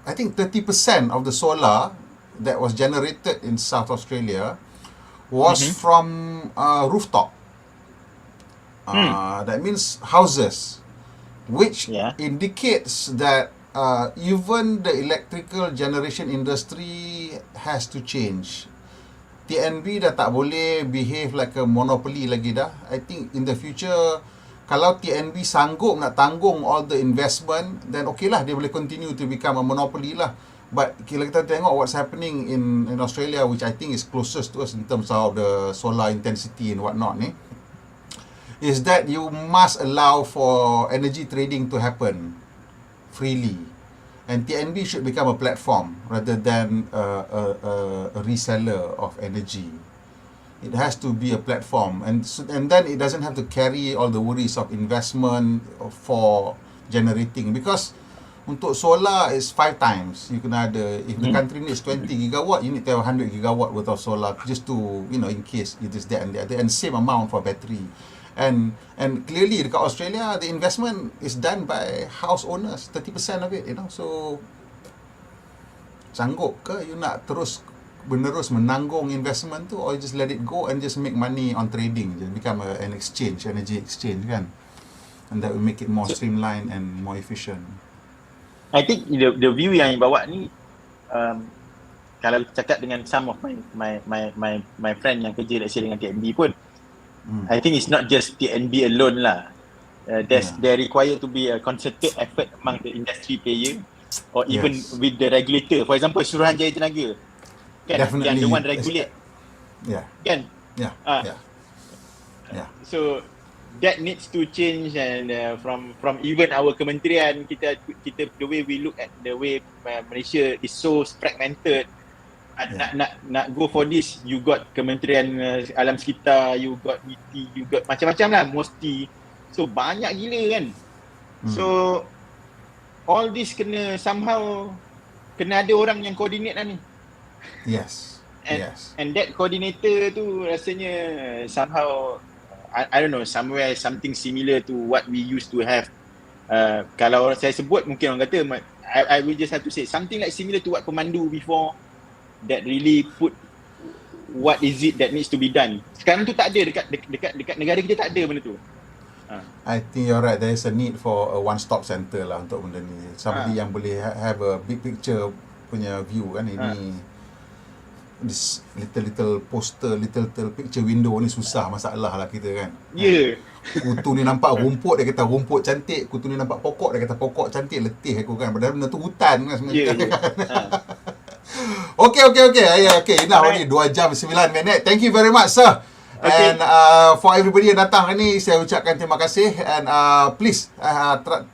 I think 30% of the solar that was generated in South Australia was from rooftop. That means houses, which indicates that even the electrical generation industry has to change. TNB dah tak boleh behave like a monopoly lagi dah. I think in the future, kalau TNB sanggup nak tanggung all the investment, then okay lah, dia boleh continue to become a monopoly lah. But kalau kita tengok what's happening in Australia, which I think is closest to us in terms of the solar intensity and whatnot ni, is that you must allow for energy trading to happen freely. And TNB should become a platform rather than a reseller of energy. It has to be a platform, and then it doesn't have to carry all the worries of investment for generating, because untuk solar is 5 times. You kena ada, if the country needs 20 gigawatt, you need to have 100 gigawatt worth of solar just to, in case it is that and the other, and same amount for battery. And clearly dekat Australia, the investment is done by house owners, 30% of it, so sanggup ke you nak terus menerus menanggung investment tu, or you just let it go and just make money on trading, just become an exchange, energy exchange kan, and that will make it more streamlined and more efficient. I think the view yang bawa ni, kalau cakap dengan some of my friend yang kerja let's say dengan TNB pun, I think it's not just TNB alone lah. There require to be a concerted effort among the industry player, or even with the regulator. For example, Suruhanjaya Tenaga kan, yang the one regulate kan. So that needs to change, and from even our kementerian, kita the way we look at the way Malaysia is so fragmented. Nak go for this, you got Kementerian Alam Sekitar, you got ET, you got macam-macam lah, mesti. So banyak gila kan. So all this kena somehow kena ada orang yang coordinate lah ni. And that coordinator tu rasanya somehow I don't know, somewhere something similar to what we used to have. Kalau saya sebut, mungkin orang kata I will just have to say something like similar to what pemandu before, that really put what is it that needs to be done. Sekarang tu tak ada dekat negara kita, tak ada benda tu. I think you're right. There is a need for a one-stop center lah untuk benda ni. Somebody yang boleh have a big picture punya view kan. Ini this little poster, little picture window ni susah masalah lah kita kan. Kutu ni nampak rumput, dia kata rumput cantik. Kutu ni nampak pokok, dia kata pokok cantik. Letih aku kan. Padahal benda tu hutan kan sebenarnya. Okay. Enough ni 2 jam 9 minit. Thank you very much, sir. And for everybody yang datang ni, saya ucapkan terima kasih, and please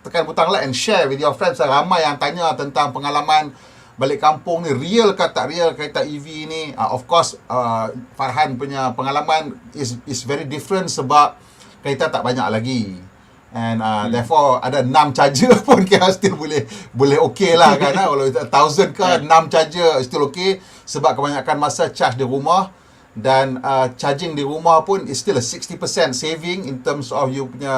tekan butang like and share with your friends. Ramai yang tanya tentang pengalaman balik kampung ni, real ke tak real kereta EV ni. Of course Farhan punya pengalaman is very different sebab kereta tak banyak lagi, and therefore ada 6 charger pun kira still boleh okey lah kan. Kalau 1000 ke 6 charger still okey, sebab kebanyakan masa charge di rumah. Dan charging di rumah pun is still a 60% saving in terms of you punya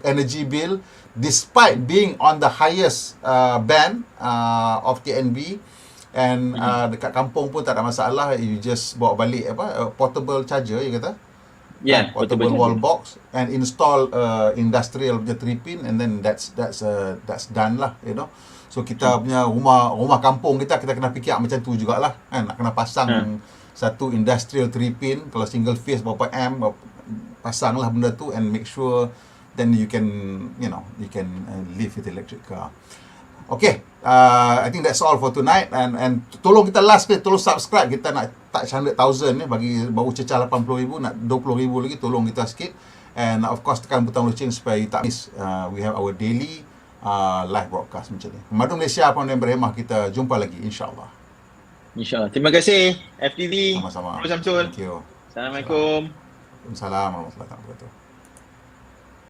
energy bill, despite being on the highest band of TNB. And dekat kampung pun tak ada masalah, you just bawa balik portable charger, you kata? Portable wall box, and install industrial punya 3-pin, and then that's done lah, you know. So kita punya rumah kampung kita kena fikir macam tu jugalah kan, nak kena pasang satu industrial 3-pin, kalau single phase berapa amp, pasanglah benda tu, and make sure then you can live with electric car. Okay, I think that's all for tonight, and tolong kita last please, tolong subscribe, kita nak touch 100,000 ni, bagi baru cecah 80,000, nak 20,000 lagi, tolong kita sikit, and of course tekan butang loceng supaya tak miss. We have our daily live broadcast macam ni. Madu Malaysia pun yang berhemah, kita jumpa lagi insyaAllah. InsyaAllah. Terima kasih FTV. Sama-sama. Samsul. Thank you. Assalamualaikum. Waalaikumsalam warahmatullahi wabarakatuh.